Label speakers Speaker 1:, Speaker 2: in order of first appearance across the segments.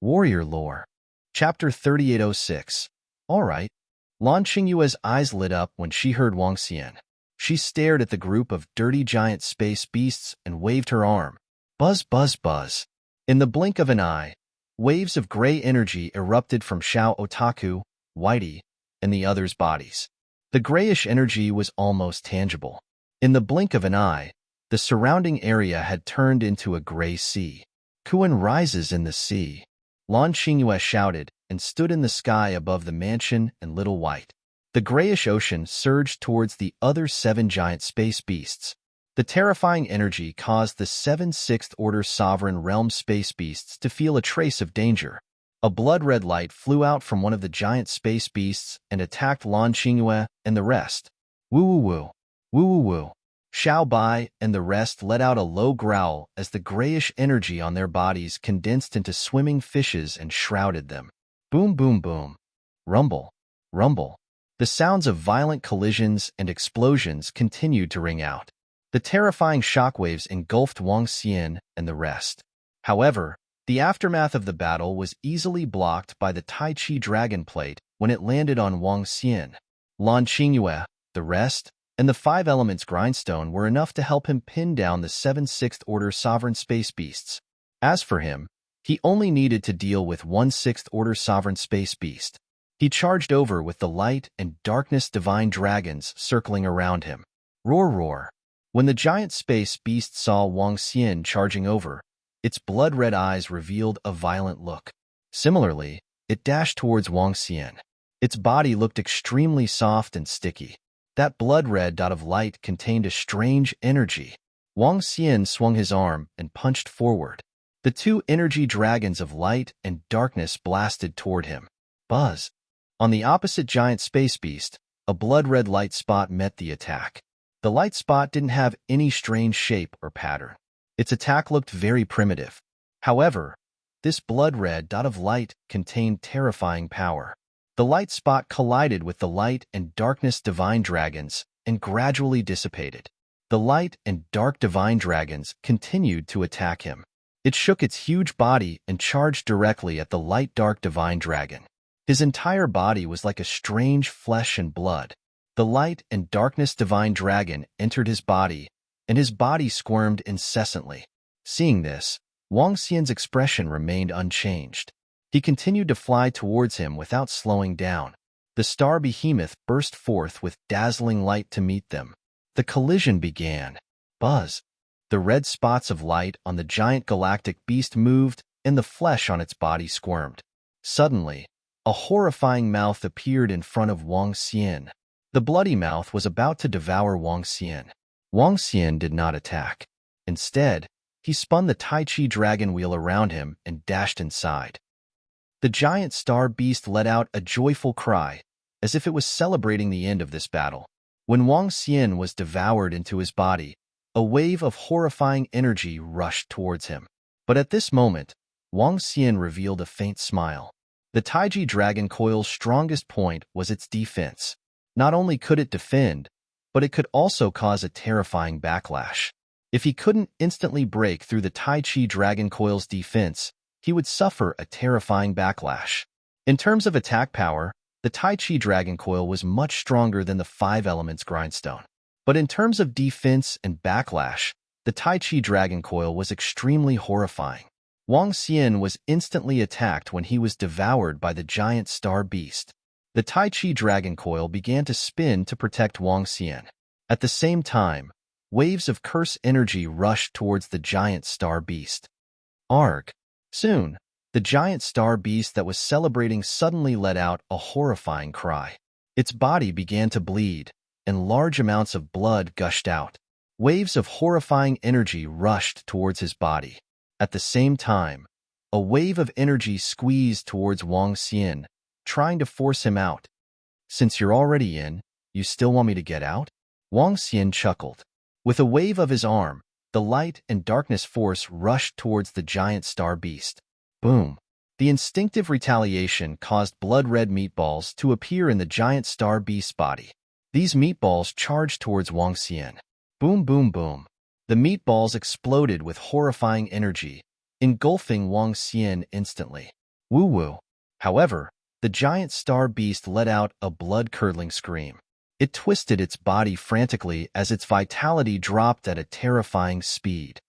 Speaker 1: Warrior Lore. Chapter 3806. Alright. Lan Qingyue's eyes lit up when she heard Wang Xian. She stared at the group of dirty giant space beasts and waved her arm. Buzz, buzz, buzz. In the blink of an eye, waves of gray energy erupted from Xiao Otaku, Whitey, and the others' bodies. The grayish energy was almost tangible. In the blink of an eye, the surrounding area had turned into a gray sea. Kuan rises in the sea. Lan Qingyue shouted and stood in the sky above the mansion and Little White. The grayish ocean surged towards the other 7 giant space beasts. The terrifying energy caused the 7 sixth-order sovereign realm space beasts to feel a trace of danger. A blood-red light flew out from one of the giant space beasts and attacked Lan Qingyue and the rest. Woo-woo-woo. Woo-woo-woo. Xiao Bai and the rest let out a low growl as the grayish energy on their bodies condensed into swimming fishes and shrouded them. Boom, boom, boom. Rumble. Rumble. The sounds of violent collisions and explosions continued to ring out. The terrifying shockwaves engulfed Wang Xian and the rest. However, the aftermath of the battle was easily blocked by the Tai Chi Dragon Plate when it landed on Wang Xian. Lan Qingyue, the rest, and the 5 Elements Grindstone were enough to help him pin down the 7 sixth-order sovereign space beasts. As for him, he only needed to deal with 1 sixth-order sovereign space beast. He charged over with the light and darkness divine dragons circling around him. Roar, roar. When the giant space beast saw Wang Xian charging over, its blood-red eyes revealed a violent look. Similarly, it dashed towards Wang Xian. Its body looked extremely soft and sticky. That blood-red dot of light contained a strange energy. Wang Xian swung his arm and punched forward. The 2 energy dragons of light and darkness blasted toward him. Buzz. On the opposite giant space beast, a blood-red light spot met the attack. The light spot didn't have any strange shape or pattern. Its attack looked very primitive. However, this blood-red dot of light contained terrifying power. The light spot collided with the light and darkness divine dragons and gradually dissipated. The light and dark divine dragons continued to attack him. It shook its huge body and charged directly at the light dark divine dragon. His entire body was like a strange flesh and blood. The light and darkness divine dragon entered his body, and his body squirmed incessantly. Seeing this, Wang Xian's expression remained unchanged. He continued to fly towards him without slowing down. The star behemoth burst forth with dazzling light to meet them. The collision began. Buzz. The red spots of light on the giant galactic beast moved, and the flesh on its body squirmed. Suddenly, a horrifying mouth appeared in front of Wang Xian. The bloody mouth was about to devour Wang Xian. Wang Xian did not attack. Instead, he spun the Tai Chi dragon wheel around him and dashed inside. The giant star beast let out a joyful cry, as if it was celebrating the end of this battle. When Wang Xian was devoured into his body, a wave of horrifying energy rushed towards him. But at this moment, Wang Xian revealed a faint smile. The Taiji Dragon Coil's strongest point was its defense. Not only could it defend, but it could also cause a terrifying backlash. If he couldn't instantly break through the Tai Chi Dragon Coil's defense, he would suffer a terrifying backlash. In terms of attack power, the Tai Chi Dragon Coil was much stronger than the 5 Elements Grindstone. But in terms of defense and backlash, the Tai Chi Dragon Coil was extremely horrifying. Wang Xian was instantly attacked when he was devoured by the giant star beast. The Tai Chi Dragon Coil began to spin to protect Wang Xian. At the same time, waves of curse energy rushed towards the giant star beast. Arg. Soon, the giant star beast that was celebrating suddenly let out a horrifying cry. Its body began to bleed, and large amounts of blood gushed out. Waves of horrifying energy rushed towards his body. At the same time, a wave of energy squeezed towards Wang Xian, trying to force him out. Since you're already in, you still want me to get out? Wang Xian chuckled. With a wave of his arm, the light and darkness force rushed towards the giant star beast. Boom. The instinctive retaliation caused blood-red meatballs to appear in the giant star beast's body. These meatballs charged towards Wang Xian. Boom, boom, boom. The meatballs exploded with horrifying energy, engulfing Wang Xian instantly. Woo-woo. However, the giant star beast let out a blood-curdling scream. It twisted its body frantically as its vitality dropped at a terrifying speed.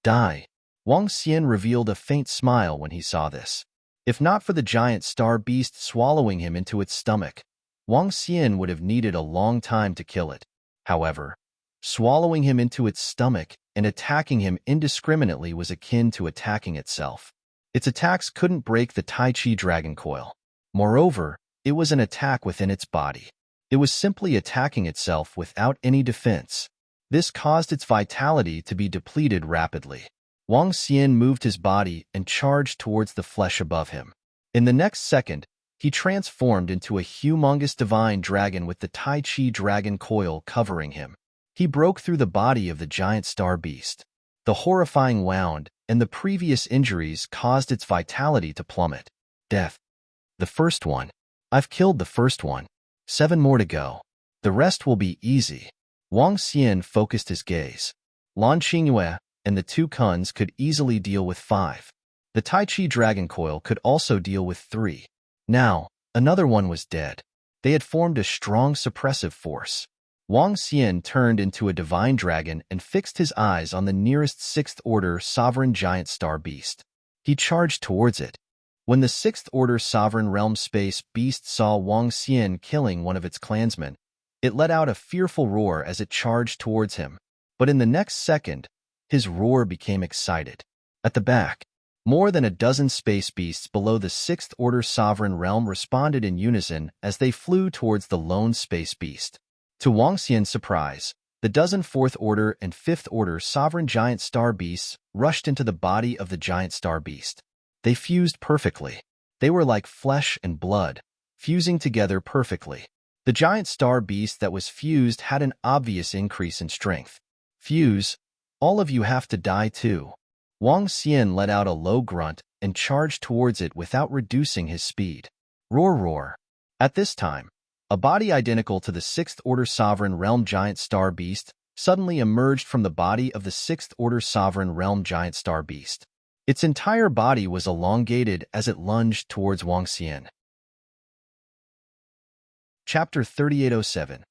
Speaker 1: Die. Wang Xian revealed a faint smile when he saw this. If not for the giant star beast swallowing him into its stomach, Wang Xian would have needed a long time to kill it. However, swallowing him into its stomach and attacking him indiscriminately was akin to attacking itself. Its attacks couldn't break the Tai Chi dragon coil. Moreover, it was an attack within its body. It was simply attacking itself without any defense. This caused its vitality to be depleted rapidly. Wang Xian moved his body and charged towards the flesh above him. In the next second, he transformed into a humongous divine dragon with the Tai Chi dragon coil covering him. He broke through the body of the giant star beast. The horrifying wound and the previous injuries caused its vitality to plummet. Death. The first one. I've killed the first one. 7 more to go. The rest will be easy. Wang Xian focused his gaze. Lan Qingyue and the 2 Kuns could easily deal with 5. The Tai Chi dragon coil could also deal with 3. Now, another one was dead. They had formed a strong suppressive force. Wang Xian turned into a divine dragon and fixed his eyes on the nearest 6th order sovereign giant star beast. He charged towards it. When the 6th order sovereign realm space beast saw Wang Xian killing one of its clansmen, it let out a fearful roar as it charged towards him. But in the next second, his roar became excited. At the back, more than a dozen space beasts below the 6th order sovereign realm responded in unison as they flew towards the lone space beast. To Wang Xian's surprise, the dozen 4th order and 5th order sovereign giant star beasts rushed into the body of the giant star beast. They fused perfectly. They were like flesh and blood, fusing together perfectly. The giant star beast that was fused had an obvious increase in strength. Fuse, all of you have to die too. Wang Xian let out a low grunt and charged towards it without reducing his speed. Roar, roar. At this time, a body identical to the 6th order sovereign realm giant star beast suddenly emerged from the body of the 6th order sovereign realm giant star beast. Its entire body was elongated as it lunged towards Wang Xian. Chapter 3807.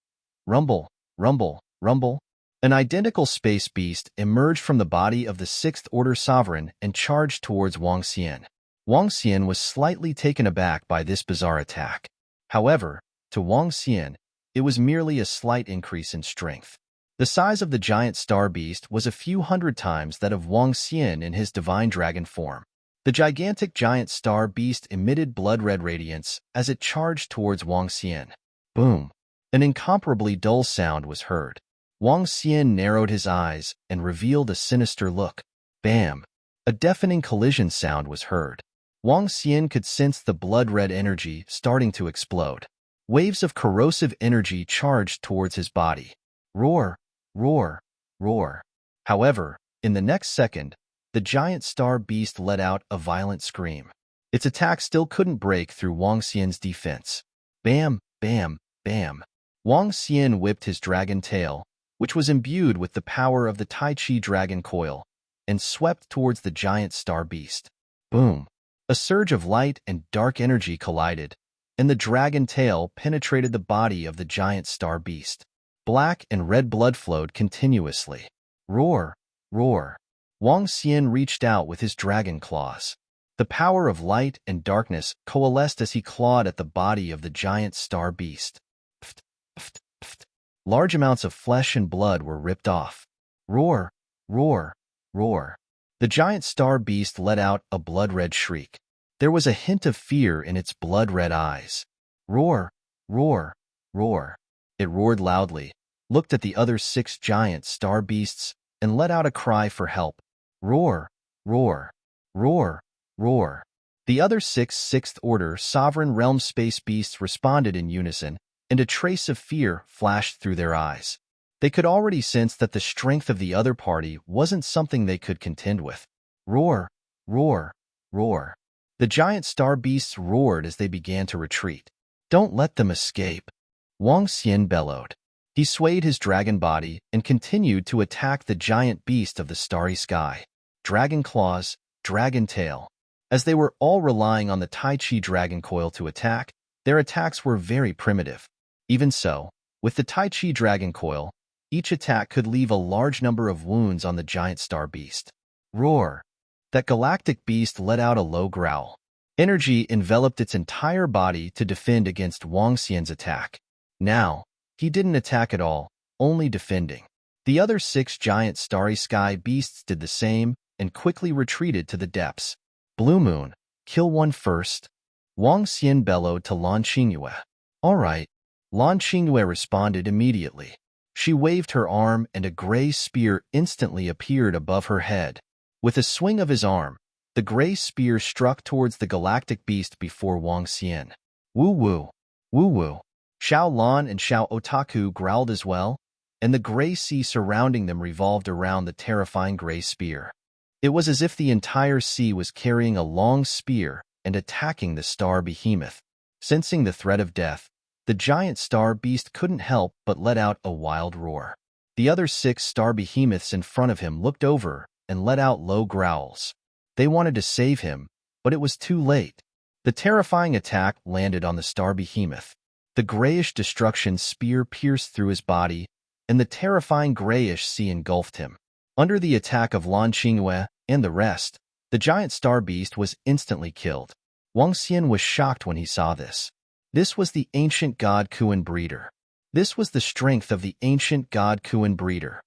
Speaker 1: Rumble, rumble, rumble. An identical space beast emerged from the body of the 6th order sovereign and charged towards Wang Xian. Wang Xian was slightly taken aback by this bizarre attack. However, to Wang Xian, it was merely a slight increase in strength. The size of the giant star beast was a few hundred times that of Wang Xian in his divine dragon form. The gigantic giant star beast emitted blood-red radiance as it charged towards Wang Xian. Boom! An incomparably dull sound was heard. Wang Xian narrowed his eyes and revealed a sinister look. Bam! A deafening collision sound was heard. Wang Xian could sense the blood-red energy starting to explode. Waves of corrosive energy charged towards his body. Roar, roar, roar. However, in the next second, the giant star beast let out a violent scream. Its attack still couldn't break through Wang Xian's defense. Bam, bam, bam. Wang Xian whipped his dragon tail, which was imbued with the power of the Tai Chi dragon coil, and swept towards the giant star beast. Boom! A surge of light and dark energy collided, and the dragon tail penetrated the body of the giant star beast. Black and red blood flowed continuously. Roar, roar. Wang Xian reached out with his dragon claws. The power of light and darkness coalesced as he clawed at the body of the giant star beast. Pft, pft, pft. Large amounts of flesh and blood were ripped off. Roar, roar, roar. The giant star beast let out a blood-red shriek. There was a hint of fear in its blood-red eyes. Roar, roar, roar. It roared loudly, looked at the other 6 giant star beasts, and let out a cry for help. Roar, roar, roar, roar. The other 6 6th order sovereign realm space beasts responded in unison, and a trace of fear flashed through their eyes. They could already sense that the strength of the other party wasn't something they could contend with. Roar, roar, roar. The giant star beasts roared as they began to retreat. Don't let them escape. Wang Xian bellowed. He swayed his dragon body and continued to attack the giant beast of the starry sky. Dragon claws, dragon tail. As they were all relying on the Tai Chi Dragon Coil to attack, their attacks were very primitive. Even so, with the Tai Chi Dragon Coil, each attack could leave a large number of wounds on the giant star beast. Roar! That galactic beast let out a low growl. Energy enveloped its entire body to defend against Wang Xian's attack. Now, he didn't attack at all, only defending. The other 6 giant starry sky beasts did the same and quickly retreated to the depths. Blue Moon, kill one first. Wang Xian bellowed to Lan Qingyue. All right. Lan Qingyue responded immediately. She waved her arm and a gray spear instantly appeared above her head. With a swing of his arm, the gray spear struck towards the galactic beast before Wang Xian. Woo-woo, woo-woo. Xiao Lan and Xiao Otaku growled as well, and the gray sea surrounding them revolved around the terrifying gray spear. It was as if the entire sea was carrying a long spear and attacking the star behemoth. Sensing the threat of death, the giant star beast couldn't help but let out a wild roar. The other 6 star behemoths in front of him looked over and let out low growls. They wanted to save him, but it was too late. The terrifying attack landed on the star behemoth. The grayish destruction spear pierced through his body, and the terrifying grayish sea engulfed him. Under the attack of Lan Qingyue and the rest, the giant star beast was instantly killed. Wang Xian was shocked when he saw this. This was the ancient god Kuan breeder. This was the strength of the ancient god Kuan breeder.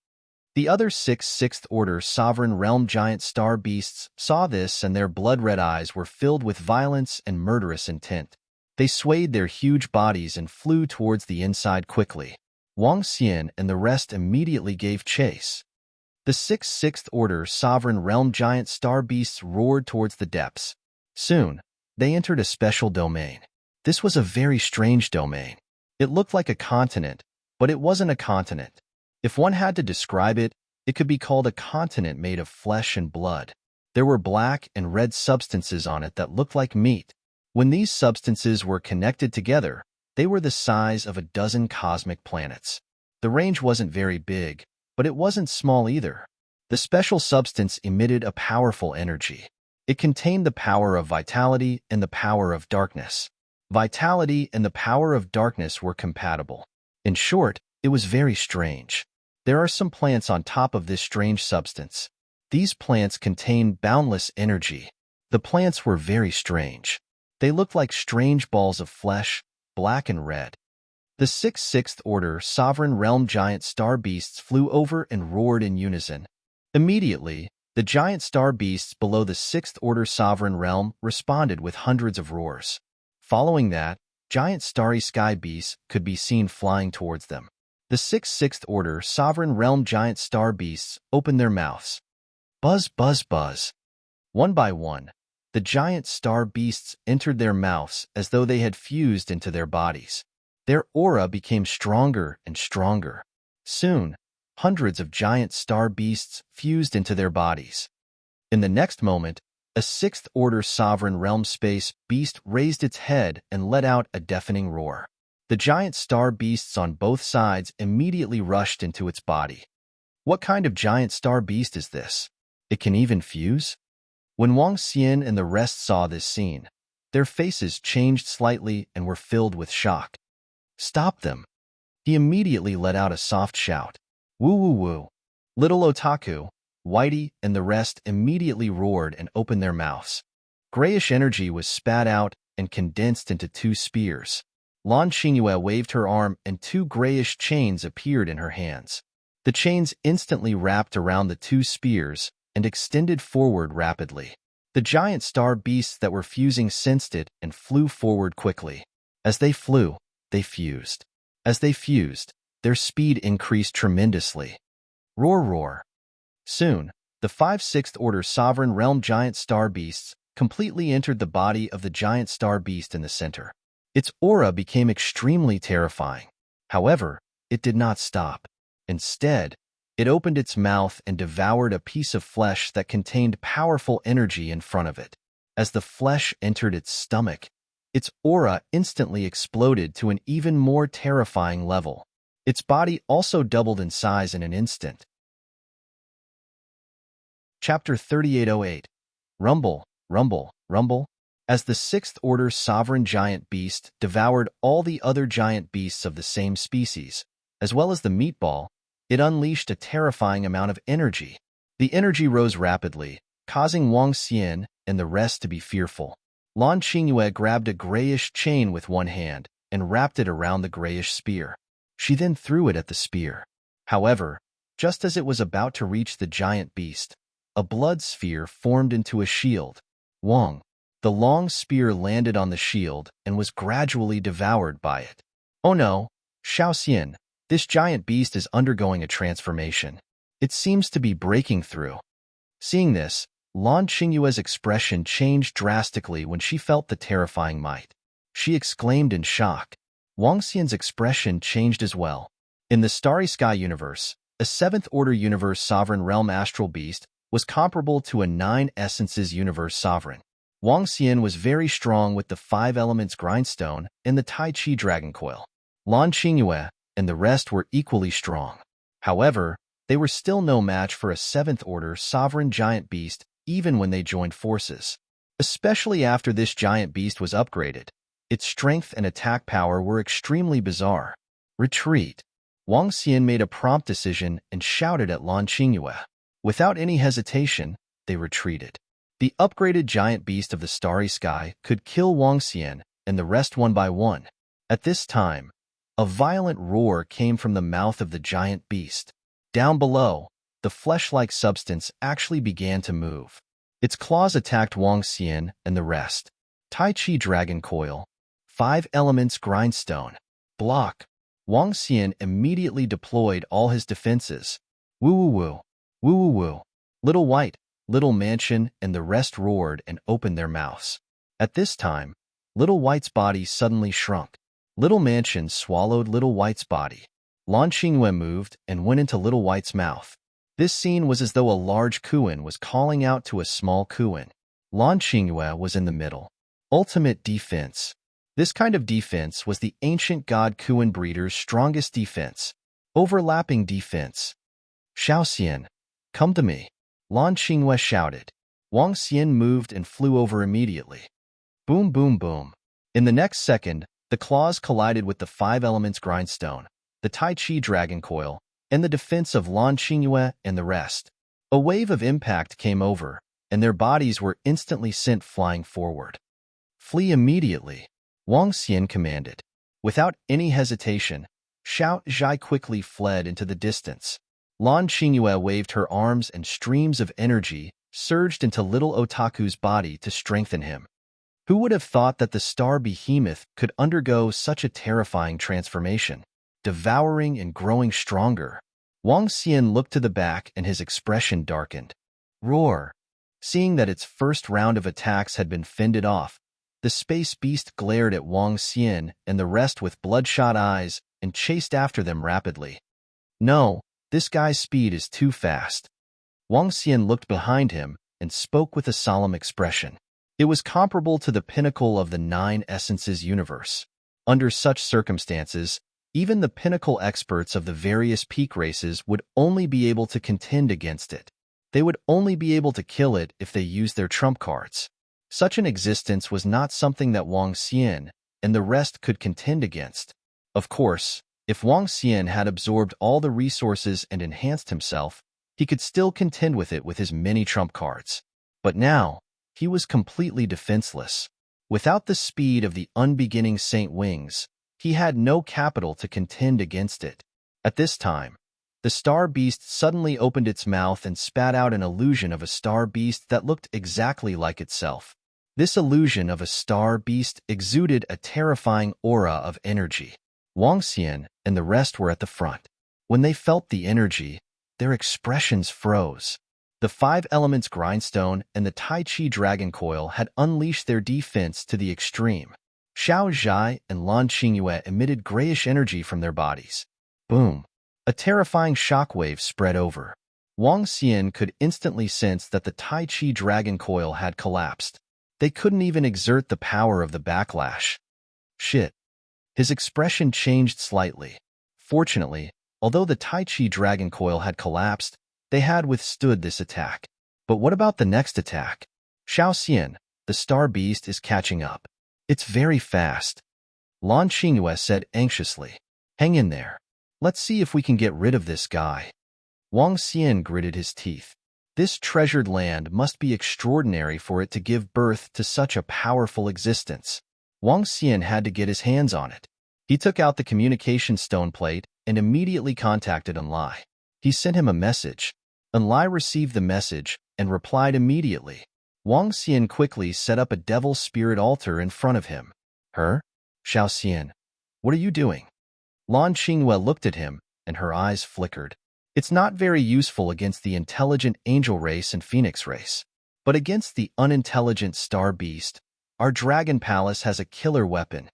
Speaker 1: The other 6 Sixth Order Sovereign Realm giant star beasts saw this and their blood-red eyes were filled with violence and murderous intent. They swayed their huge bodies and flew towards the inside quickly. Wang Xian and the rest immediately gave chase. The 6 Sixth Order Sovereign Realm giant star beasts roared towards the depths. Soon, they entered a special domain. This was a very strange domain. It looked like a continent, but it wasn't a continent. If one had to describe it, it could be called a continent made of flesh and blood. There were black and red substances on it that looked like meat. When these substances were connected together, they were the size of a dozen cosmic planets. The range wasn't very big, but it wasn't small either. The special substance emitted a powerful energy. It contained the power of vitality and the power of darkness. Vitality and the power of darkness were compatible. In short, it was very strange. There are some plants on top of this strange substance. These plants contain boundless energy. The plants were very strange. They looked like strange balls of flesh, black and red. The 6 Sixth Order Sovereign Realm giant star beasts flew over and roared in unison. Immediately, the giant star beasts below the 6th Order Sovereign Realm responded with hundreds of roars. Following that, giant starry sky beasts could be seen flying towards them. The 6 Sixth Order Sovereign Realm giant star beasts opened their mouths. Buzz, buzz, buzz. One by one, the giant star beasts entered their mouths as though they had fused into their bodies. Their aura became stronger and stronger. Soon, hundreds of giant star beasts fused into their bodies. In the next moment, a 6th Order Sovereign Realm space beast raised its head and let out a deafening roar. The giant star beasts on both sides immediately rushed into its body. What kind of giant star beast is this? It can even fuse? When Wang Xian and the rest saw this scene, their faces changed slightly and were filled with shock. Stop them! He immediately let out a soft shout. Woo woo woo! Little Otaku, Whitey, and the rest immediately roared and opened their mouths. Grayish energy was spat out and condensed into 2 spears. Lan Qingyue waved her arm and 2 grayish chains appeared in her hands. The chains instantly wrapped around the 2 spears and extended forward rapidly. The giant star beasts that were fusing sensed it and flew forward quickly. As they flew, they fused. As they fused, their speed increased tremendously. Roar, roar. Soon, the 5 Sixth Order Sovereign Realm giant star beasts completely entered the body of the giant star beast in the center. Its aura became extremely terrifying. However, it did not stop. Instead, it opened its mouth and devoured a piece of flesh that contained powerful energy in front of it. As the flesh entered its stomach, its aura instantly exploded to an even more terrifying level. Its body also doubled in size in an instant. Chapter 3808. Rumble, rumble, rumble, as the sixth-order sovereign giant beast devoured all the other giant beasts of the same species, as well as the meatball. It unleashed a terrifying amount of energy. The energy rose rapidly, causing Wang Xian and the rest to be fearful. Lan Qingyue grabbed a grayish chain with one hand and wrapped it around the grayish spear. She then threw it at the spear. However, just as it was about to reach the giant beast, a blood sphere formed into a shield. Wang. The long spear landed on the shield and was gradually devoured by it. Oh no, Xiaoxian, this giant beast is undergoing a transformation. It seems to be breaking through. Seeing this, Lan Qingyue's expression changed drastically when she felt the terrifying might. She exclaimed in shock. Wang Xian's expression changed as well. In the Starry Sky universe, a seventh-order universe sovereign realm astral beast was comparable to a nine essences universe sovereign. Wang Xian was very strong with the five elements grindstone and the Tai Chi dragon coil. Lan Qingyue and the rest were equally strong. However, they were still no match for a seventh-order sovereign giant beast even when they joined forces. Especially after this giant beast was upgraded, its strength and attack power were extremely bizarre. Retreat. Wang Xian made a prompt decision and shouted at Lan Qingyue. Without any hesitation, they retreated. The upgraded giant beast of the starry sky could kill Wang Xian and the rest one by one. At this time, a violent roar came from the mouth of the giant beast. Down below, the flesh-like substance actually began to move. Its claws attacked Wang Xian and the rest. Tai Chi dragon coil. 5 elements grindstone. Block. Wang Xian immediately deployed all his defenses. Woo-woo-woo. Woo-woo-woo. Little White, Little Mansion, and the rest roared and opened their mouths. At this time, Little White's body suddenly shrunk. Little Mansion swallowed Little White's body. Lan Qingyue moved and went into Little White's mouth. This scene was as though a large Kuan was calling out to a small Kuan. Lan Qingyue was in the middle. Ultimate defense. This kind of defense was the ancient god Kuan breeder's strongest defense. Overlapping defense. Xiaoxian, come to me. Lan Qingyue shouted. Wang Xian moved and flew over immediately. Boom, boom, boom. In the next second, the claws collided with the 5 elements grindstone, the Tai Chi dragon coil, and the defense of Lan Qingyue and the rest. A wave of impact came over, and their bodies were instantly sent flying forward. Flee immediately, Wang Xian commanded. Without any hesitation, Xiao Zhai quickly fled into the distance. Lan Qingyue waved her arms and streams of energy surged into little Otaku's body to strengthen him. Who would have thought that the star behemoth could undergo such a terrifying transformation? Devouring and growing stronger. Wang Xian looked to the back and his expression darkened. Roar. Seeing that its first round of attacks had been fended off, the space beast glared at Wang Xian and the rest with bloodshot eyes and chased after them rapidly. No, this guy's speed is too fast. Wang Xian looked behind him and spoke with a solemn expression. It was comparable to the pinnacle of the 9 essences universe. Under such circumstances, even the pinnacle experts of the various peak races would only be able to contend against it. They would only be able to kill it if they used their trump cards. Such an existence was not something that Wang Xian and the rest could contend against. Of course, if Wang Xian had absorbed all the resources and enhanced himself, he could still contend with it with his many trump cards. But now, he was completely defenseless. Without the speed of the unbeginning Saint Wings, he had no capital to contend against it. At this time, the star beast suddenly opened its mouth and spat out an illusion of a star beast that looked exactly like itself. This illusion of a star beast exuded a terrifying aura of energy. Wang Xian and the rest were at the front. When they felt the energy, their expressions froze. The 5 elements grindstone and the Tai Chi dragon coil had unleashed their defense to the extreme. Xiao Zhai and Lan Qingyue emitted grayish energy from their bodies. Boom! A terrifying shockwave spread over. Wang Xian could instantly sense that the Tai Chi dragon coil had collapsed. They couldn't even exert the power of the backlash. Shit. His expression changed slightly. Fortunately, although the Tai Chi dragon coil had collapsed, they had withstood this attack. But what about the next attack? Xiaoxian, The star beast is catching up. It's very fast. Lan Xingyue said anxiously. Hang in there. Let's see if we can get rid of this guy. Wang Xian gritted his teeth. This treasured land must be extraordinary for it to give birth to such a powerful existence. Wang Xian had to get his hands on it. He took out the communication stone plate and immediately contacted Enlai. He sent him a message. Enlai received the message and replied immediately. Wang Xian quickly set up a devil spirit altar in front of him. Her? Xiao Xian, what are you doing? Lan Xingyue looked at him, and her eyes flickered. It's not very useful against the intelligent angel race and phoenix race. But against the unintelligent star beast, our dragon palace has a killer weapon.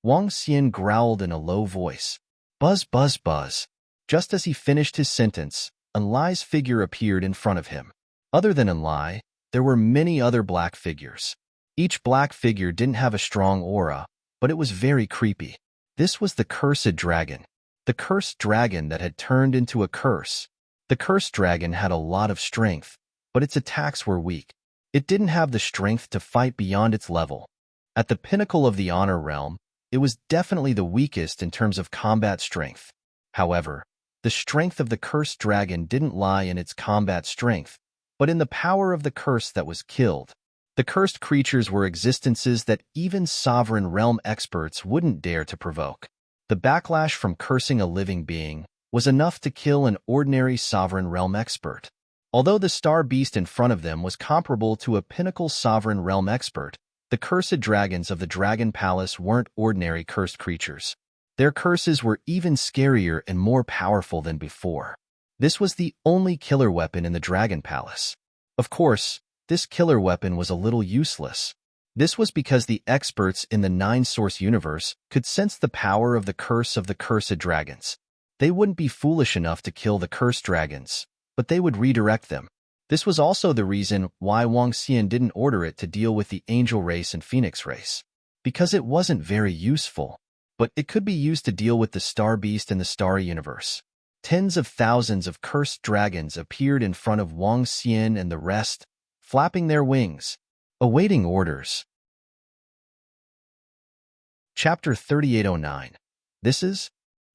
Speaker 1: Wang Xian growled in a low voice. Buzz, buzz, buzz. Just as he finished his sentence, Enlai's figure appeared in front of him. Other than Enlai, there were many other black figures. Each black figure didn't have a strong aura, but it was very creepy. This was the cursed dragon. The cursed dragon that had turned into a curse. The cursed dragon had a lot of strength, but its attacks were weak. It didn't have the strength to fight beyond its level. At the pinnacle of the honor realm, it was definitely the weakest in terms of combat strength. However, the strength of the cursed dragon didn't lie in its combat strength, but in the power of the curse that was killed. The cursed creatures were existences that even sovereign realm experts wouldn't dare to provoke. The backlash from cursing a living being was enough to kill an ordinary sovereign realm expert. Although the star beast in front of them was comparable to a pinnacle sovereign realm expert, the cursed dragons of the Dragon Palace weren't ordinary cursed creatures. Their curses were even scarier and more powerful than before. This was the only killer weapon in the Dragon Palace. Of course, this killer weapon was a little useless. This was because the experts in the nine-source universe could sense the power of the curse of the cursed dragons. They wouldn't be foolish enough to kill the cursed dragons, but they would redirect them. This was also the reason why Wang Xian didn't order it to deal with the angel race and phoenix race. Because it wasn't very useful, but it could be used to deal with the star beast and the starry universe. Tens of thousands of cursed dragons appeared in front of Wang Xian and the rest, flapping their wings, awaiting orders. Chapter 3809. This is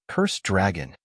Speaker 1: Cursed Dragon.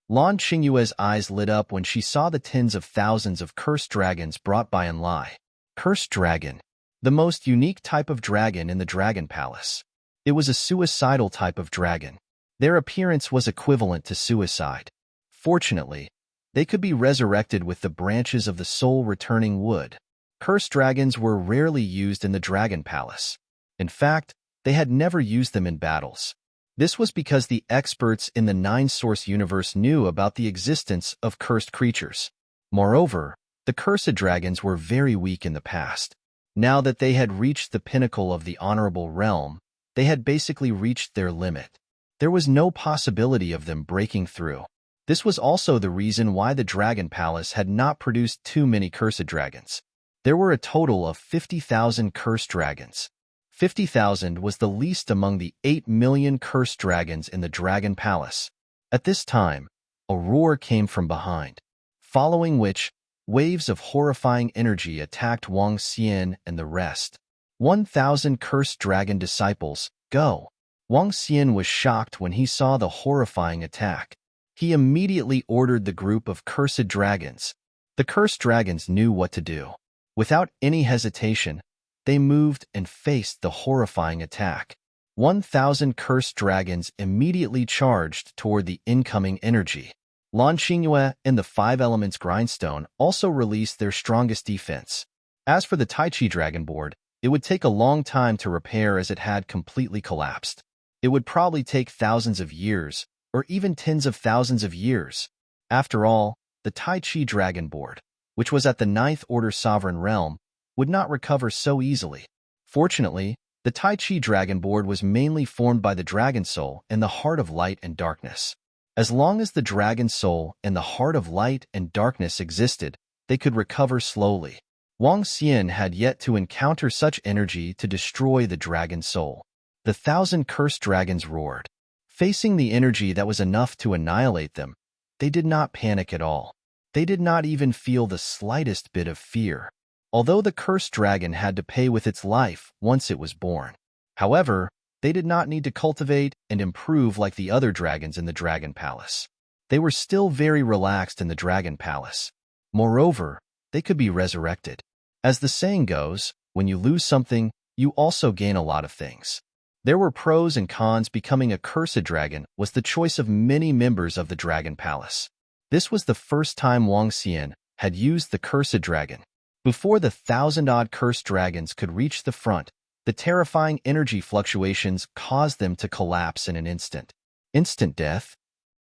Speaker 1: Lan Xingyue's eyes lit up when she saw the tens of thousands of cursed dragons brought by Enlai. Cursed Dragon, the most unique type of dragon in the Dragon Palace. It was a suicidal type of dragon. Their appearance was equivalent to suicide. Fortunately, they could be resurrected with the branches of the soul-returning wood. Cursed dragons were rarely used in the Dragon Palace. In fact, they had never used them in battles. This was because the experts in the nine-source universe knew about the existence of cursed creatures. Moreover, the cursed dragons were very weak in the past. Now that they had reached the pinnacle of the honorable realm, they had basically reached their limit. There was no possibility of them breaking through. This was also the reason why the Dragon Palace had not produced too many cursed dragons. There were a total of 50,000 cursed dragons. 50,000 was the least among the 8 million cursed dragons in the Dragon Palace. At this time, a roar came from behind, following which, waves of horrifying energy attacked Wang Xian and the rest. 1,000 cursed dragon disciples, go! Wang Xian was shocked when he saw the horrifying attack. He immediately ordered the group of cursed dragons. The cursed dragons knew what to do. Without any hesitation, they moved and faced the horrifying attack. 1,000 cursed dragons immediately charged toward the incoming energy. Lan Xingyue and the Five Elements Grindstone also released their strongest defense. As for the Tai Chi Dragon Board, it would take a long time to repair as it had completely collapsed. It would probably take thousands of years, or even tens of thousands of years. After all, the Tai Chi Dragon Board, which was at the Ninth Order Sovereign Realm, would not recover so easily. Fortunately, the Tai Chi Dragon Board was mainly formed by the Dragon Soul and the Heart of Light and Darkness. As long as the Dragon Soul and the Heart of Light and Darkness existed, they could recover slowly. Wang Xian had yet to encounter such energy to destroy the Dragon Soul. The 1,000 cursed dragons roared. Facing the energy that was enough to annihilate them, they did not panic at all. They did not even feel the slightest bit of fear. although the cursed dragon had to pay with its life once it was born. However, they did not need to cultivate and improve like the other dragons in the Dragon Palace. They were still very relaxed in the Dragon Palace. Moreover, they could be resurrected. As the saying goes, when you lose something, you also gain a lot of things. There were pros and cons. Becoming a cursed dragon was the choice of many members of the Dragon Palace. This was the first time Wang Xian had used the cursed dragon. Before the 1,000-odd cursed dragons could reach the front, the terrifying energy fluctuations caused them to collapse in an instant. Instant death?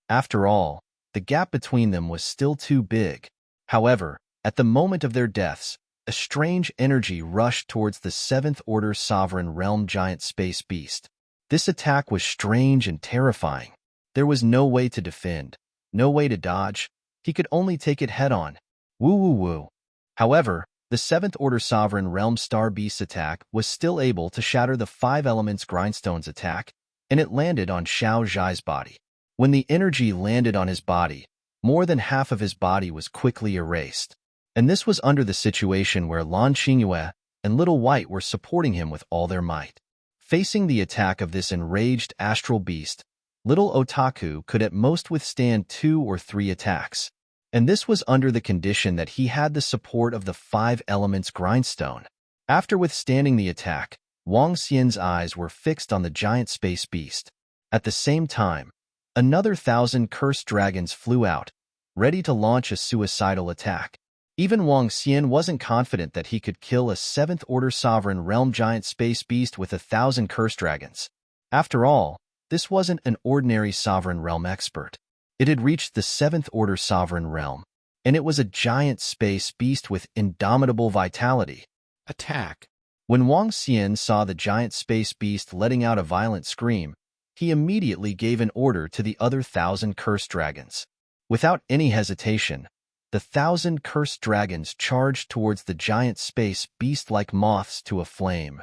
Speaker 1: After all, the gap between them was still too big. However, at the moment of their deaths, a strange energy rushed towards the 7th Order Sovereign Realm giant space beast. This attack was strange and terrifying. There was no way to defend, no way to dodge. He could only take it head-on. Woo-woo-woo. However, the 7th Order Sovereign Realm Star Beast's attack was still able to shatter the 5 Elements Grindstone's attack, and it landed on Xiao Zhai's body. When the energy landed on his body, more than half of his body was quickly erased. And this was under the situation where Lan Qingyue and Little White were supporting him with all their might. Facing the attack of this enraged astral beast, Little Otaku could at most withstand 2 or 3 attacks. And this was under the condition that he had the support of the 5 Elements Grindstone. After withstanding the attack, Wang Xian's eyes were fixed on the giant space beast. At the same time, another 1,000 cursed dragons flew out, ready to launch a suicidal attack. Even Wang Xian wasn't confident that he could kill a 7th Order Sovereign Realm giant space beast with 1,000 cursed dragons. After all, this wasn't an ordinary Sovereign Realm expert. It had reached the 7th Order Sovereign Realm, and it was a giant space beast with indomitable vitality. Attack! When Wang Xian saw the giant space beast letting out a violent scream, he immediately gave an order to the other 1,000 cursed dragons. Without any hesitation, the 1,000 cursed dragons charged towards the giant space beast like moths to a flame.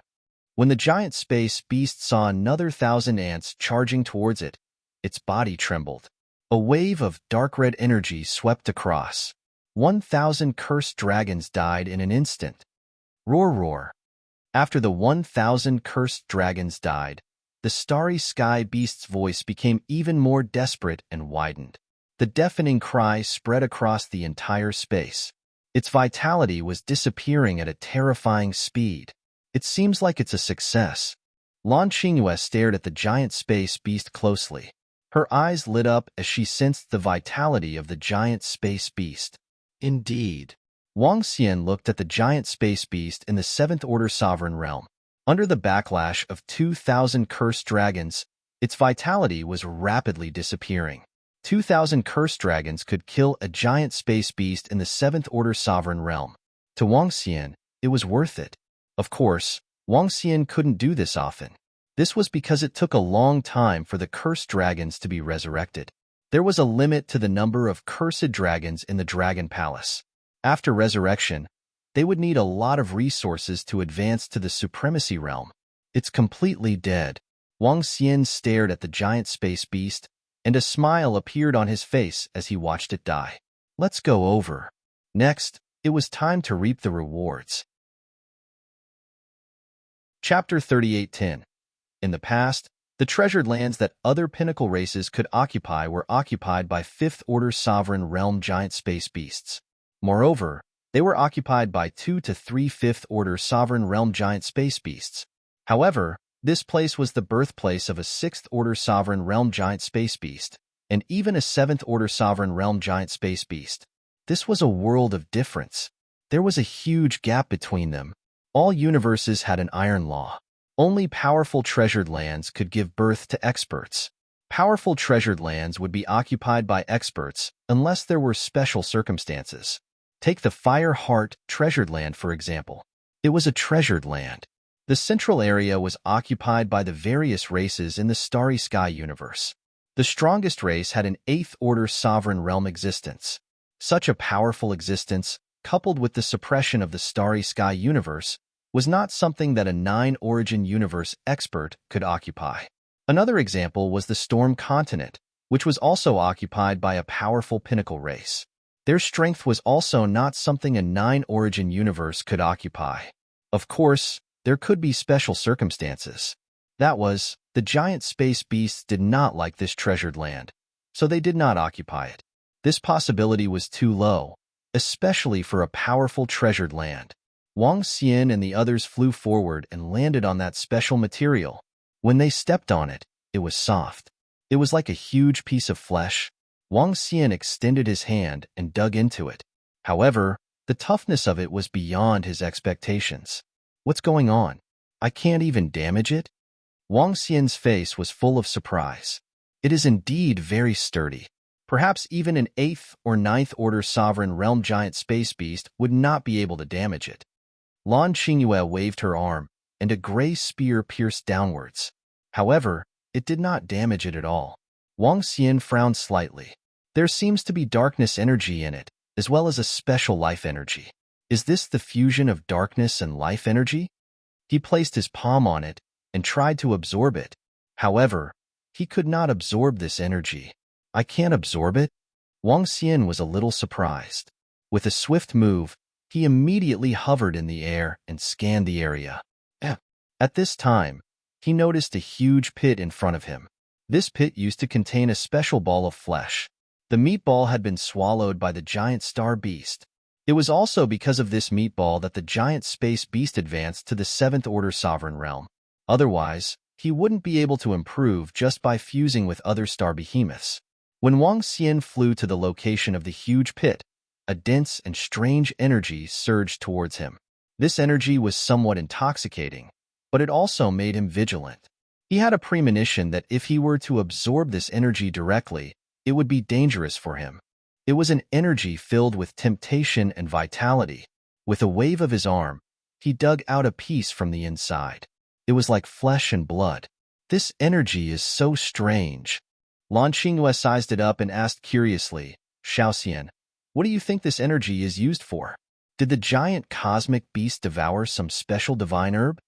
Speaker 1: When the giant space beast saw another 1,000 ants charging towards it, its body trembled. A wave of dark red energy swept across. 1,000 cursed dragons died in an instant. Roar, roar. After the 1,000 cursed dragons died, the starry sky beast's voice became even more desperate and widened. The deafening cry spread across the entire space. Its vitality was disappearing at a terrifying speed. It seems like it's a success. Lan Qingyue stared at the giant space beast closely. Her eyes lit up as she sensed the vitality of the giant space beast. Indeed. Wang Xian looked at the giant space beast in the 7th Order Sovereign Realm. Under the backlash of 2,000 cursed dragons, its vitality was rapidly disappearing. 2,000 cursed dragons could kill a giant space beast in the 7th Order Sovereign Realm. To Wang Xian, it was worth it. Of course, Wang Xian couldn't do this often. This was because it took a long time for the cursed dragons to be resurrected. There was a limit to the number of cursed dragons in the Dragon Palace. After resurrection, they would need a lot of resources to advance to the Supremacy Realm. It's completely dead. Wang Xian stared at the giant space beast, and a smile appeared on his face as he watched it die. Let's go over. Next, it was time to reap the rewards. Chapter 38:10. In the past, the treasured lands that other pinnacle races could occupy were occupied by 5th Order Sovereign Realm giant space beasts. Moreover, they were occupied by 2 to 3 5th Order Sovereign Realm giant space beasts. However, this place was the birthplace of a 6th Order Sovereign Realm giant space beast, and even a 7th Order Sovereign Realm giant space beast. This was a world of difference. There was a huge gap between them. All universes had an iron law. Only powerful treasured lands could give birth to experts. Powerful treasured lands would be occupied by experts unless there were special circumstances. Take the Fire Heart treasured land, for example. It was a treasured land. The central area was occupied by the various races in the Starry Sky universe. The strongest race had an 8th Order Sovereign Realm existence. Such a powerful existence, coupled with the suppression of the Starry Sky universe, was not something that a 9-origin universe expert could occupy. Another example was the Storm Continent, which was also occupied by a powerful pinnacle race. Their strength was also not something a nine-origin universe could occupy. Of course, there could be special circumstances. That was, the giant space beasts did not like this treasured land, so they did not occupy it. This possibility was too low, especially for a powerful treasured land. Wang Xian and the others flew forward and landed on that special material. When they stepped on it, it was soft. It was like a huge piece of flesh. Wang Xian extended his hand and dug into it. However, the toughness of it was beyond his expectations. What's going on? I can't even damage it? Wang Xian's face was full of surprise. It is indeed very sturdy. Perhaps even an 8th or 9th order sovereign realm giant space beast would not be able to damage it. Lan Qingyue waved her arm, and a gray spear pierced downwards. However, it did not damage it at all. Wang Xian frowned slightly. There seems to be darkness energy in it, as well as a special life energy. Is this the fusion of darkness and life energy? He placed his palm on it and tried to absorb it. However, he could not absorb this energy. I can't absorb it? Wang Xian was a little surprised. With a swift move, he immediately hovered in the air and scanned the area. At this time, he noticed a huge pit in front of him. This pit used to contain a special ball of flesh. The meatball had been swallowed by the giant star beast. It was also because of this meatball that the giant space beast advanced to the 7th order sovereign realm. Otherwise, he wouldn't be able to improve just by fusing with other star behemoths. When Wang Xian flew to the location of the huge pit, a dense and strange energy surged towards him. This energy was somewhat intoxicating, but it also made him vigilant. He had a premonition that if he were to absorb this energy directly, it would be dangerous for him. It was an energy filled with temptation and vitality. With a wave of his arm, he dug out a piece from the inside. It was like flesh and blood. This energy is so strange. Lan Qingyue sized it up and asked curiously, Xiaoxian, what do you think this energy is used for? Did the giant cosmic beast devour some special divine herb?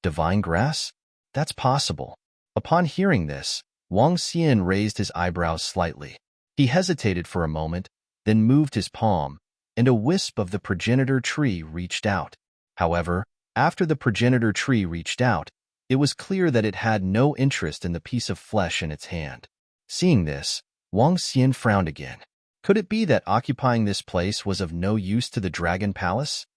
Speaker 1: Divine grass? That's possible. Upon hearing this, Wang Xian raised his eyebrows slightly. He hesitated for a moment, then moved his palm, and a wisp of the progenitor tree reached out. However, after the progenitor tree reached out, it was clear that it had no interest in the piece of flesh in its hand. Seeing this, Wang Xian frowned again. Could it be that occupying this place was of no use to the Dragon Palace?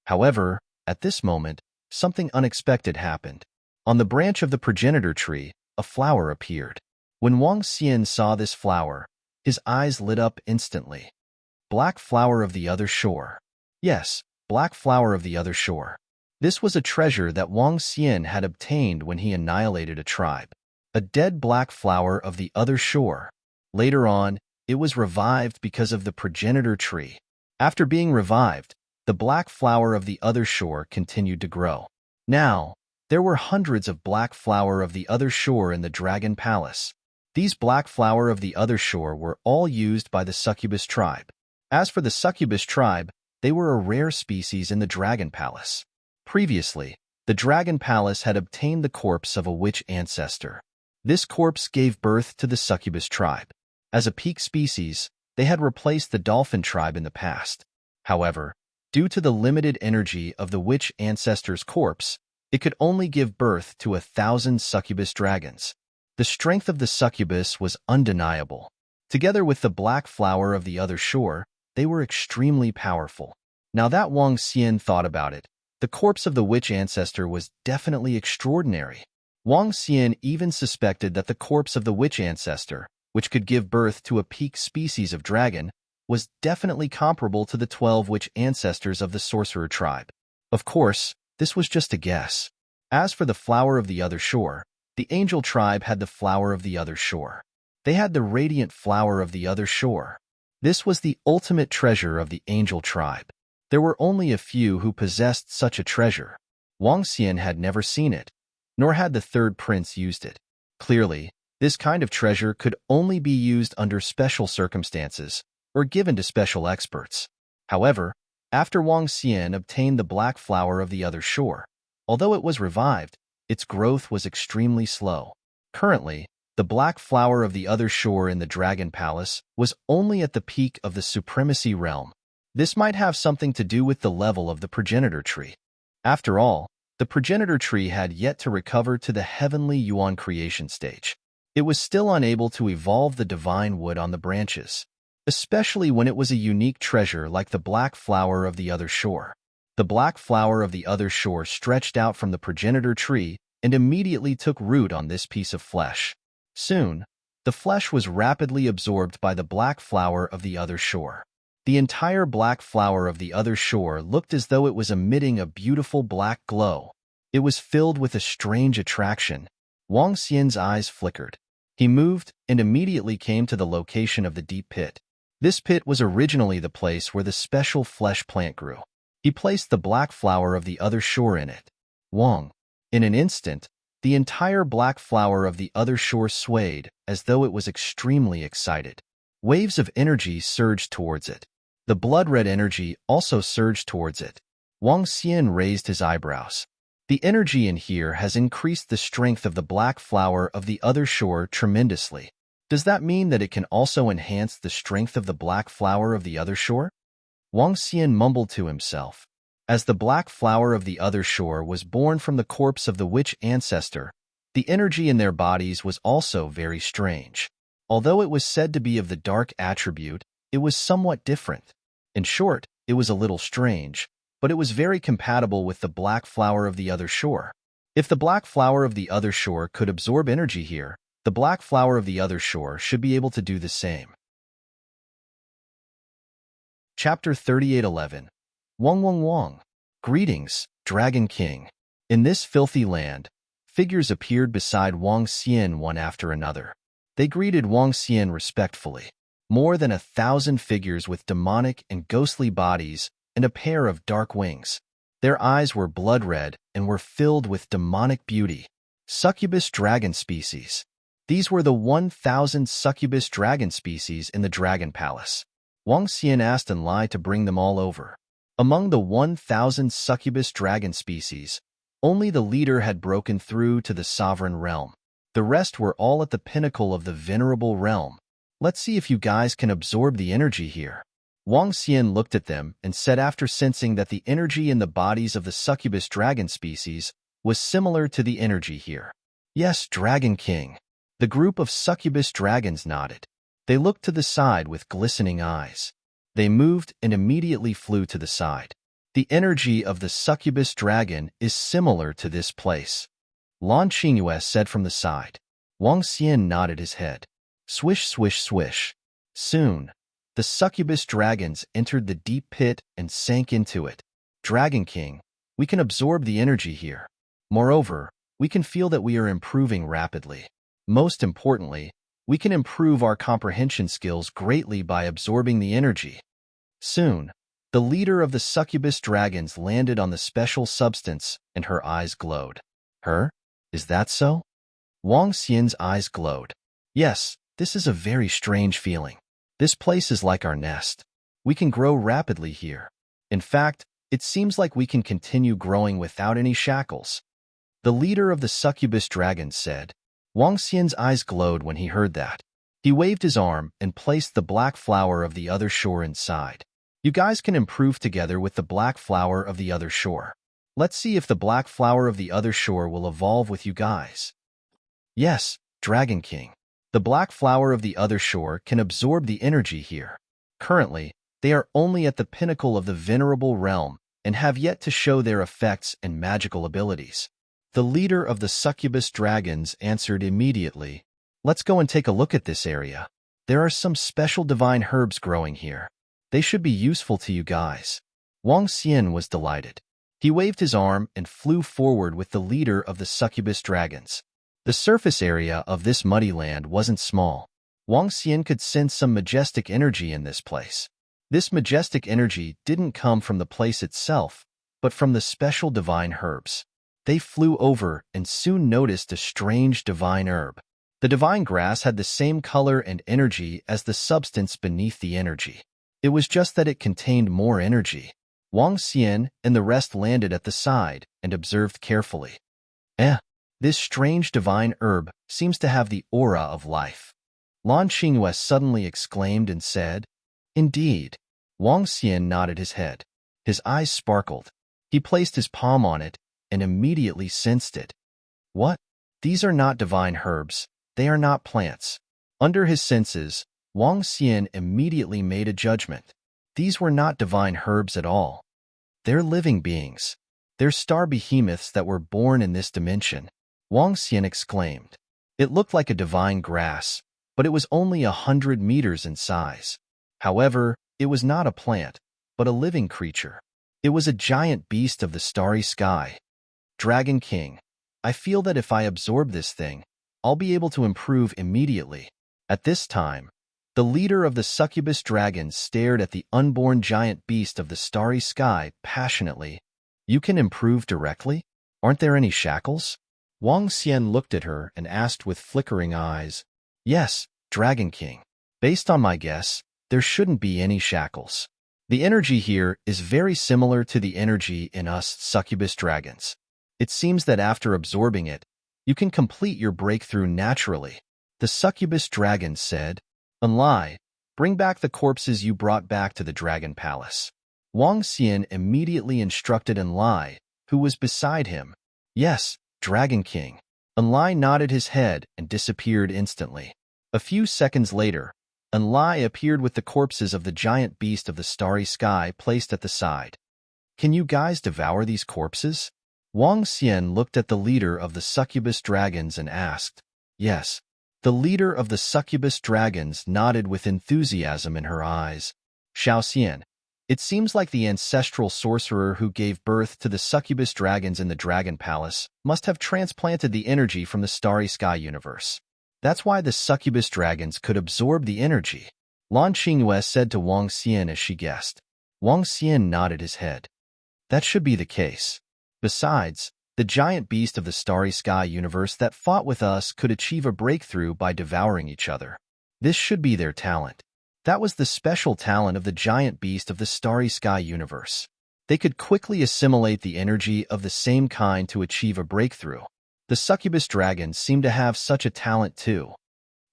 Speaker 1: However, at this moment, something unexpected happened. On the branch of the progenitor tree, a flower appeared. When Wang Xian saw this flower, his eyes lit up instantly. Black flower of the other shore. Yes, black flower of the other shore. This was a treasure that Wang Xian had obtained when he annihilated a tribe. A dead black flower of the other shore. Later on, it was revived because of the progenitor tree. After being revived, the black flower of the other shore continued to grow. Now, there were hundreds of black flower of the other shore in the Dragon Palace. These black flower of the other shore were all used by the succubus tribe. As for the succubus tribe, they were a rare species in the Dragon Palace. Previously, the Dragon Palace had obtained the corpse of a witch ancestor. This corpse gave birth to the succubus tribe. As a peak species, they had replaced the dolphin tribe in the past. However, due to the limited energy of the witch ancestor's corpse, it could only give birth to 1,000 succubus dragons. The strength of the succubus was undeniable. Together with the black flower of the other shore, they were extremely powerful. Now that Wang Xian thought about it, the corpse of the witch ancestor was definitely extraordinary. Wang Xian even suspected that the corpse of the witch ancestor, which could give birth to a peak species of dragon, was definitely comparable to the 12 witch ancestors of the sorcerer tribe. Of course, this was just a guess. As for the flower of the other shore, the angel tribe had the flower of the other shore. They had the radiant flower of the other shore. This was the ultimate treasure of the angel tribe. There were only a few who possessed such a treasure. Wang Xian had never seen it, nor had the third prince used it. Clearly, this kind of treasure could only be used under special circumstances or given to special experts. However, after Wang Xian obtained the black flower of the other shore, although it was revived, its growth was extremely slow. Currently, The black flower of the other shore in the Dragon Palace was only at the peak of the supremacy realm. This might have something to do with the level of the progenitor tree. After all, the progenitor tree had yet to recover to the heavenly Yuan creation stage. It was still unable to evolve the divine wood on the branches, especially when it was a unique treasure like the black flower of the other shore. The black flower of the other shore stretched out from the progenitor tree and immediately took root on this piece of flesh. Soon, the flesh was rapidly absorbed by the black flower of the other shore. The entire black flower of the other shore looked as though it was emitting a beautiful black glow. It was filled with a strange attraction. Wang Xian's eyes flickered. He moved and immediately came to the location of the deep pit. This pit was originally the place where the special flesh plant grew. He placed the black flower of the other shore in it. Wang. In an instant, the entire black flower of the other shore swayed as though it was extremely excited. Waves of energy surged towards it. The blood-red energy also surged towards it. Wang Xian raised his eyebrows. The energy in here has increased the strength of the black flower of the other shore tremendously. Does that mean that it can also enhance the strength of the black flower of the other shore? Wang Xian mumbled to himself. As the black flower of the other shore was born from the corpse of the witch ancestor, the energy in their bodies was also very strange. Although it was said to be of the dark attribute, it was somewhat different. In short, it was a little strange, but it was very compatible with the black flower of the other shore. If the black flower of the other shore could absorb energy here, the black flower of the other shore should be able to do the same. Chapter 38:11. Wang Wang Wang. Greetings, Dragon King. In this filthy land, figures appeared beside Wang Xian one after another. They greeted Wang Xian respectfully. More than 1,000 figures with demonic and ghostly bodies and a pair of dark wings. Their eyes were blood-red and were filled with demonic beauty. Succubus dragon species. These were the 1,000 succubus dragon species in the Dragon Palace. Wang Xian asked Enlai to bring them all over. Among the 1,000 succubus dragon species, only the leader had broken through to the sovereign realm. The rest were all at the pinnacle of the venerable realm. Let's see if you guys can absorb the energy here. Wang Xian looked at them and said after sensing that the energy in the bodies of the succubus dragon species was similar to the energy here. Yes, Dragon King. The group of succubus dragons nodded. They looked to the side with glistening eyes. They moved and immediately flew to the side. The energy of the succubus dragon is similar to this place. Lan Qingyue said from the side. Wang Xian nodded his head. Swish, swish, swish. Soon, the succubus dragons entered the deep pit and sank into it. Dragon King, we can absorb the energy here. Moreover, we can feel that we are improving rapidly. Most importantly, we can improve our comprehension skills greatly by absorbing the energy. Soon, the leader of the succubus dragons landed on the special substance and her eyes glowed. Her? Is that so? Wang Xian's eyes glowed. Yes, this is a very strange feeling. This place is like our nest. We can grow rapidly here. In fact, it seems like we can continue growing without any shackles. The leader of the succubus dragons said. Wang Xian's eyes glowed when he heard that. He waved his arm and placed the black flower of the other shore inside. You guys can improve together with the black flower of the other shore. Let's see if the black flower of the other shore will evolve with you guys. Yes, Dragon King. The black flower of the other shore can absorb the energy here. Currently, they are only at the pinnacle of the venerable realm and have yet to show their effects and magical abilities. The leader of the succubus dragons answered immediately. Let's go and take a look at this area. There are some special divine herbs growing here. They should be useful to you guys. Wang Xian was delighted. He waved his arm and flew forward with the leader of the succubus dragons. The surface area of this muddy land wasn't small. Wang Xian could sense some majestic energy in this place. This majestic energy didn't come from the place itself, but from the special divine herbs. They flew over and soon noticed a strange divine herb. The divine grass had the same color and energy as the substance beneath the energy. It was just that it contained more energy. Wang Xian and the rest landed at the side and observed carefully. This strange divine herb seems to have the aura of life. Lan Qingyue suddenly exclaimed and said, "Indeed." Wang Xian nodded his head. His eyes sparkled. He placed his palm on it and immediately sensed it. What? These are not divine herbs. They are not plants. Under his senses, Wang Xian immediately made a judgment. These were not divine herbs at all. They're living beings. They're star behemoths that were born in this dimension. Wang Xian exclaimed. It looked like a divine grass, but it was only 100 meters in size. However, it was not a plant, but a living creature. It was a giant beast of the starry sky. Dragon King, I feel that if I absorb this thing, I'll be able to improve immediately. At this time, the leader of the succubus dragons stared at the unborn giant beast of the starry sky passionately. You can improve directly? Aren't there any shackles? Wang Xian looked at her and asked with flickering eyes. Yes, Dragon King. Based on my guess, there shouldn't be any shackles. The energy here is very similar to the energy in us succubus dragons. It seems that after absorbing it, you can complete your breakthrough naturally. The succubus dragon said, Unlie, bring back the corpses you brought back to the dragon palace. Wang Xian immediately instructed Enlai, who was beside him. Yes, Dragon King. Enlai nodded his head and disappeared instantly. A few seconds later, Enlai appeared with the corpses of the giant beast of the starry sky placed at the side. Can you guys devour these corpses? Wang Xian looked at the leader of the succubus dragons and asked. Yes. The leader of the succubus dragons nodded with enthusiasm in her eyes. Xiao Xian, it seems like the ancestral sorcerer who gave birth to the succubus dragons in the dragon palace must have transplanted the energy from the starry sky universe. That's why the succubus dragons could absorb the energy. Lan Qingyue said to Wang Xian as she guessed. Wang Xian nodded his head. That should be the case. Besides, the giant beast of the starry sky universe that fought with us could achieve a breakthrough by devouring each other. This should be their talent. That was the special talent of the giant beast of the starry sky universe. They could quickly assimilate the energy of the same kind to achieve a breakthrough. The succubus dragons seem to have such a talent too.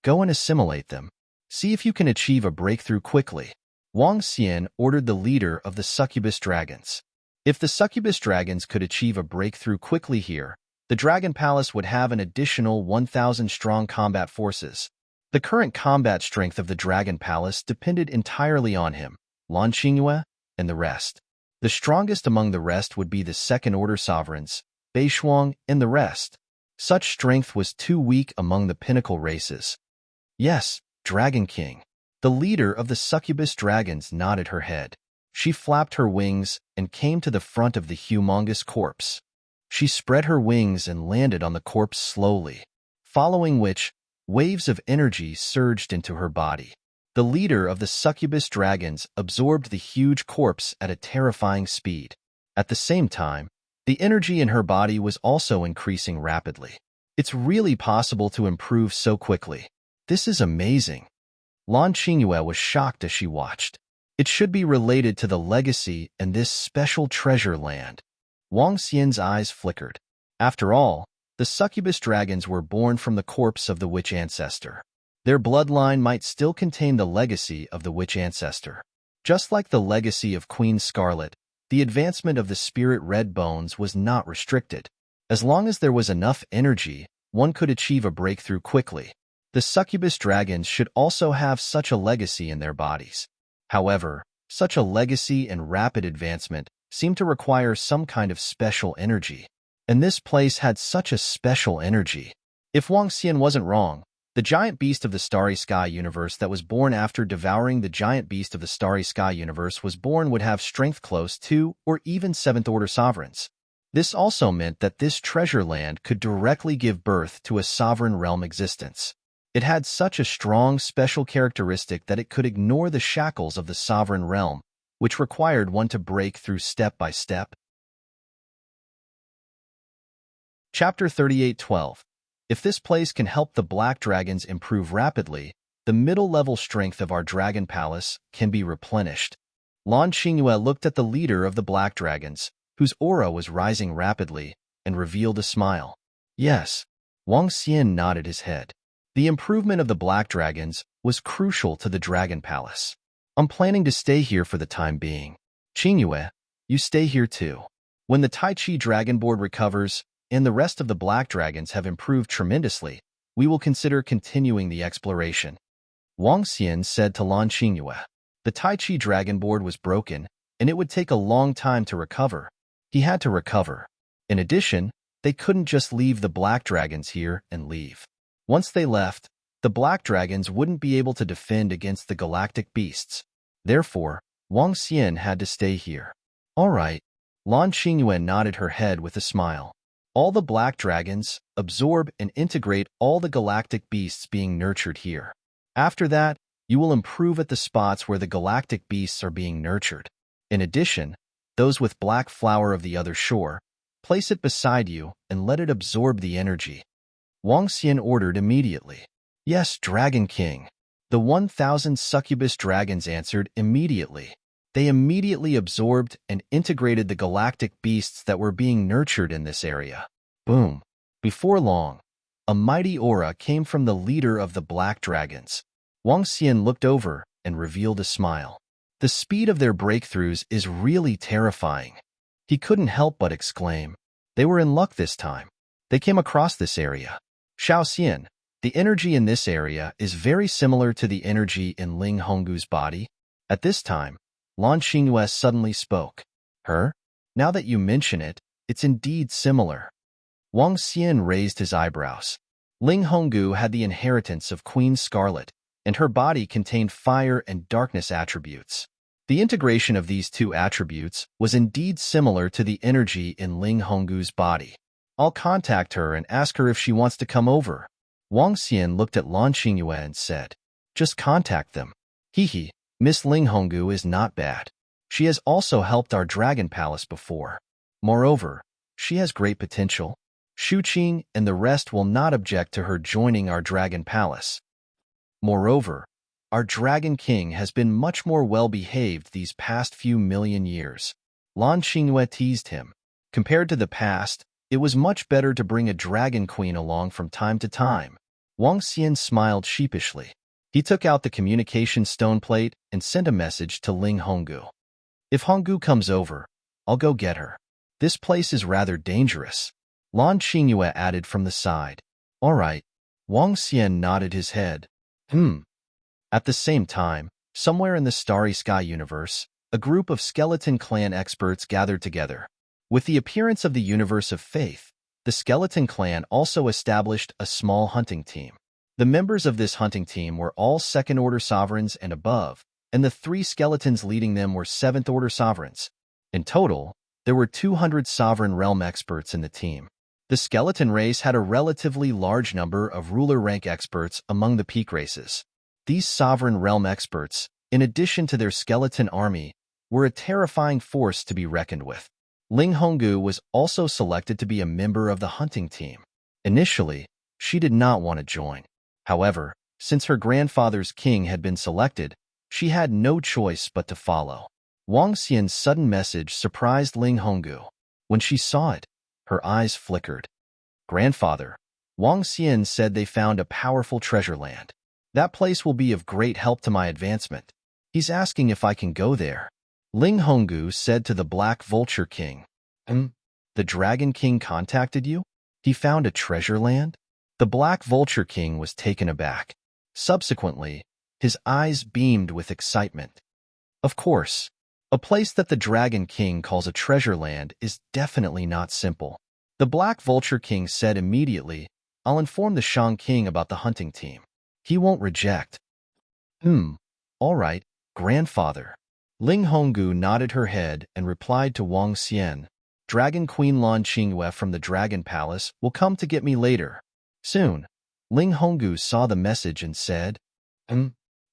Speaker 1: Go and assimilate them. See if you can achieve a breakthrough quickly. Wang Xian ordered the leader of the succubus dragons. If the succubus dragons could achieve a breakthrough quickly here, the Dragon Palace would have an additional 1,000 strong combat forces. The current combat strength of the Dragon Palace depended entirely on him, Lan Qingyue, and the rest. The strongest among the rest would be the second-order sovereigns, Beishuang, and the rest. Such strength was too weak among the pinnacle races. Yes, Dragon King. The leader of the succubus dragons nodded her head. She flapped her wings and came to the front of the humongous corpse. She spread her wings and landed on the corpse slowly, following which, waves of energy surged into her body. The leader of the succubus dragons absorbed the huge corpse at a terrifying speed. At the same time, the energy in her body was also increasing rapidly. It's really possible to improve so quickly. This is amazing. Lan Qingyue was shocked as she watched. It should be related to the legacy and this special treasure land. Wang Xian's eyes flickered. After all, the succubus dragons were born from the corpse of the witch ancestor. Their bloodline might still contain the legacy of the witch ancestor. Just like the legacy of Queen Scarlet, the advancement of the spirit red bones was not restricted. As long as there was enough energy, one could achieve a breakthrough quickly. The succubus dragons should also have such a legacy in their bodies. However, such a legacy and rapid advancement seemed to require some kind of special energy. And this place had such a special energy. If Wang Xian wasn't wrong, the giant beast of the starry sky universe that was born after devouring the giant beast of the starry sky universe was born would have strength close to or even seventh-order sovereigns. This also meant that this treasure land could directly give birth to a sovereign realm existence. It had such a strong special characteristic that it could ignore the shackles of the sovereign realm, which required one to break through step by step. Chapter 38:12. If this place can help the black dragons improve rapidly, the middle-level strength of our dragon palace can be replenished. Lan Qingyue looked at the leader of the black dragons, whose aura was rising rapidly, and revealed a smile. Yes. Wang Xian nodded his head. The improvement of the black dragons was crucial to the Dragon Palace. I'm planning to stay here for the time being. Qingyue, you stay here too. When the Tai Chi Dragon Board recovers and the rest of the black dragons have improved tremendously, we will consider continuing the exploration. Wang Xian said to Lan Qingyue. The Tai Chi Dragon Board was broken, and it would take a long time to recover. He had to recover. In addition, they couldn't just leave the black dragons here and leave. Once they left, the black dragons wouldn't be able to defend against the galactic beasts. Therefore, Wang Xian had to stay here. All right. Lan Qingyue nodded her head with a smile. All the black dragons absorb and integrate all the galactic beasts being nurtured here. After that, you will improve at the spots where the galactic beasts are being nurtured. In addition, those with black flower of the other shore, place it beside you and let it absorb the energy. Wang Xian ordered immediately. Yes, Dragon King. The 1,000 succubus dragons answered immediately. They immediately absorbed and integrated the galactic beasts that were being nurtured in this area. Boom. Before long, a mighty aura came from the leader of the black dragons. Wang Xian looked over and revealed a smile. The speed of their breakthroughs is really terrifying. He couldn't help but exclaim. They were in luck this time. They came across this area. Xiao Xian, the energy in this area is very similar to the energy in Ling Honggu's body. At this time, Lan Qingyue suddenly spoke. Her? Now that you mention it, it's indeed similar. Wang Xian raised his eyebrows. Ling Honggu had the inheritance of Queen Scarlet, and her body contained fire and darkness attributes. The integration of these two attributes was indeed similar to the energy in Ling Honggu's body. I'll contact her and ask her if she wants to come over. Wang Xian looked at Lan Qingyue and said, just contact them. Hee. Miss Ling Honggu is not bad. She has also helped our Dragon Palace before. Moreover, she has great potential. Shu Qing and the rest will not object to her joining our Dragon Palace. Moreover, our Dragon King has been much more well-behaved these past few million years. Lan Qingyue teased him. Compared to the past, it was much better to bring a Dragon Queen along from time to time. Wang Xian smiled sheepishly. He took out the communication stone plate and sent a message to Ling Honggu. If Honggu comes over, I'll go get her. This place is rather dangerous. Lan Qingyue added from the side. All right. Wang Xian nodded his head. At the same time, somewhere in the Starry Sky universe, a group of Skeleton Clan experts gathered together. With the appearance of the Universe of Faith, the Skeleton Clan also established a small hunting team. The members of this hunting team were all second-order sovereigns and above, and the 3 skeletons leading them were 7th-order sovereigns. In total, there were 200 sovereign realm experts in the team. The skeleton race had a relatively large number of ruler rank experts among the peak races. These sovereign realm experts, in addition to their skeleton army, were a terrifying force to be reckoned with. Ling Honggu was also selected to be a member of the hunting team. Initially, she did not want to join. However, since her grandfather's king had been selected, she had no choice but to follow. Wang Xian's sudden message surprised Ling Honggu. When she saw it, her eyes flickered. Grandfather, Wang Xian said they found a powerful treasure land. That place will be of great help to my advancement. He's asking if I can go there. Ling Honggu said to the Black Vulture King. The Dragon King contacted you? He found a treasure land? The Black Vulture King was taken aback. Subsequently, his eyes beamed with excitement. Of course, a place that the Dragon King calls a treasure land is definitely not simple. The Black Vulture King said immediately, I'll inform the Shang King about the hunting team. He won't reject. All right, grandfather. Ling Honggu nodded her head and replied to Wang Xian. Dragon Queen Lan Qingyue from the Dragon Palace will come to get me later. Soon, Ling Honggu saw the message and said,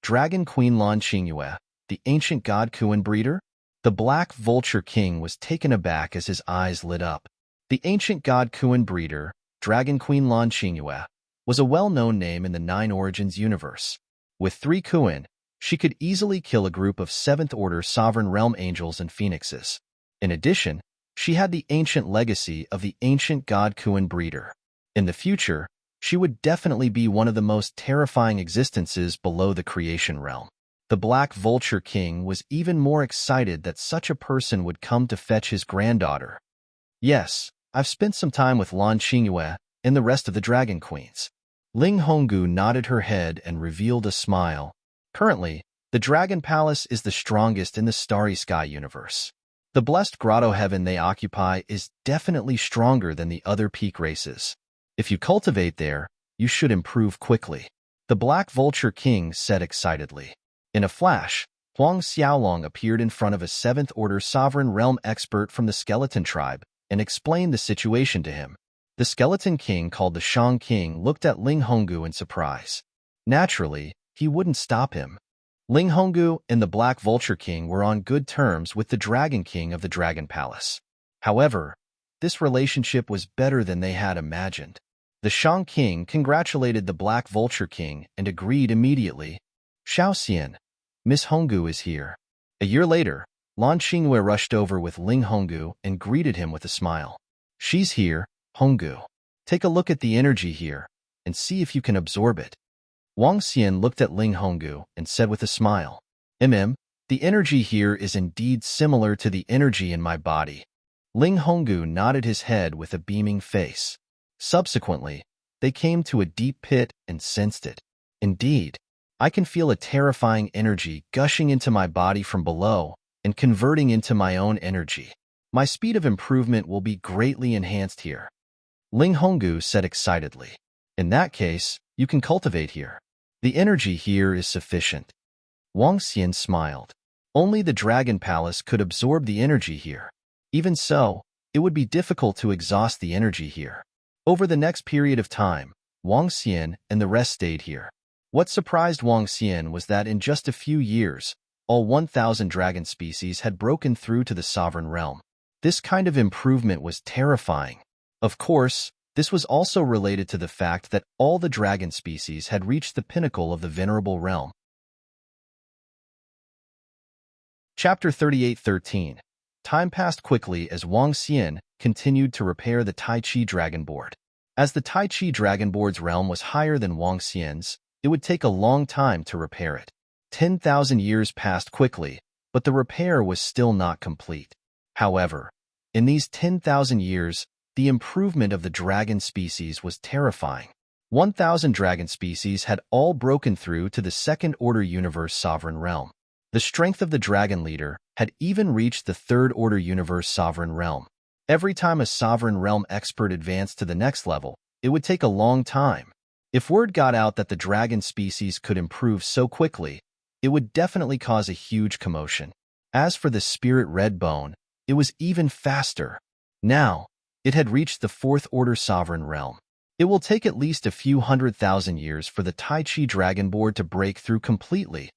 Speaker 1: Dragon Queen Lan Qingyue, the ancient god Kuan breeder? The Black Vulture King was taken aback as his eyes lit up. The ancient god Kuan breeder, Dragon Queen Lan Qingyue, was a well-known name in the Nine Origins universe. With 3 Kuan, she could easily kill a group of 7th-order sovereign realm angels and phoenixes. In addition, she had the ancient legacy of the ancient god Kuan breeder. In the future, she would definitely be one of the most terrifying existences below the creation realm. The Black Vulture King was even more excited that such a person would come to fetch his granddaughter. Yes, I've spent some time with Lan Xingyue and the rest of the Dragon Queens. Ling Honggu nodded her head and revealed a smile. Currently, the Dragon Palace is the strongest in the Starry Sky universe. The blessed grotto heaven they occupy is definitely stronger than the other peak races. If you cultivate there, you should improve quickly. The Black Vulture King said excitedly. In a flash, Huang Xiaolong appeared in front of a 7th-order sovereign realm expert from the Skeleton tribe and explained the situation to him. The Skeleton King, called the Shang King, looked at Ling Honggu in surprise. Naturally, he wouldn't stop him. Ling Honggu and the Black Vulture King were on good terms with the Dragon King of the Dragon Palace. However, this relationship was better than they had imagined. The Shang King congratulated the Black Vulture King and agreed immediately. Xiaoxian, Miss Honggu is here. A year later, Lan Xingyue rushed over with Ling Honggu and greeted him with a smile. She's here, Honggu. Take a look at the energy here and see if you can absorb it. Wang Xian looked at Ling Honggu and said with a smile, the energy here is indeed similar to the energy in my body. Ling Honggu nodded his head with a beaming face. Subsequently, they came to a deep pit and sensed it. Indeed, I can feel a terrifying energy gushing into my body from below and converting into my own energy. My speed of improvement will be greatly enhanced here. Ling Honggu said excitedly. In that case, you can cultivate here. The energy here is sufficient. Wang Xian smiled. Only the Dragon Palace could absorb the energy here. Even so, it would be difficult to exhaust the energy here. Over the next period of time, Wang Xian and the rest stayed here. What surprised Wang Xian was that in just a few years, all 1,000 dragon species had broken through to the sovereign realm. This kind of improvement was terrifying. Of course, this was also related to the fact that all the dragon species had reached the pinnacle of the venerable realm. Chapter 38:13. Time passed quickly as Wang Xian continued to repair the Tai Chi Dragon Board. As the Tai Chi Dragon Board's realm was higher than Wang Xian's, it would take a long time to repair it. 10,000 years passed quickly, but the repair was still not complete. However, in these 10,000 years, the improvement of the dragon species was terrifying. 1,000 dragon species had all broken through to the 2nd-order universe sovereign realm. The strength of the dragon leader had even reached the 3rd-order universe sovereign realm. Every time a sovereign realm expert advanced to the next level, it would take a long time. If word got out that the dragon species could improve so quickly, it would definitely cause a huge commotion. As for the spirit red bone, it was even faster. Now, it had reached the 4th-order sovereign realm. It will take at least a few 100,000 years for the Tai Chi Dragon Board to break through completely.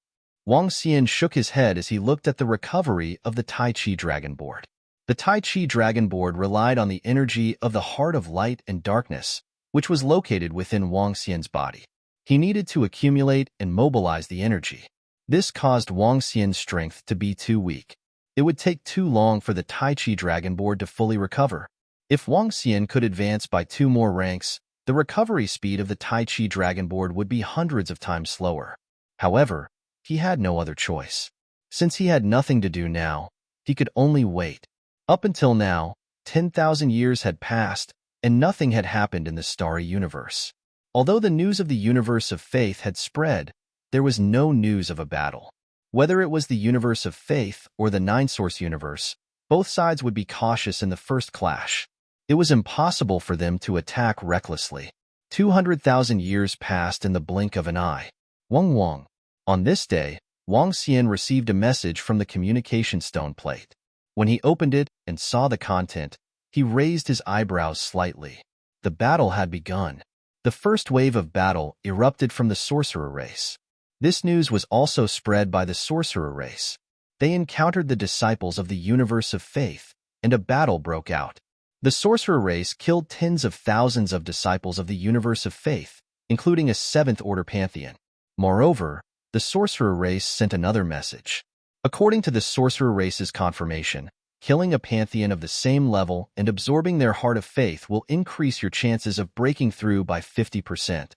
Speaker 1: Wang Xian shook his head as he looked at the recovery of the Tai Chi Dragon Board. The Tai Chi Dragon Board relied on the energy of the Heart of Light and Darkness, which was located within Wang Xian's body. He needed to accumulate and mobilize the energy. This caused Wang Xian's strength to be too weak. It would take too long for the Tai Chi Dragon Board to fully recover. If Wang Xian could advance by 2 more ranks, the recovery speed of the Tai Chi Dragon Board would be hundreds of times slower. However, he had no other choice. Since he had nothing to do now, he could only wait. Up until now, 10,000 years had passed, and nothing had happened in the starry universe. Although the news of the universe of faith had spread, there was no news of a battle. Whether it was the universe of faith or the Nine-Source universe, both sides would be cautious in the first clash. It was impossible for them to attack recklessly. 200,000 years passed in the blink of an eye. Wang. On this day, Wang Xian received a message from the communication stone plate. When he opened it and saw the content, he raised his eyebrows slightly. The battle had begun. The first wave of battle erupted from the sorcerer race. This news was also spread by the sorcerer race. They encountered the disciples of the universe of faith, and a battle broke out. The sorcerer race killed tens of thousands of disciples of the universe of faith, including a 7th-order pantheon. Moreover, the sorcerer race sent another message. According to the sorcerer race's confirmation, Killing a pantheon of the same level and absorbing their heart of faith will increase your chances of breaking through by 50%.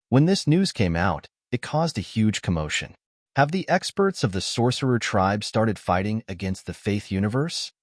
Speaker 1: When this news came out, it caused a huge commotion. Have the experts of the sorcerer tribe started fighting against the faith universe?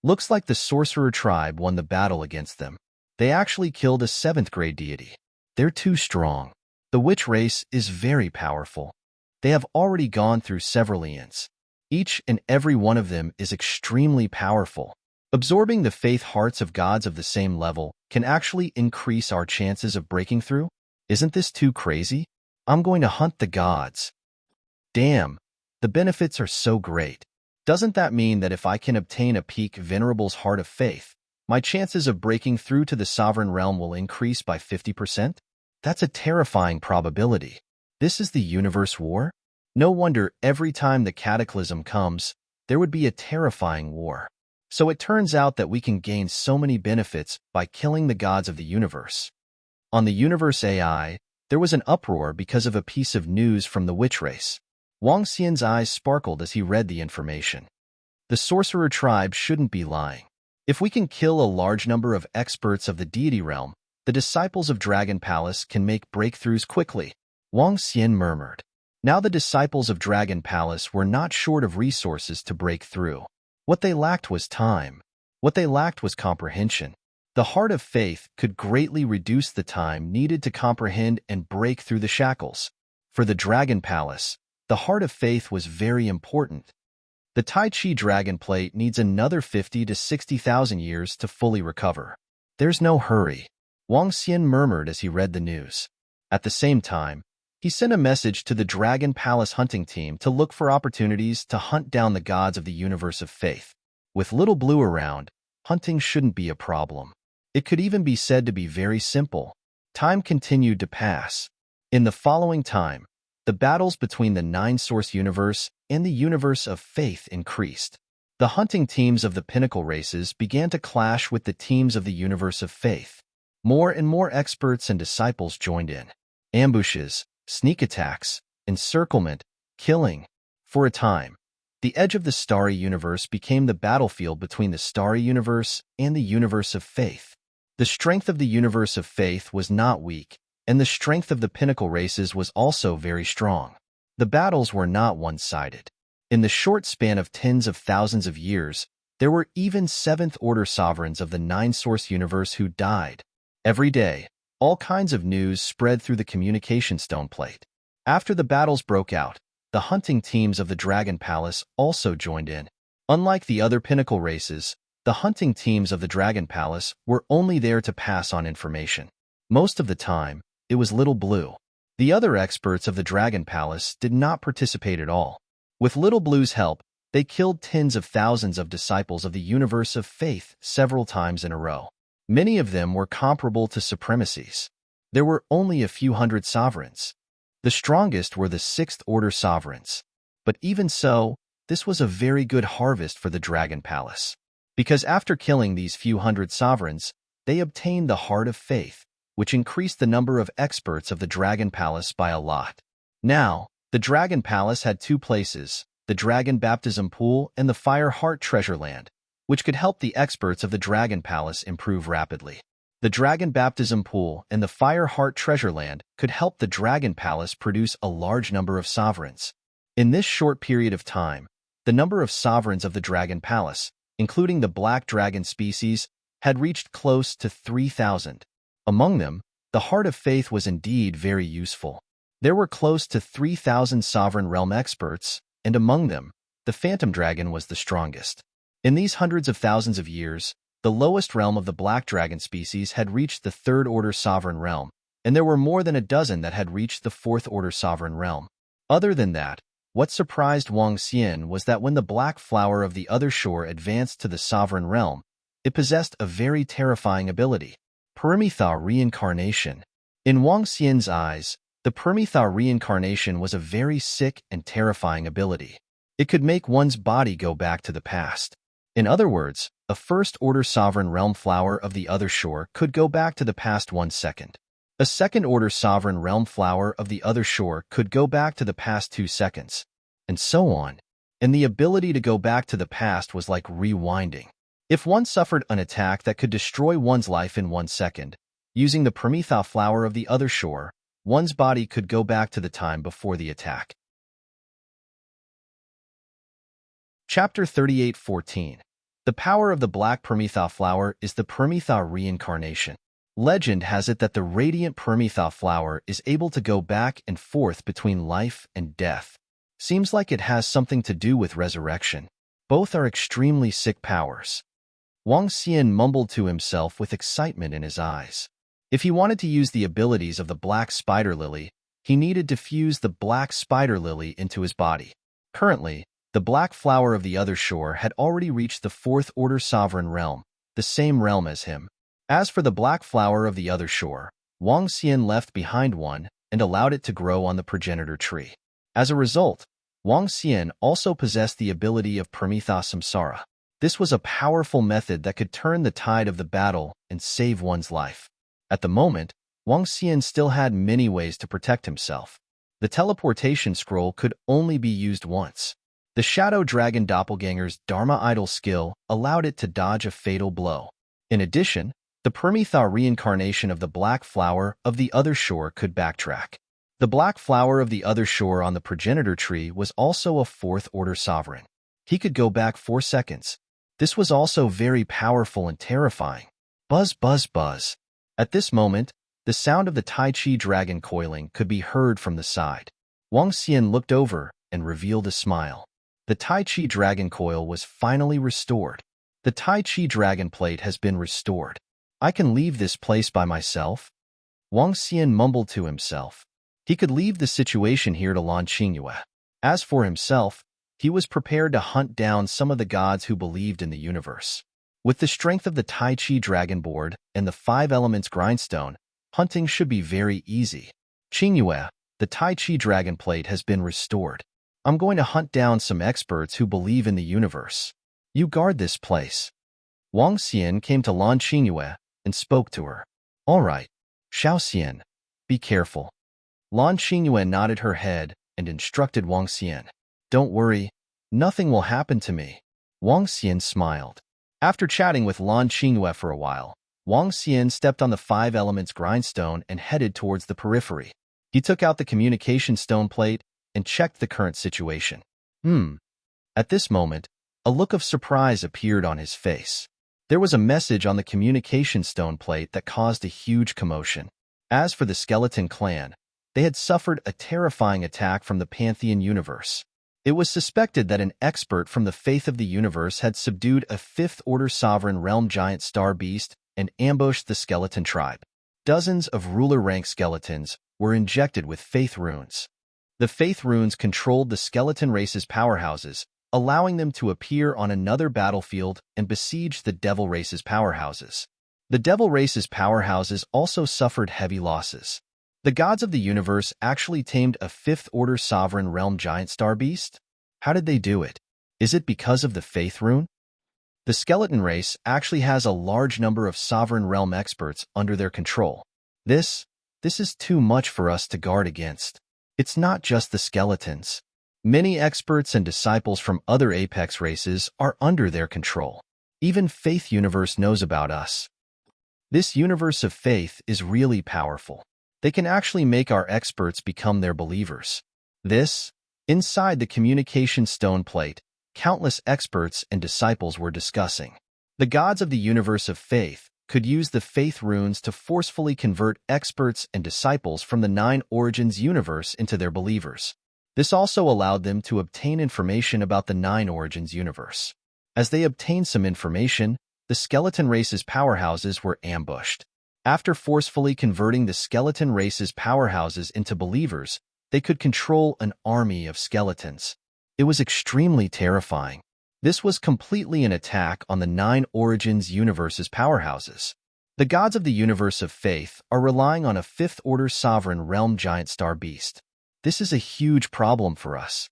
Speaker 1: Looks like the sorcerer tribe won the battle against them. They actually killed a 7th grade deity. They're too strong. The witch race is very powerful. They have already gone through several eons. Each and every one of them is extremely powerful. Absorbing the faith hearts of gods of the same level can actually increase our chances of breaking through. Isn't this too crazy? I'm going to hunt the gods. Damn, the benefits are so great. Doesn't that mean that if I can obtain a peak Venerable's heart of faith, my chances of breaking through to the sovereign realm will increase by 50%? That's a terrifying probability. This is the universe war? No wonder every time the cataclysm comes, there would be a terrifying war. So it turns out that we can gain so many benefits by killing the gods of the universe. On the universe AI, there was an uproar because of a piece of news from the witch race. Wang Xian's eyes sparkled as he read the information. The sorcerer tribe shouldn't be lying. If we can kill a large number of experts of the deity realm, the disciples of Dragon Palace can make breakthroughs quickly, Wang Xian murmured. Now the disciples of Dragon Palace were not short of resources to break through. What they lacked was time. What they lacked was comprehension. The heart of faith could greatly reduce the time needed to comprehend and break through the shackles. For the Dragon Palace, the heart of faith was very important. The Tai Chi Dragon Plate needs another 50 to 60,000 years to fully recover. There's no hurry, Wang Xian murmured as he read the news. At the same time, he sent a message to the Dragon Palace hunting team to look for opportunities to hunt down the gods of the universe of faith. With Little Blue around, hunting shouldn't be a problem. It could even be said to be very simple. Time continued to pass. In the following time, the battles between the Nine-Source universe and the universe of faith increased. The hunting teams of the pinnacle races began to clash with the teams of the universe of faith. More and more experts and disciples joined in. Ambushes, sneak attacks, encirclement, killing. For a time, the edge of the starry universe became the battlefield between the starry universe and the universe of faith. The strength of the universe of faith was not weak, and the strength of the pinnacle races was also very strong. The battles were not one-sided. In the short span of tens of thousands of years, there were even seventh-order sovereigns of the Nine-Source universe who died. Every day, all kinds of news spread through the communication stone plate. After the battles broke out, the hunting teams of the Dragon Palace also joined in. Unlike the other pinnacle races, the hunting teams of the Dragon Palace were only there to pass on information. Most of the time, it was Little Blue. The other experts of the Dragon Palace did not participate at all. With Little Blue's help, they killed tens of thousands of disciples of the universe of faith several times in a row. Many of them were comparable to supremacies. There were only a few hundred sovereigns. The strongest were the sixth-order sovereigns. But even so, this was a very good harvest for the Dragon Palace. Because after killing these few hundred sovereigns, they obtained the Heart of Faith, which increased the number of experts of the Dragon Palace by a lot. Now, the Dragon Palace had two places, the Dragon Baptism Pool and the Fire Heart Treasure Land, which could help the experts of the Dragon Palace improve rapidly. The Dragon Baptism Pool and the Fire Heart Treasure Land could help the Dragon Palace produce a large number of sovereigns. In this short period of time, the number of sovereigns of the Dragon Palace, including the black dragon species, had reached close to 3,000. Among them, the Heart of Faith was indeed very useful. There were close to 3,000 sovereign realm experts, and among them, the Phantom Dragon was the strongest. In these hundreds of thousands of years, the lowest realm of the black dragon species had reached the third-order sovereign realm, and there were more than a dozen that had reached the fourth-order sovereign realm. Other than that, what surprised Wang Xian was that when the black flower of the other shore advanced to the sovereign realm, it possessed a very terrifying ability, Paramitha reincarnation. In Wang Xian's eyes, the Paramitha reincarnation was a very sick and terrifying ability. It could make one's body go back to the past. In other words, a first-order sovereign realm flower of the other shore could go back to the past 1 second. A second-order sovereign realm flower of the other shore could go back to the past 2 seconds. And so on. and the ability to go back to the past was like rewinding. If one suffered an attack that could destroy one's life in 1 second, using the Prometha flower of the other shore, one's body could go back to the time before the attack. Chapter 38:14. The power of the black Prometha flower is the Prometha reincarnation. Legend has it that the radiant Prometha flower is able to go back and forth between life and death. Seems like it has something to do with resurrection. Both are extremely sick powers. Wang Xian mumbled to himself with excitement in his eyes. If he wanted to use the abilities of the black spider lily, he needed to fuse the black spider lily into his body. Currently, the black flower of the other shore had already reached the fourth order sovereign realm, the same realm as him. As for the black flower of the other shore, Wang Xian left behind one and allowed it to grow on the progenitor tree. As a result, Wang Xian also possessed the ability of Prometha Samsara. This was a powerful method that could turn the tide of the battle and save one's life. At the moment, Wang Xian still had many ways to protect himself. The teleportation scroll could only be used once. The Shadow Dragon Doppelganger's Dharma Idol skill allowed it to dodge a fatal blow. In addition, the Prometha reincarnation of the black flower of the other shore could backtrack. The black flower of the other shore on the progenitor tree was also a fourth-order sovereign. He could go back 4 seconds. This was also very powerful and terrifying. Buzz, buzz, buzz. At this moment, the sound of the Tai Chi dragon coiling could be heard from the side. Wang Xian looked over and revealed a smile. The Tai Chi dragon coil was finally restored. The Tai Chi dragon plate has been restored. I can leave this place by myself? Wang Xian mumbled to himself. He could leave the situation here to Lan Qingyue. As for himself, he was prepared to hunt down some of the gods who believed in the universe. With the strength of the Tai Chi dragon board and the 5 elements grindstone, hunting should be very easy. Qingyue, the Tai Chi dragon plate has been restored. I'm going to hunt down some experts who believe in the universe. You guard this place. Wang Xian came to Lan Qingyue and spoke to her. All right, Xiao Xian, be careful. Lan Qingyue nodded her head and instructed Wang Xian. Don't worry, nothing will happen to me. Wang Xian smiled. After chatting with Lan Qingyue for a while, Wang Xian stepped on the 5 elements grindstone and headed towards the periphery. He took out the communication stone plate and checked the current situation. At this moment, a look of surprise appeared on his face. There was a message on the communication stone plate that caused a huge commotion. As for the skeleton clan, they had suffered a terrifying attack from the Pantheon universe. It was suspected that an expert from the faith of the universe had subdued a 5th-order sovereign realm giant star beast and ambushed the skeleton tribe. Dozens of ruler-rank skeletons were injected with faith runes. The faith runes controlled the skeleton race's powerhouses, allowing them to appear on another battlefield and besiege the devil race's powerhouses. The devil race's powerhouses also suffered heavy losses. The gods of the universe actually tamed a 5th-order sovereign realm giant star beast? How did they do it? Is it because of the faith rune? The skeleton race actually has a large number of sovereign realm experts under their control. This is too much for us to guard against. It's not just the skeletons. Many experts and disciples from other apex races are under their control. Even Faith Universe knows about us. This universe of faith is really powerful. They can actually make our experts become their believers. Inside the communication stone plate, countless experts and disciples were discussing. The gods of the universe of faith could use the faith runes to forcefully convert experts and disciples from the 9 Origins universe into their believers. This also allowed them to obtain information about the 9 Origins universe. As they obtained some information, the skeleton race's powerhouses were ambushed. After forcefully converting the skeleton race's powerhouses into believers, they could control an army of skeletons. It was extremely terrifying. This was completely an attack on the 9 Origins universe's powerhouses. The gods of the universe of faith are relying on a 5th-order sovereign realm giant star beast. This is a huge problem for us.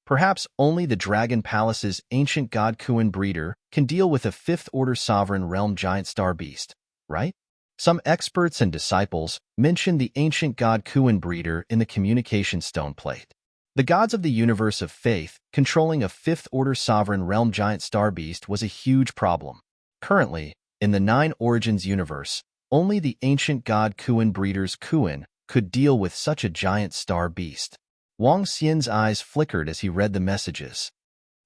Speaker 1: Perhaps only the Dragon Palace's ancient god Kuan breeder can deal with a 5th-order sovereign realm giant star beast, right? Some experts and disciples mentioned the ancient god Kuan breeder in the communication stone plate. The gods of the universe of faith, controlling a fifth-order sovereign realm giant star beast, was a huge problem. Currently, in the Nine Origins universe, only the ancient god Kuan breeders Kuan could deal with such a giant star beast. Wang Xian's eyes flickered as he read the messages.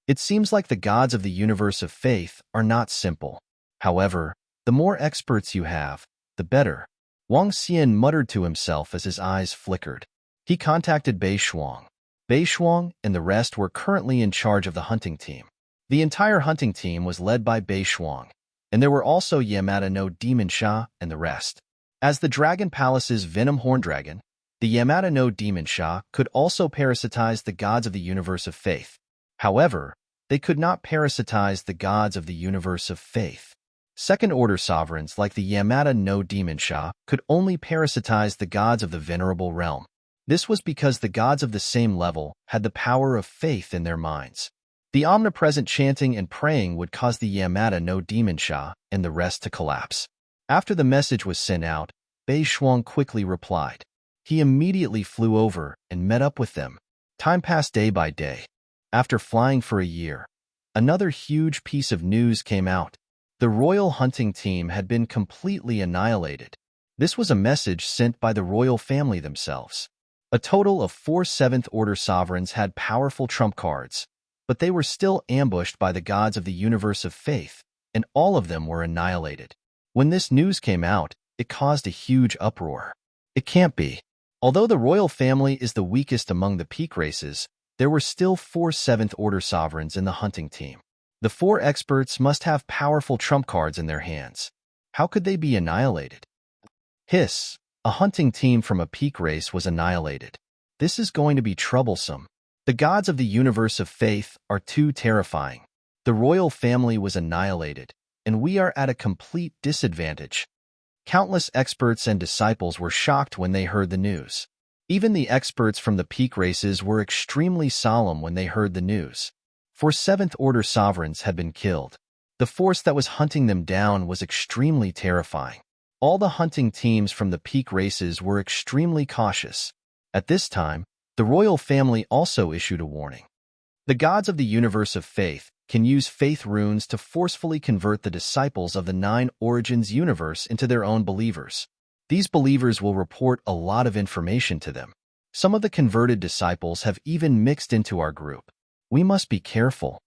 Speaker 1: It seems like the gods of the universe of faith are not simple. However, the more experts you have, the better. Wang Xian muttered to himself as his eyes flickered. He contacted Bei Shuang. Bei Shuang and the rest were currently in charge of the hunting team. The entire hunting team was led by Bei Shuang, and there were also Yamada no Demon Sha and the rest. As the Dragon Palace's Venom Horn Dragon, the Yamada no Demon Sha could also parasitize the gods of the universe of faith. However, they could not parasitize the gods of the universe of faith. Second-order sovereigns like the Yamada no Demon Sha could only parasitize the gods of the venerable realm. This was because the gods of the same level had the power of faith in their minds. The omnipresent chanting and praying would cause the Yamada no Demon Sha and the rest to collapse. After the message was sent out, Bei Shuang quickly replied. He immediately flew over and met up with them. Time passed day by day. After flying for a year, another huge piece of news came out. The royal hunting team had been completely annihilated. This was a message sent by the royal family themselves. A total of 4 seventh-order sovereigns had powerful trump cards, but they were still ambushed by the gods of the universe of faith, and all of them were annihilated. When this news came out, it caused a huge uproar. It can't be. Although the royal family is the weakest among the peak races, there were still 4 seventh-order sovereigns in the hunting team. The 4 experts must have powerful trump cards in their hands. How could they be annihilated? Hiss! A hunting team from a peak race was annihilated. This is going to be troublesome. The gods of the universe of faith are too terrifying. The royal family was annihilated, and we are at a complete disadvantage. Countless experts and disciples were shocked when they heard the news. Even the experts from the peak races were extremely solemn when they heard the news. 4 seventh-order sovereigns had been killed. The force that was hunting them down was extremely terrifying. All the hunting teams from the peak races were extremely cautious. At this time, the royal family also issued a warning. The gods of the universe of faith can use faith runes to forcefully convert the disciples of the Nine Origins universe into their own believers. These believers will report a lot of information to them. Some of the converted disciples have even mixed into our group. We must be careful.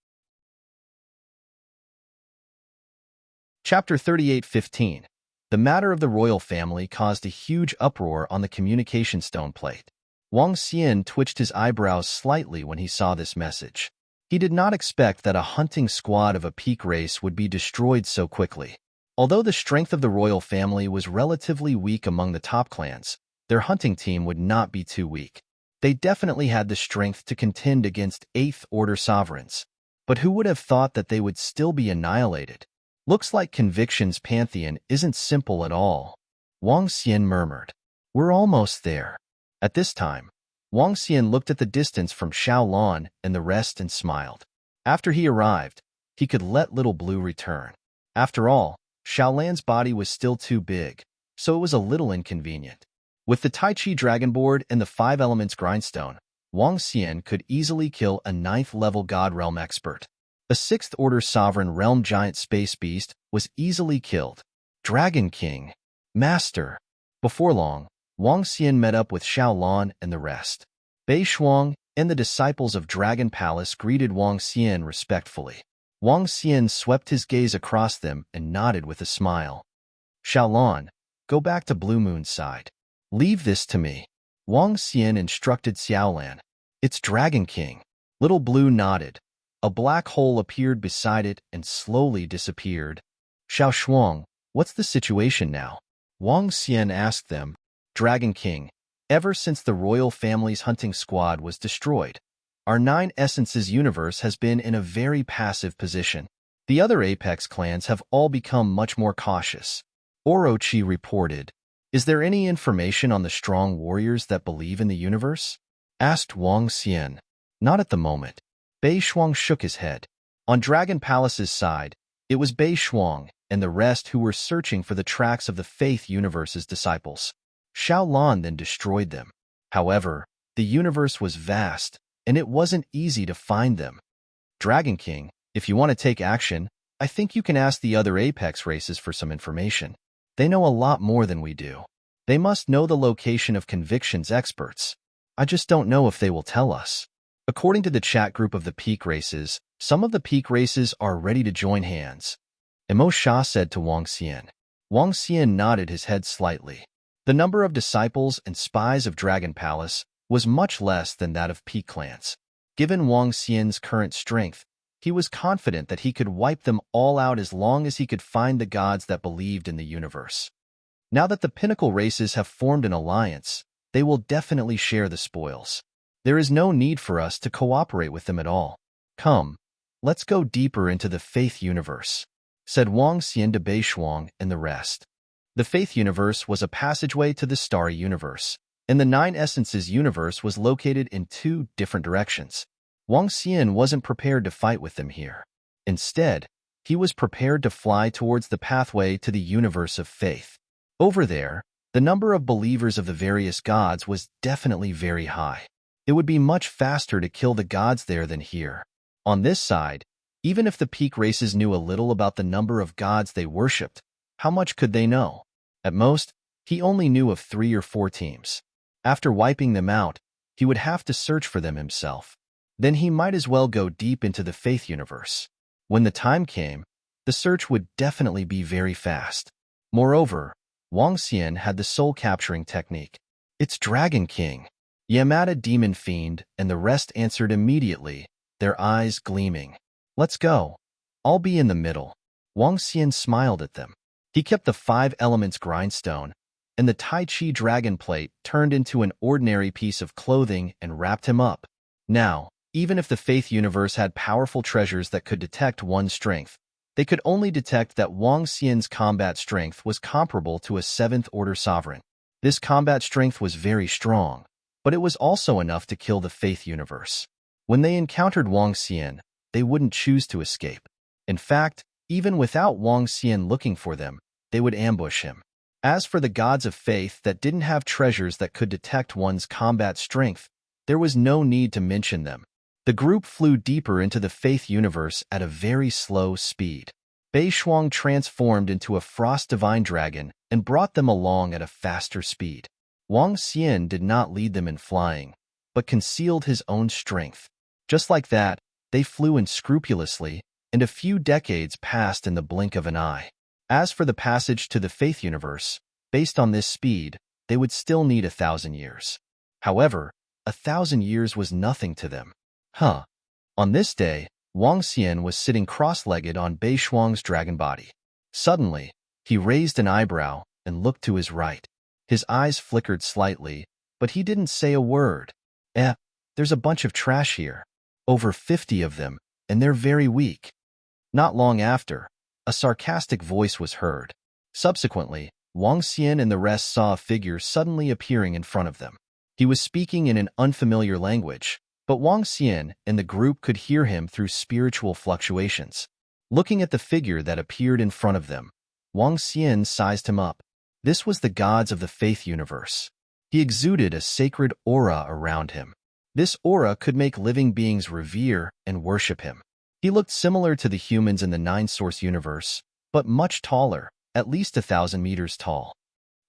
Speaker 1: Chapter 38:15. The matter of the royal family caused a huge uproar on the communication stone plate. Wang Xian twitched his eyebrows slightly when he saw this message. He did not expect that a hunting squad of a peak race would be destroyed so quickly. Although the strength of the royal family was relatively weak among the top clans, their hunting team would not be too weak. They definitely had the strength to contend against 8th-order sovereigns. But who would have thought that they would still be annihilated? Looks like Conviction's pantheon isn't simple at all. Wang Xian murmured. We're almost there. At this time, Wang Xian looked at the distance from Xiaolan and the rest and smiled. After he arrived, he could let Little Blue return. After all, Xiaolan's body was still too big, so it was a little inconvenient. With the Tai Chi Dragon Board and the 5 Elements Grindstone, Wang Xian could easily kill a 9th-level God Realm expert. A 6th-order Sovereign Realm Giant Space Beast was easily killed. Dragon King. Master. Before long, Wang Xian met up with Xiaolan and the rest. Bei Shuang and the disciples of Dragon Palace greeted Wang Xian respectfully. Wang Xian swept his gaze across them and nodded with a smile. Xiaolan, go back to Blue Moon's side. Leave this to me. Wang Xian instructed Xiaolan. It's Dragon King. Little Blue nodded. A black hole appeared beside it and slowly disappeared. Xiao Shuang, what's the situation now? Wang Xian asked them. Dragon King, ever since the royal family's hunting squad was destroyed, our 9 Essences universe has been in a very passive position. The other Apex clans have all become much more cautious. Orochi reported. Is there any information on the strong warriors that believe in the universe? Asked Wang Xian. Not at the moment. Bei Shuang shook his head. On Dragon Palace's side, it was Bei Shuang and the rest who were searching for the tracks of the Faith Universe's disciples. Xiaolan then destroyed them. However, the universe was vast, and it wasn't easy to find them. Dragon King, if you want to take action, I think you can ask the other Apex races for some information. They know a lot more than we do. They must know the location of Conviction's experts. I just don't know if they will tell us. According to the chat group of the peak races, some of the peak races are ready to join hands. Emo Sha said to Wang Xian. Wang Xian nodded his head slightly. The number of disciples and spies of Dragon Palace was much less than that of peak clans. Given Wang Xian's current strength, he was confident that he could wipe them all out as long as he could find the gods that believed in the universe. Now that the pinnacle races have formed an alliance, they will definitely share the spoils. There is no need for us to cooperate with them at all. Come, let's go deeper into the Faith Universe, said Wang Xian to Beishuang and the rest. The Faith Universe was a passageway to the Starry Universe, and the Nine Essences universe was located in two different directions. Wang Xian wasn't prepared to fight with them here. Instead, he was prepared to fly towards the pathway to the universe of faith. Over there, the number of believers of the various gods was definitely very high. It would be much faster to kill the gods there than here. On this side, even if the peak races knew a little about the number of gods they worshipped, how much could they know? At most, he only knew of 3 or 4 teams. After wiping them out, he would have to search for them himself. Then he might as well go deep into the Faith Universe. When the time came, the search would definitely be very fast. Moreover, Wang Xian had the soul-capturing technique. It's Dragon King. Yamada Demon Fiend and the rest answered immediately, their eyes gleaming. Let's go. I'll be in the middle. Wang Xian smiled at them. He kept the 5 elements grindstone, and the Tai Chi dragon plate turned into an ordinary piece of clothing and wrapped him up. Now, even if the Faith Universe had powerful treasures that could detect one's strength, they could only detect that Wang Xian's combat strength was comparable to a 7th-order sovereign. This combat strength was very strong, but it was also enough to kill the Faith Universe. When they encountered Wang Xian, they wouldn't choose to escape. In fact, even without Wang Xian looking for them, they would ambush him. As for the gods of faith that didn't have treasures that could detect one's combat strength, there was no need to mention them. The group flew deeper into the Faith Universe at a very slow speed. Beishuang transformed into a Frost Divine Dragon and brought them along at a faster speed. Wang Xian did not lead them in flying, but concealed his own strength. Just like that, they flew unscrupulously, and a few decades passed in the blink of an eye. As for the passage to the Faith Universe, based on this speed, they would still need 1,000 years. However, 1,000 years was nothing to them. On this day, Wang Xian was sitting cross-legged on Beishuang's dragon body. Suddenly, he raised an eyebrow and looked to his right. His eyes flickered slightly, but he didn't say a word. There's a bunch of trash here. Over 50 of them, and they're very weak. Not long after, a sarcastic voice was heard. Subsequently, Wang Xian and the rest saw a figure suddenly appearing in front of them. He was speaking in an unfamiliar language, but Wang Xian and the group could hear him through spiritual fluctuations. Looking at the figure that appeared in front of them, Wang Xian sized him up. This was the gods of the Faith Universe. He exuded a sacred aura around him. This aura could make living beings revere and worship him. He looked similar to the humans in the Nine-Source universe, but much taller, at least 1,000 meters tall.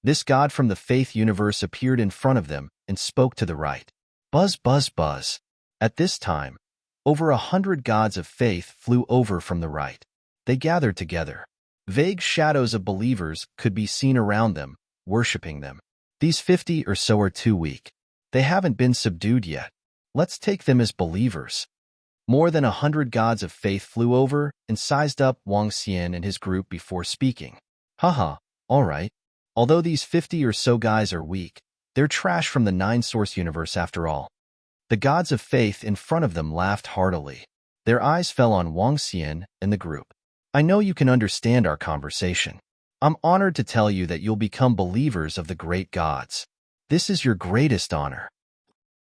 Speaker 1: This god from the Faith Universe appeared in front of them and spoke to the right. Buzz, buzz, buzz. At this time, over 100 gods of faith flew over from the right. They gathered together. Vague shadows of believers could be seen around them, worshipping them. These 50 or so are too weak. They haven't been subdued yet. Let's take them as believers. More than 100 gods of faith flew over and sized up Wang Xian and his group before speaking. All right. Although these 50 or so guys are weak, they're trash from the Nine-Source universe after all. The gods of faith in front of them laughed heartily. Their eyes fell on Wang Xian and the group. I know you can understand our conversation. I'm honored to tell you that you'll become believers of the great gods. This is your greatest honor.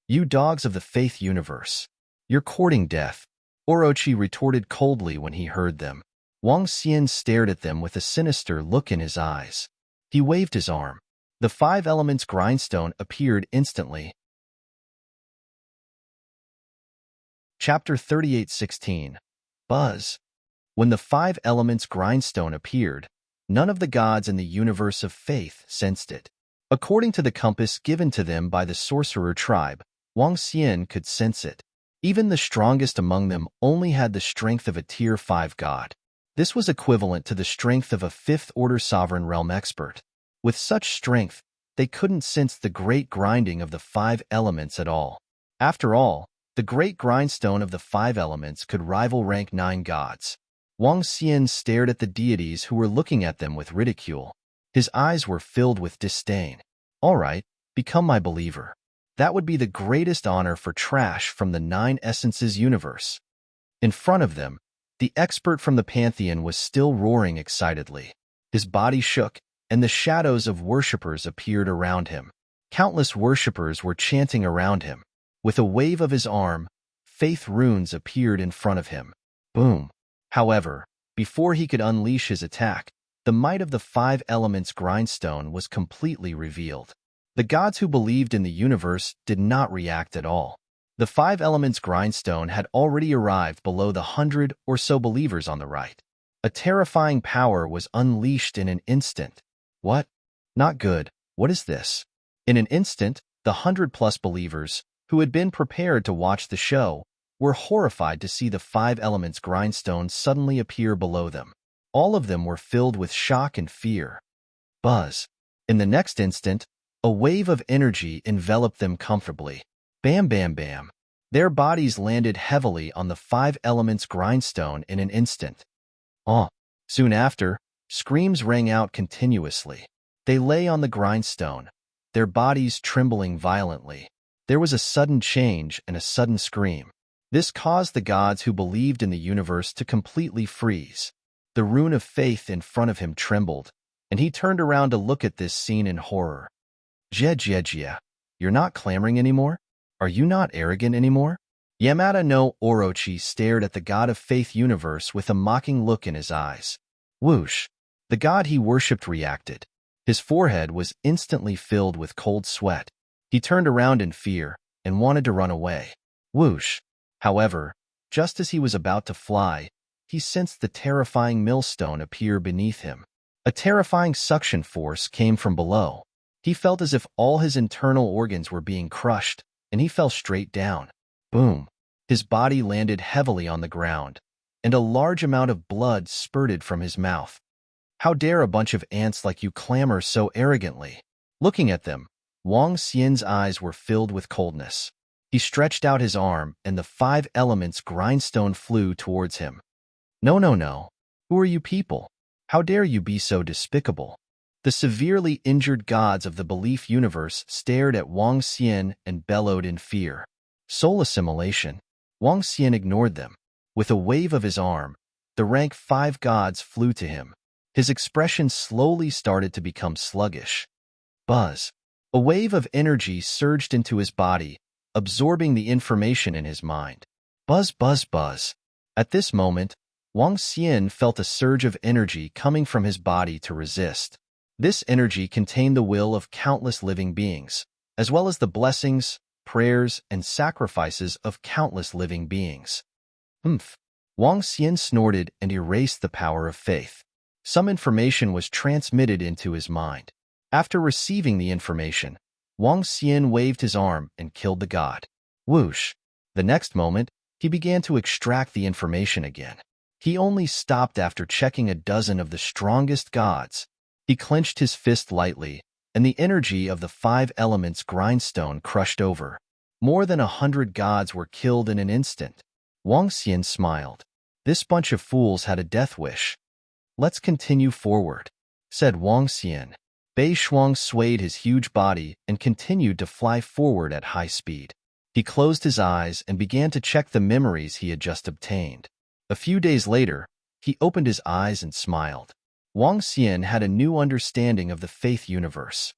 Speaker 1: You dogs of the Faith Universe. You're courting death, Orochi retorted coldly when he heard them. Wang Xian stared at them with a sinister look in his eyes. He waved his arm. The 5 elements grindstone appeared instantly, Chapter 38:16. Buzz. When the five elements grindstone appeared, none of the gods in the universe of faith sensed it. According to the compass given to them by the sorcerer tribe, Wang Xian could sense it. Even the strongest among them only had the strength of a Tier 5 god. This was equivalent to the strength of a fifth-order sovereign realm expert. With such strength, they couldn't sense the great grinding of the five elements at all. After all, the great grindstone of the five elements could rival rank 9 gods. Wang Xian stared at the deities who were looking at them with ridicule. His eyes were filled with disdain. All right, become my believer. That would be the greatest honor for trash from the 9 essences universe. In front of them, the expert from the pantheon was still roaring excitedly. His body shook, and the shadows of worshippers appeared around him. Countless worshippers were chanting around him. With a wave of his arm, faith runes appeared in front of him. Boom! However, before he could unleash his attack, the might of the five elements grindstone was completely revealed. The gods who believed in the universe did not react at all. The five elements grindstone had already arrived below the 100 or so believers on the right. A terrifying power was unleashed in an instant. What? Not good. What is this? In an instant, the 100-plus believers, who had been prepared to watch the show, were horrified to see the five elements grindstone suddenly appear below them. All of them were filled with shock and fear. Buzz. In the next instant, a wave of energy enveloped them comfortably. Bam, bam, bam. Their bodies landed heavily on the five elements grindstone in an instant. Soon after, screams rang out continuously. They lay on the grindstone, their bodies trembling violently. There was a sudden change and a sudden scream. This caused the gods who believed in the universe to completely freeze. The rune of faith in front of him trembled, and he turned around to look at this scene in horror. Jie, you're not clamoring anymore? Are you not arrogant anymore? Yamada no Orochi stared at the god of faith universe with a mocking look in his eyes. Whoosh! The god he worshipped reacted. His forehead was instantly filled with cold sweat. He turned around in fear and wanted to run away. Whoosh! However, just as he was about to fly, he sensed the terrifying millstone appear beneath him. A terrifying suction force came from below. He felt as if all his internal organs were being crushed, and he fell straight down. Boom! His body landed heavily on the ground, and a large amount of blood spurted from his mouth. How dare a bunch of ants like you clamor so arrogantly? Looking at them, Wang Xian's eyes were filled with coldness. He stretched out his arm, and the five elements grindstone flew towards him. No. Who are you people? How dare you be so despicable? The severely injured gods of the belief universe stared at Wang Xian and bellowed in fear. Soul assimilation. Wang Xian ignored them. With a wave of his arm, the rank 5 gods flew to him. His expression slowly started to become sluggish. Buzz. A wave of energy surged into his body, absorbing the information in his mind. Buzz, buzz, buzz. At this moment, Wang Xian felt a surge of energy coming from his body to resist. This energy contained the will of countless living beings, as well as the blessings, prayers, and sacrifices of countless living beings. Wang Xian snorted and erased the power of faith. Some information was transmitted into his mind. After receiving the information, Wang Xian waved his arm and killed the god. Whoosh! The next moment, he began to extract the information again. He only stopped after checking a dozen of the strongest gods. He clenched his fist lightly, and the energy of the 5 elements grindstone crushed over. More than 100 gods were killed in an instant. Wang Xian smiled. This bunch of fools had a death wish. Let's continue forward, said Wang Xian. Bei Shuang swayed his huge body and continued to fly forward at high speed. He closed his eyes and began to check the memories he had just obtained. A few days later, he opened his eyes and smiled. Wang Xian had a new understanding of the faith universe.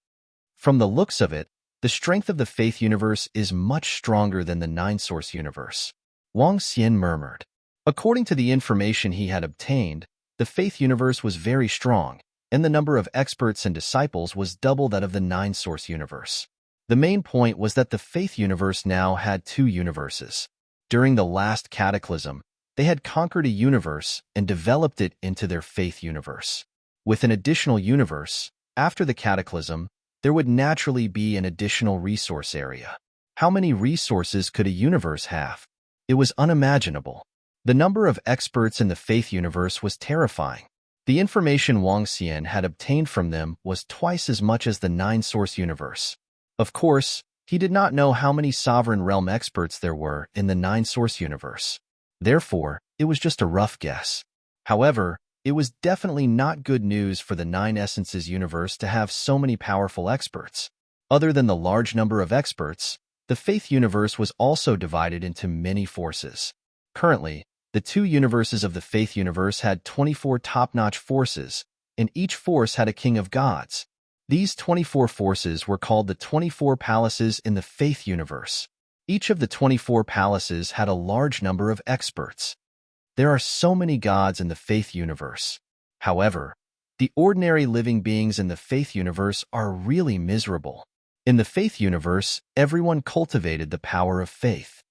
Speaker 1: From the looks of it, the strength of the faith universe is much stronger than the 9-source universe. Wang Xian murmured. According to the information he had obtained, the faith universe was very strong, and the number of experts and disciples was double that of the 9-source universe. The main point was that the faith universe now had 2 universes. During the last cataclysm, they had conquered a universe and developed it into their faith universe. With an additional universe, after the cataclysm, there would naturally be an additional resource area. How many resources could a universe have? It was unimaginable. The number of experts in the faith universe was terrifying. The information Wang Xian had obtained from them was twice as much as the nine-source universe. Of course, he did not know how many sovereign realm experts there were in the nine-source universe. Therefore, it was just a rough guess. However, it was definitely not good news for the Nine Essences universe to have so many powerful experts. Other than the large number of experts, the faith universe was also divided into many forces. Currently, the two universes of the faith universe had 24 top-notch forces, and each force had a king of gods. These 24 forces were called the 24 palaces in the faith universe. Each of the 24 palaces had a large number of experts. There are so many gods in the faith universe. However, the ordinary living beings in the faith universe are really miserable. In the faith universe, everyone cultivated the power of faith.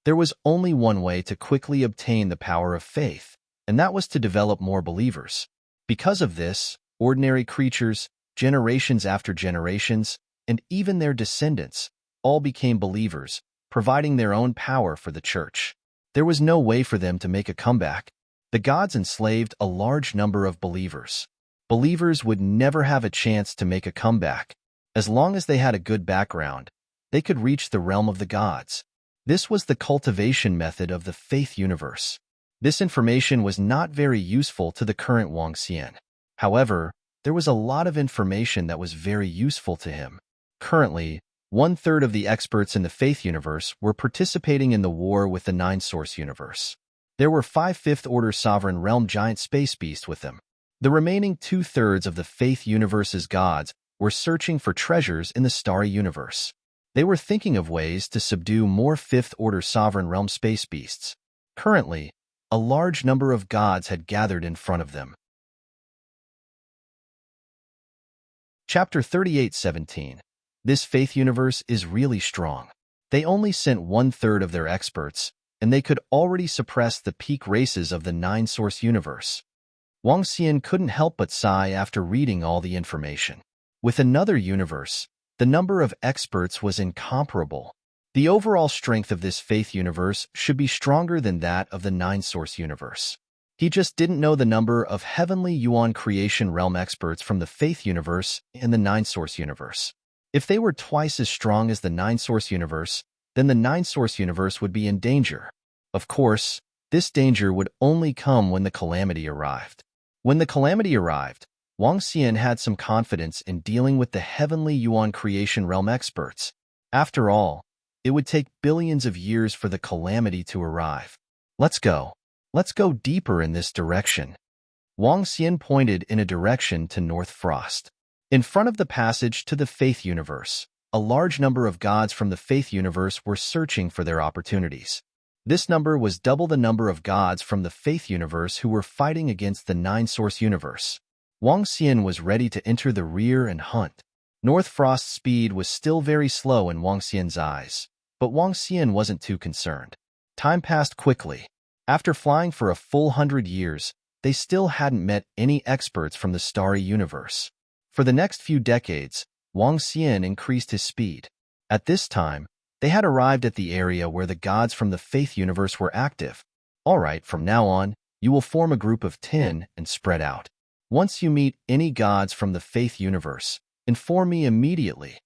Speaker 1: There was only one way to quickly obtain the power of faith, and that was to develop more believers. Because of this, ordinary creatures, generations after generations, and even their descendants, all became believers, providing their own power for the church. There was no way for them to make a comeback. The gods enslaved a large number of believers. Believers would never have a chance to make a comeback. As long as they had a good background, they could reach the realm of the gods. This was the cultivation method of the faith universe. This information was not very useful to the current Wang Xian. However, there was a lot of information that was very useful to him. Currently, 1/3 of the experts in the faith universe were participating in the war with the nine-source universe. There were 5 fifth-order sovereign realm giant space beasts with them. The remaining 2/3 of the faith universe's gods were searching for treasures in the starry universe. They were thinking of ways to subdue more fifth-order sovereign realm space beasts. Currently, a large number of gods had gathered in front of them. Chapter 38:17. This faith universe is really strong. They only sent 1/3 of their experts, and they could already suppress the peak races of the nine-source universe. Wang Xian couldn't help but sigh after reading all the information. With another universe, the number of experts was incomparable. The overall strength of this faith universe should be stronger than that of the nine-source universe. He just didn't know the number of heavenly Yuan creation realm experts from the faith universe and the nine-source universe. If they were twice as strong as the nine-source universe, then the nine-source universe would be in danger. Of course, this danger would only come when the calamity arrived. When the calamity arrived, Wang Xian had some confidence in dealing with the heavenly Yuan creation realm experts. After all, it would take billions of years for the calamity to arrive. Let's go. Let's go deeper in this direction. Wang Xian pointed in a direction to North Frost. In front of the passage to the faith universe, a large number of gods from the faith universe were searching for their opportunities. This number was double the number of gods from the faith universe who were fighting against the nine-source universe. Wang Xian was ready to enter the rear and hunt. North Frost's speed was still very slow in Wang Xian's eyes, but Wang Xian wasn't too concerned. Time passed quickly. After flying for a full 100 years, they still hadn't met any experts from the starry universe. For the next few decades, Wang Xian increased his speed. At this time, they had arrived at the area where the gods from the faith universe were active. All right, from now on, you will form a group of 10 and spread out. Once you meet any gods from the faith universe, inform me immediately.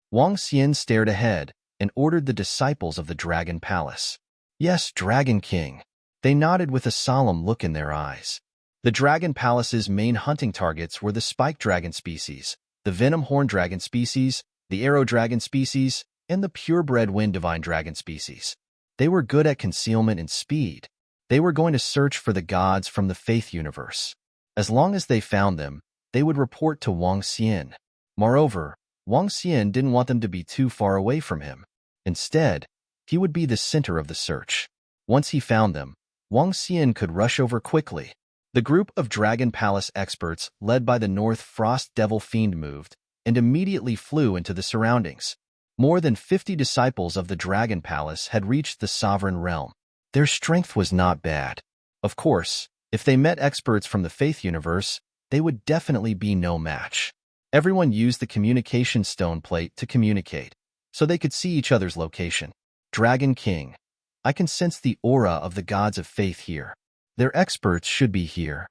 Speaker 1: Wang Xian stared ahead and ordered the disciples of the Dragon Palace. Yes, Dragon King. They nodded with a solemn look in their eyes. The Dragon Palace's main hunting targets were the spike dragon species, the venom horn dragon species, the arrow dragon species, and the purebred wind divine dragon species. They were good at concealment and speed. They were going to search for the gods from the faith universe. As long as they found them, they would report to Wang Xian. Moreover, Wang Xian didn't want them to be too far away from him. Instead, he would be the center of the search. Once he found them, Wang Xian could rush over quickly. The group of Dragon Palace experts led by the North Frost Devil Fiend moved and immediately flew into the surroundings. More than 50 disciples of the Dragon Palace had reached the sovereign realm. Their strength was not bad. Of course, if they met experts from the Faith universe, they would definitely be no match. Everyone used the communication stone plate to communicate, so they could see each other's location. Dragon King. I can sense the aura of the gods of faith here. Their experts should be here.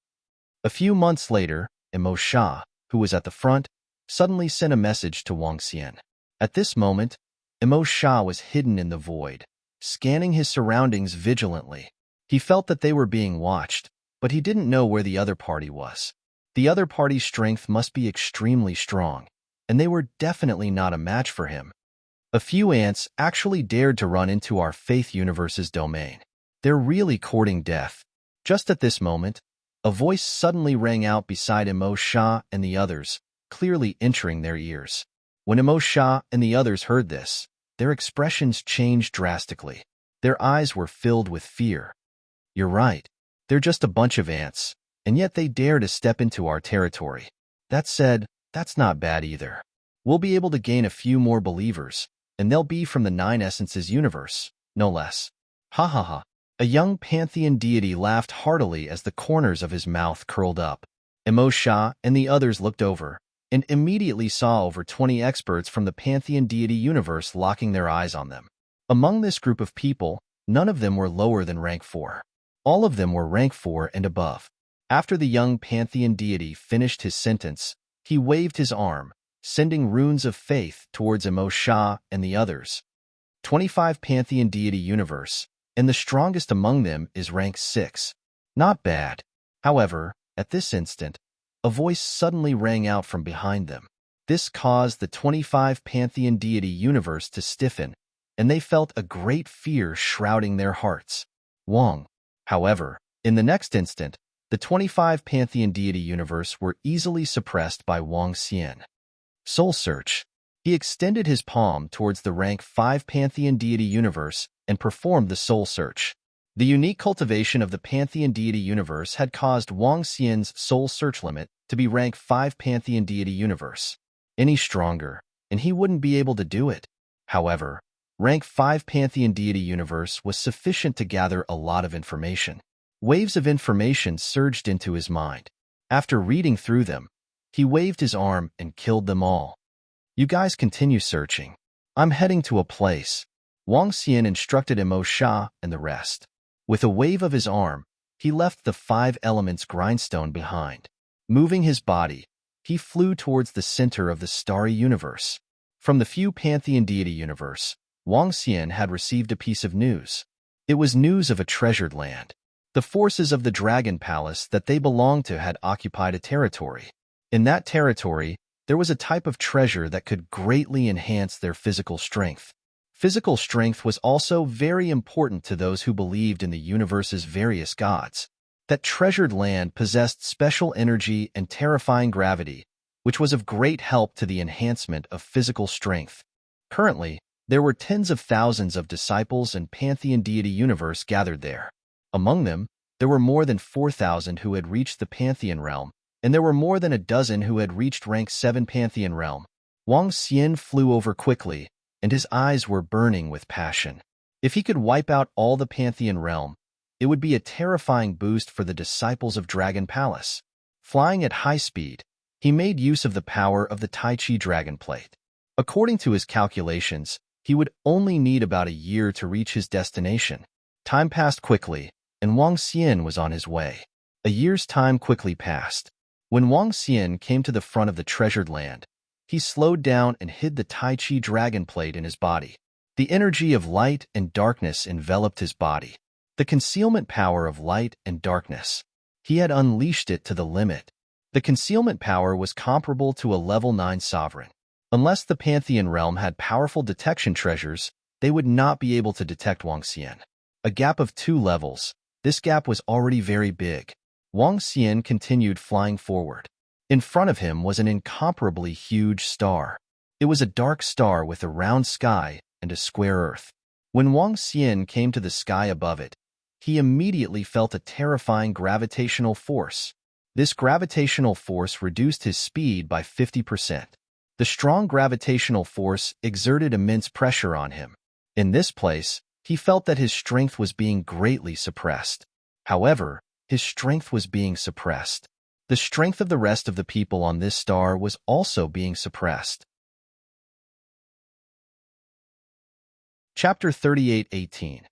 Speaker 1: A few months later, Emo Sha, who was at the front, suddenly sent a message to Wang Xian. At this moment, Emo Sha was hidden in the void, scanning his surroundings vigilantly. He felt that they were being watched, but he didn't know where the other party was. The other party's strength must be extremely strong, and they were definitely not a match for him. A few ants actually dared to run into our Faith universe's domain. They're really courting death. Just at this moment, a voice suddenly rang out beside Emo Sha and the others, clearly entering their ears. When Emo Sha and the others heard this, their expressions changed drastically. Their eyes were filled with fear. You're right. They're just a bunch of ants, and yet they dare to step into our territory. That said, that's not bad either. We'll be able to gain a few more believers, and they'll be from the Nine Essences universe, no less. Ha ha ha. A young pantheon deity laughed heartily as the corners of his mouth curled up. Emo Sha and the others looked over, and immediately saw over 20 experts from the pantheon deity universe locking their eyes on them. Among this group of people, none of them were lower than rank 4. All of them were rank 4 and above. After the young pantheon deity finished his sentence, he waved his arm, sending runes of faith towards Emo Sha and the others. 25 pantheon deity universe, and the strongest among them is rank 6. Not bad. However, at this instant, a voice suddenly rang out from behind them. This caused the 25 pantheon deity universe to stiffen, and they felt a great fear shrouding their hearts. Wang. However, in the next instant, the 25 pantheon deity universe were easily suppressed by Wang Xian. Soul Search. He extended his palm towards the rank 5 pantheon deity universe and performed the soul search. The unique cultivation of the pantheon deity universe had caused Wang Xian's soul search limit to be rank 5 pantheon deity universe. Any stronger, and he wouldn't be able to do it. However, rank 5 pantheon deity universe was sufficient to gather a lot of information. Waves of information surged into his mind. After reading through them, he waved his arm and killed them all. You guys continue searching. I'm heading to a place. Wang Xian instructed Emo Sha and the rest. With a wave of his arm, he left the 5 elements grindstone behind. Moving his body, he flew towards the center of the starry universe. From the few pantheon deity universe, Wang Xian had received a piece of news. It was news of a treasured land. The forces of the Dragon Palace that they belonged to had occupied a territory. In that territory, there was a type of treasure that could greatly enhance their physical strength. Physical strength was also very important to those who believed in the universe's various gods. That treasured land possessed special energy and terrifying gravity, which was of great help to the enhancement of physical strength. Currently, there were tens of thousands of disciples and pantheon deity universe gathered there. Among them, there were more than 4,000 who had reached the pantheon realm, and there were more than a dozen who had reached rank 7 pantheon realm. Wang Xian flew over quickly, and his eyes were burning with passion. If he could wipe out all the pantheon realm, it would be a terrifying boost for the disciples of Dragon Palace. Flying at high speed, he made use of the power of the Tai Chi Dragon Plate. According to his calculations, he would only need about a year to reach his destination. Time passed quickly, and Wang Xian was on his way. A year's time quickly passed. When Wang Xian came to the front of the treasured land, he slowed down and hid the Tai Chi Dragon Plate in his body. The energy of light and darkness enveloped his body. The concealment power of light and darkness. He had unleashed it to the limit. The concealment power was comparable to a level 9 sovereign. Unless the Pantheon realm had powerful detection treasures, they would not be able to detect Wang Xian. A gap of 2 levels. This gap was already very big. Wang Xian continued flying forward. In front of him was an incomparably huge star. It was a dark star with a round sky and a square earth. When Wang Xian came to the sky above it, he immediately felt a terrifying gravitational force. This gravitational force reduced his speed by 50%. The strong gravitational force exerted immense pressure on him. In this place, He felt that his strength was being greatly suppressed. However, his strength was being suppressed. The strength of the rest of the people on this star was also being suppressed. Chapter 38:18.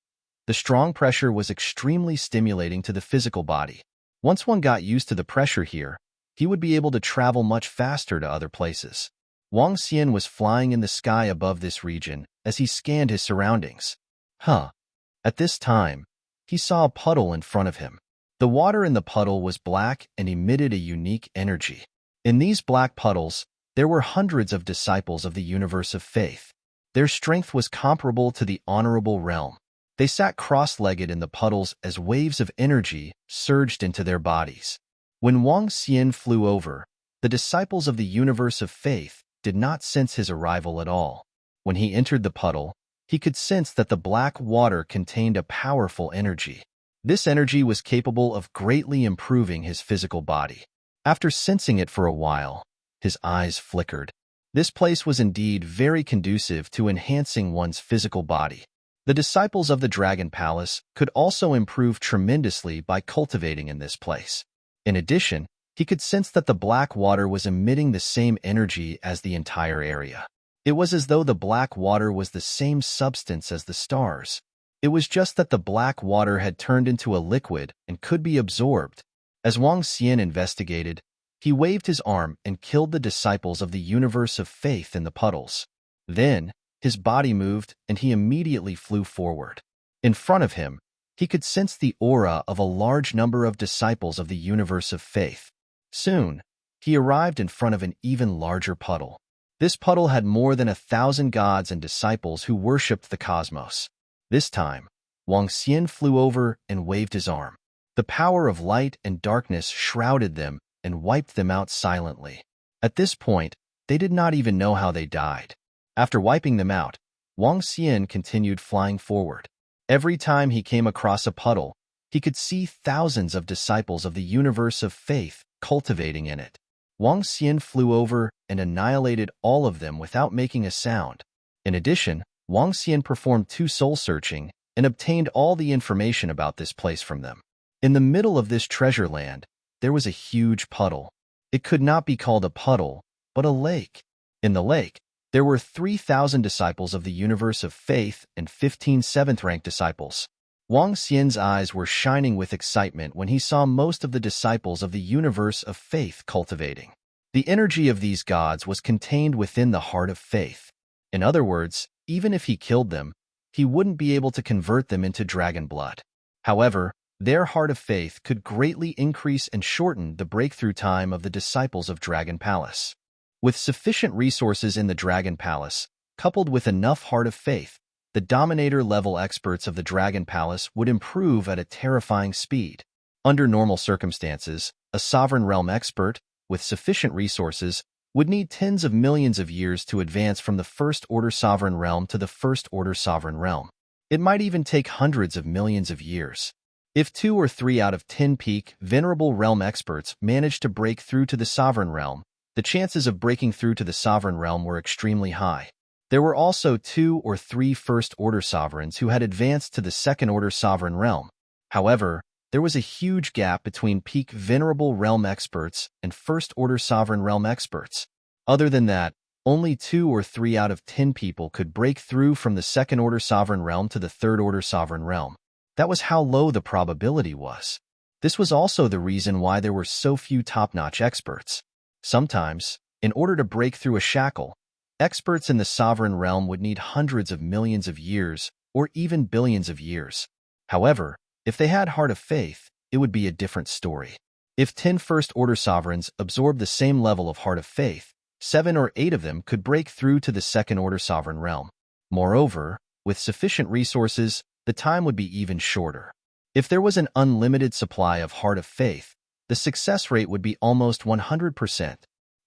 Speaker 1: The strong pressure was extremely stimulating to the physical body. Once one got used to the pressure here, he would be able to travel much faster to other places. Wang Xian was flying in the sky above this region as he scanned his surroundings. At this time, he saw a puddle in front of him. The water in the puddle was black and emitted a unique energy. In these black puddles, there were hundreds of disciples of the universe of faith. Their strength was comparable to the honorable realm. They sat cross-legged in the puddles as waves of energy surged into their bodies. When Wang Xian flew over, the disciples of the universe of faith did not sense his arrival at all. When he entered the puddle, he could sense that the black water contained a powerful energy. This energy was capable of greatly improving his physical body. After sensing it for a while, his eyes flickered. This place was indeed very conducive to enhancing one's physical body. The disciples of the Dragon Palace could also improve tremendously by cultivating in this place. In addition, he could sense that the black water was emitting the same energy as the entire area. It was as though the black water was the same substance as the stars. It was just that the black water had turned into a liquid and could be absorbed. As Wang Xian investigated, he waved his arm and killed the disciples of the universe of faith in the puddles. Then, his body moved and he immediately flew forward. In front of him, he could sense the aura of a large number of disciples of the universe of faith. Soon, he arrived in front of an even larger puddle. This puddle had more than 1,000 gods and disciples who worshipped the cosmos. This time, Wang Xian flew over and waved his arm. The power of light and darkness shrouded them and wiped them out silently. At this point, they did not even know how they died. After wiping them out, Wang Xian continued flying forward. Every time he came across a puddle, he could see thousands of disciples of the universe of faith cultivating in it. Wang Xian flew over and annihilated all of them without making a sound. In addition, Wang Xian performed 2 soul-searching and obtained all the information about this place from them. In the middle of this treasure land, there was a huge puddle. It could not be called a puddle, but a lake. In the lake, there were 3,000 disciples of the universe of faith and 15 7th-rank disciples. Wang Xian's eyes were shining with excitement when he saw most of the disciples of the universe of faith cultivating. The energy of these gods was contained within the heart of faith. In other words, even if he killed them, he wouldn't be able to convert them into dragon blood. However, their heart of faith could greatly increase and shorten the breakthrough time of the disciples of Dragon Palace. With sufficient resources in the Dragon Palace, coupled with enough heart of faith, the Dominator-level experts of the Dragon Palace would improve at a terrifying speed. Under normal circumstances, a Sovereign Realm expert, with sufficient resources, would need tens of millions of years to advance from the First-Order Sovereign Realm to the First-Order Sovereign Realm. It might even take hundreds of millions of years. If 2 or 3 out of 10 peak Venerable Realm experts managed to break through to the Sovereign Realm, the chances of breaking through to the Sovereign Realm were extremely high. There were also 2 or 3 First-Order Sovereigns who had advanced to the Second-Order Sovereign Realm. However, there was a huge gap between peak Venerable Realm experts and First-Order Sovereign Realm experts. Other than that, only 2 or 3 out of 10 people could break through from the Second-Order Sovereign Realm to the Third-Order Sovereign Realm. That was how low the probability was. This was also the reason why there were so few top-notch experts. Sometimes, in order to break through a shackle, experts in the Sovereign Realm would need hundreds of millions of years or even billions of years. However, if they had heart of faith, it would be a different story. If 10 First-Order Sovereigns absorbed the same level of heart of faith, 7 or 8 of them could break through to the Second-Order Sovereign Realm. Moreover, with sufficient resources, the time would be even shorter. If there was an unlimited supply of heart of faith, the success rate would be almost 100%.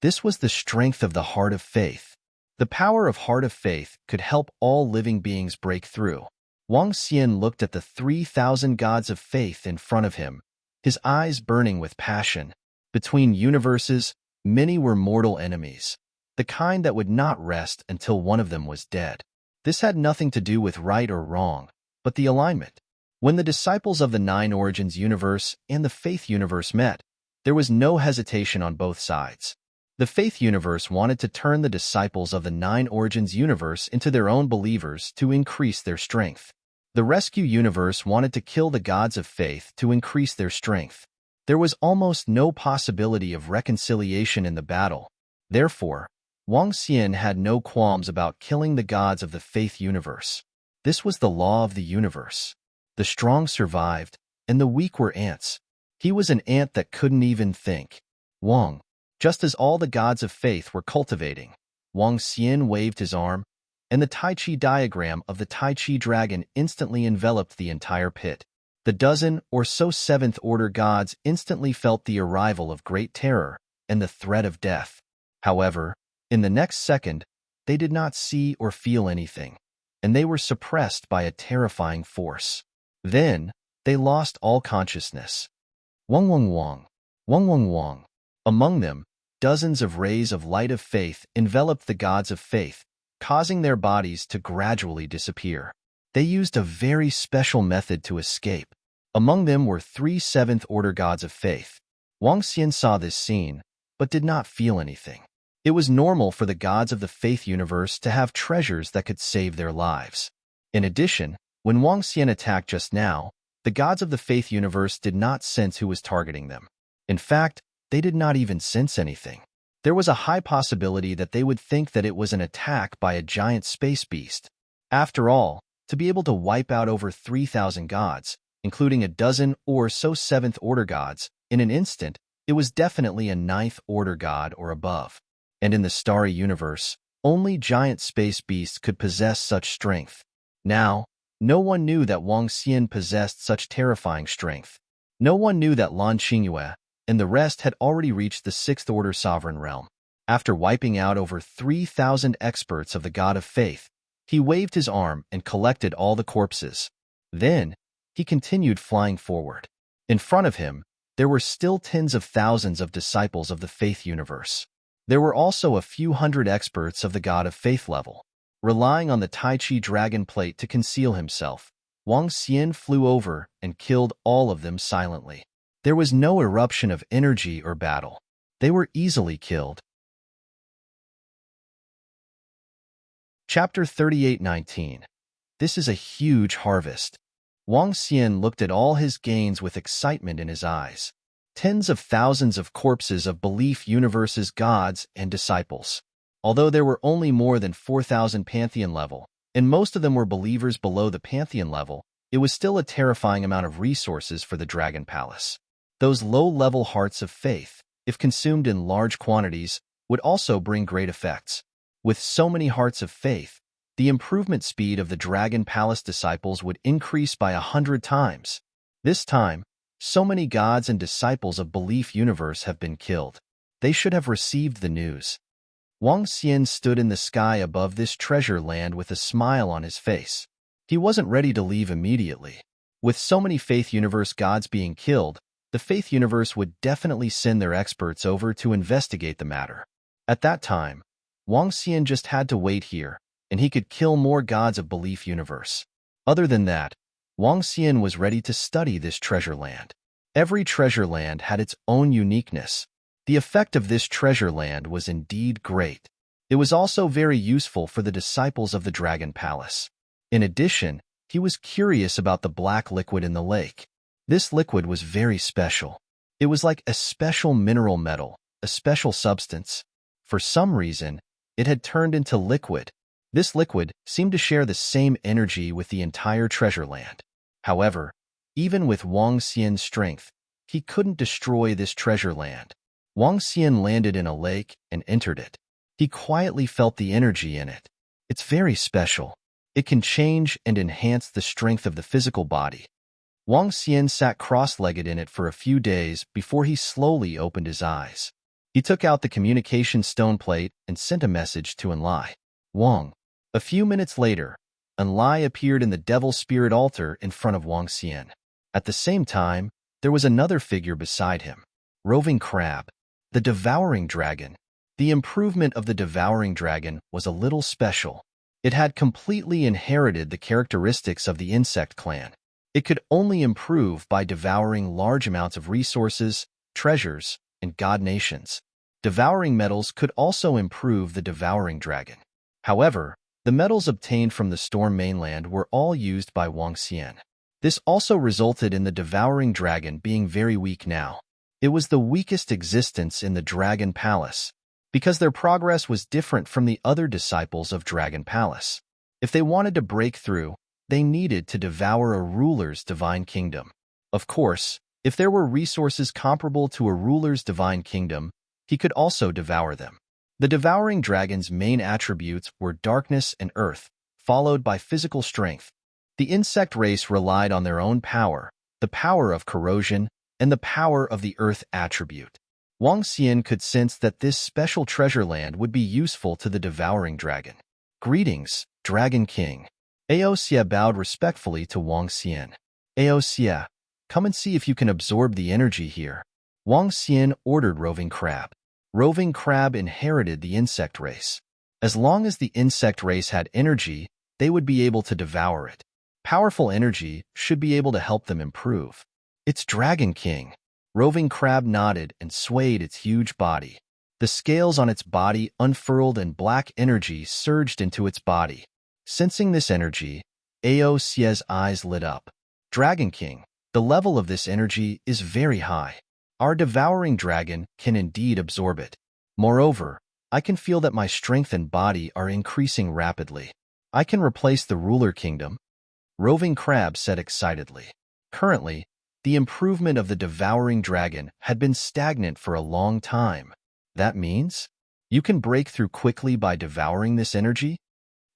Speaker 1: This was the strength of the heart of faith. The power of heart of faith could help all living beings break through. Wang Xian looked at the 3,000 gods of faith in front of him, his eyes burning with passion. Between universes, many were mortal enemies, the kind that would not rest until one of them was dead. This had nothing to do with right or wrong, but the alignment. When the disciples of the Nine Origins universe and the Faith universe met, there was no hesitation on both sides. The Faith universe wanted to turn the disciples of the Nine Origins universe into their own believers to increase their strength. The Rescue universe wanted to kill the gods of faith to increase their strength. There was almost no possibility of reconciliation in the battle. Therefore, Wang Xian had no qualms about killing the gods of the Faith universe. This was the law of the universe. The strong survived, and the weak were ants. He was an ant that couldn't even think. Wang. Just as all the gods of faith were cultivating, Wang Xian waved his arm, and the Tai Chi diagram of the Tai Chi dragon instantly enveloped the entire pit. The dozen or so seventh-order gods instantly felt the arrival of great terror and the threat of death. However, in the next second, they did not see or feel anything, and they were suppressed by a terrifying force. Then, they lost all consciousness. Wang Wang Wang. Wang Wang Wang. Among them, dozens of rays of light of faith enveloped the gods of faith, causing their bodies to gradually disappear. They used a very special method to escape. Among them were 3 seventh-order gods of faith. Wang Xian saw this scene, but did not feel anything. It was normal for the gods of the faith universe to have treasures that could save their lives. In addition, when Wang Xian attacked just now, the gods of the faith universe did not sense who was targeting them. In fact, they did not even sense anything. There was a high possibility that they would think that it was an attack by a giant space beast. After all, to be able to wipe out over 3,000 gods, including a dozen or so seventh-order gods, in an instant, it was definitely a ninth-order god or above. And in the starry universe, only giant space beasts could possess such strength. Now, no one knew that Wang Xian possessed such terrifying strength. No one knew that Lan Qingyue and the rest had already reached the sixth-order sovereign realm. After wiping out over 3,000 experts of the god of faith, he waved his arm and collected all the corpses. Then, he continued flying forward. In front of him, there were still tens of thousands of disciples of the faith universe. There were also a few hundred experts of the god of faith level. Relying on the Tai Chi dragon plate to conceal himself, Wang Xian flew over and killed all of them silently. There was no eruption of energy or battle. They were easily killed. Chapter 38:19. This is a huge harvest. Wang Xian looked at all his gains with excitement in his eyes. Tens of thousands of corpses of belief universe's gods and disciples. Although there were only more than 4,000 Pantheon level, and most of them were believers below the Pantheon level, it was still a terrifying amount of resources for the Dragon Palace. Those low-level hearts of faith, if consumed in large quantities, would also bring great effects. With so many hearts of faith, the improvement speed of the Dragon Palace disciples would increase by 100 times. This time, so many gods and disciples of belief universe have been killed. They should have received the news. Wang Xian stood in the sky above this treasure land with a smile on his face. He wasn't ready to leave immediately. With so many faith universe gods being killed, the faith universe would definitely send their experts over to investigate the matter. At that time, Wang Xian just had to wait here, and he could kill more gods of belief universe. Other than that, Wang Xian was ready to study this treasure land. Every treasure land had its own uniqueness. The effect of this treasure land was indeed great. It was also very useful for the disciples of the Dragon Palace. In addition, he was curious about the black liquid in the lake. This liquid was very special. It was like a special mineral metal, a special substance. For some reason, it had turned into liquid. This liquid seemed to share the same energy with the entire treasure land. However, even with Wang Xian's strength, he couldn't destroy this treasure land. Wang Xian landed in a lake and entered it. He quietly felt the energy in it. It's very special. It can change and enhance the strength of the physical body. Wang Xian sat cross-legged in it for a few days before he slowly opened his eyes. He took out the communication stone plate and sent a message to Enlai. Wang. A few minutes later, Enlai appeared in the Devil Spirit altar in front of Wang Xian. At the same time, there was another figure beside him. Roving Crab. The Devouring Dragon. The improvement of the Devouring Dragon was a little special. It had completely inherited the characteristics of the insect clan. It could only improve by devouring large amounts of resources, treasures, and god nations. Devouring metals could also improve the devouring dragon. However, the metals obtained from the storm mainland were all used by Wang Xian. This also resulted in the devouring dragon being very weak now. It was the weakest existence in the Dragon Palace, because their progress was different from the other disciples of Dragon Palace. If they wanted to break through, they needed to devour a ruler's divine kingdom. Of course, if there were resources comparable to a ruler's divine kingdom, he could also devour them. The devouring dragon's main attributes were darkness and earth, followed by physical strength. The insect race relied on their own power, the power of corrosion, and the power of the earth attribute. Wang Xian could sense that this special treasure land would be useful to the devouring dragon. Greetings, Dragon King. Aosia bowed respectfully to Wang Xian. Aosia, come and see if you can absorb the energy here. Wang Xian ordered Roving Crab. Roving Crab inherited the insect race. As long as the insect race had energy, they would be able to devour it. Powerful energy should be able to help them improve. It's Dragon King. Roving Crab nodded and swayed its huge body. The scales on its body unfurled and black energy surged into its body. Sensing this energy, Aosia's eyes lit up. Dragon King, the level of this energy is very high. Our devouring dragon can indeed absorb it. Moreover, I can feel that my strength and body are increasing rapidly. I can replace the ruler kingdom. Roving Crab said excitedly. Currently, the improvement of the devouring dragon had been stagnant for a long time. That means you can break through quickly by devouring this energy?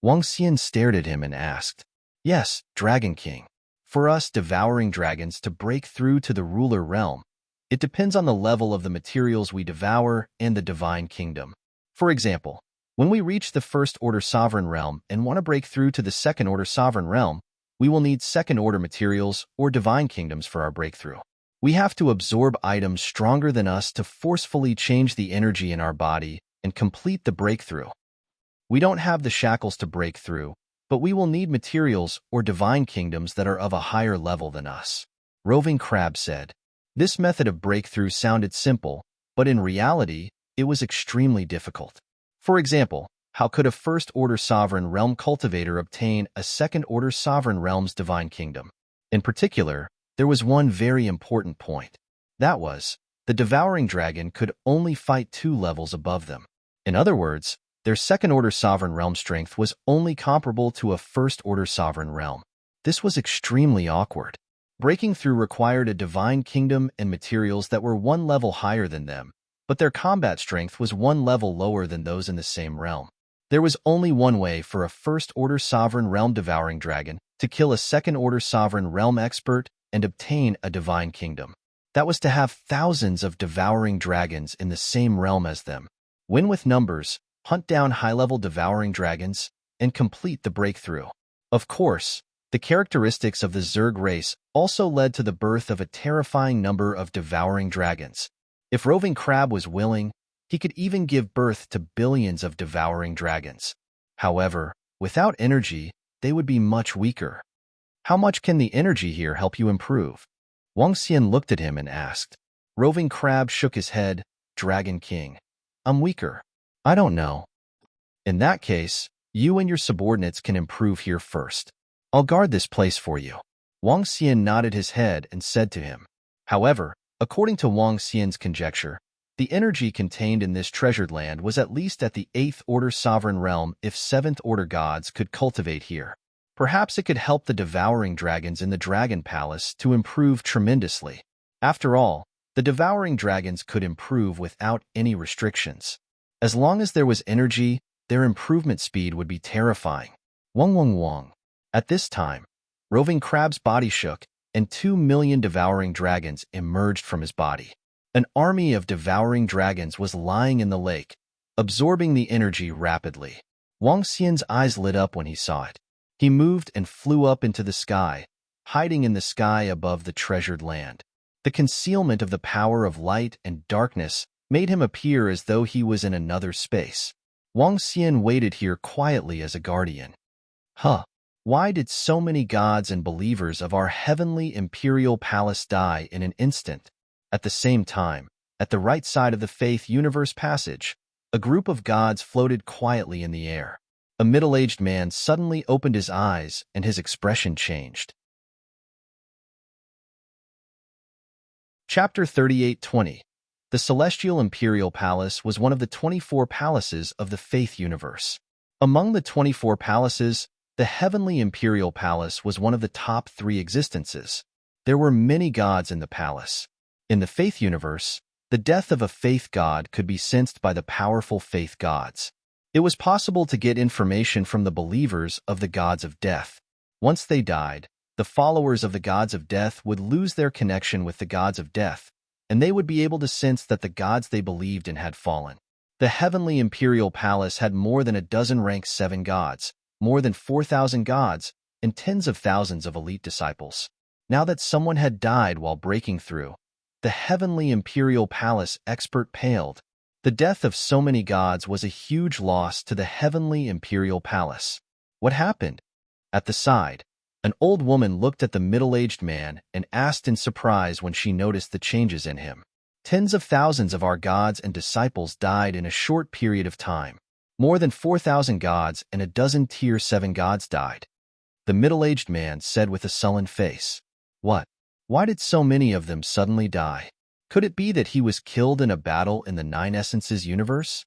Speaker 1: Wang Xian stared at him and asked. Yes, Dragon King. For us devouring dragons to break through to the ruler realm, it depends on the level of the materials we devour and the divine kingdom. For example, when we reach the first-order sovereign realm and want to break through to the second-order sovereign realm, we will need second-order materials or divine kingdoms for our breakthrough. We have to absorb items stronger than us to forcefully change the energy in our body and complete the breakthrough. We don't have the shackles to break through, but we will need materials or divine kingdoms that are of a higher level than us. Roving Crab said. This method of breakthrough sounded simple, but in reality, it was extremely difficult. For example, how could a first-order sovereign realm cultivator obtain a second-order sovereign realm's divine kingdom? In particular, there was one very important point. That was, the devouring dragon could only fight 2 levels above them. In other words, their second-order sovereign realm strength was only comparable to a first-order sovereign realm. This was extremely awkward. Breaking through required a divine kingdom and materials that were 1 level higher than them, but their combat strength was 1 level lower than those in the same realm. There was only one way for a first-order sovereign realm devouring dragon to kill a second-order sovereign realm expert and obtain a divine kingdom. That was to have thousands of devouring dragons in the same realm as them. Win with numbers, hunt down high-level devouring dragons, and complete the breakthrough. Of course, the characteristics of the Zerg race also led to the birth of a terrifying number of devouring dragons. If Roving Crab was willing, he could even give birth to billions of devouring dragons. However, without energy, they would be much weaker. How much can the energy here help you improve? Wang Xian looked at him and asked. Roving Crab shook his head. Dragon King, I'm weaker. I don't know. In that case, you and your subordinates can improve here first. I'll guard this place for you. Wang Xian nodded his head and said to him. However, according to Wang Xian's conjecture, the energy contained in this treasured land was at least at the 8th-order sovereign realm if 7th-order gods could cultivate here. Perhaps it could help the devouring dragons in the Dragon Palace to improve tremendously. After all, the devouring dragons could improve without any restrictions. As long as there was energy, their improvement speed would be terrifying. Wong. At this time, Roving Crab's body shook, and 2 million devouring dragons emerged from his body. An army of devouring dragons was lying in the lake, absorbing the energy rapidly. Wang Xian's eyes lit up when he saw it. He moved and flew up into the sky, hiding in the sky above the treasured land. The concealment of the power of light and darkness made him appear as though he was in another space. Wang Xian waited here quietly as a guardian. Huh. Why did so many gods and believers of our heavenly imperial palace die in an instant? At the same time, at the right side of the Faith Universe passage, a group of gods floated quietly in the air. A middle-aged man suddenly opened his eyes and his expression changed. Chapter 38:20. The Celestial Imperial Palace was one of the 24 palaces of the Faith Universe. Among the 24 palaces, the Heavenly Imperial Palace was one of the top 3 existences. There were many gods in the palace. In the Faith Universe, the death of a faith god could be sensed by the powerful faith gods. It was possible to get information from the believers of the gods of death. Once they died, the followers of the gods of death would lose their connection with the gods of death, and they would be able to sense that the gods they believed in had fallen. The Heavenly Imperial Palace had more than a dozen rank 7 gods, more than 4,000 gods, and tens of thousands of elite disciples. Now that someone had died while breaking through, the Heavenly Imperial Palace expert paled. The death of so many gods was a huge loss to the Heavenly Imperial Palace. What happened? At the side, an old woman looked at the middle-aged man and asked in surprise when she noticed the changes in him. Tens of thousands of our gods and disciples died in a short period of time. More than 4,000 gods and a dozen Tier 7 gods died. The middle-aged man said with a sullen face. What? Why did so many of them suddenly die? Could it be that he was killed in a battle in the Nine Essences universe?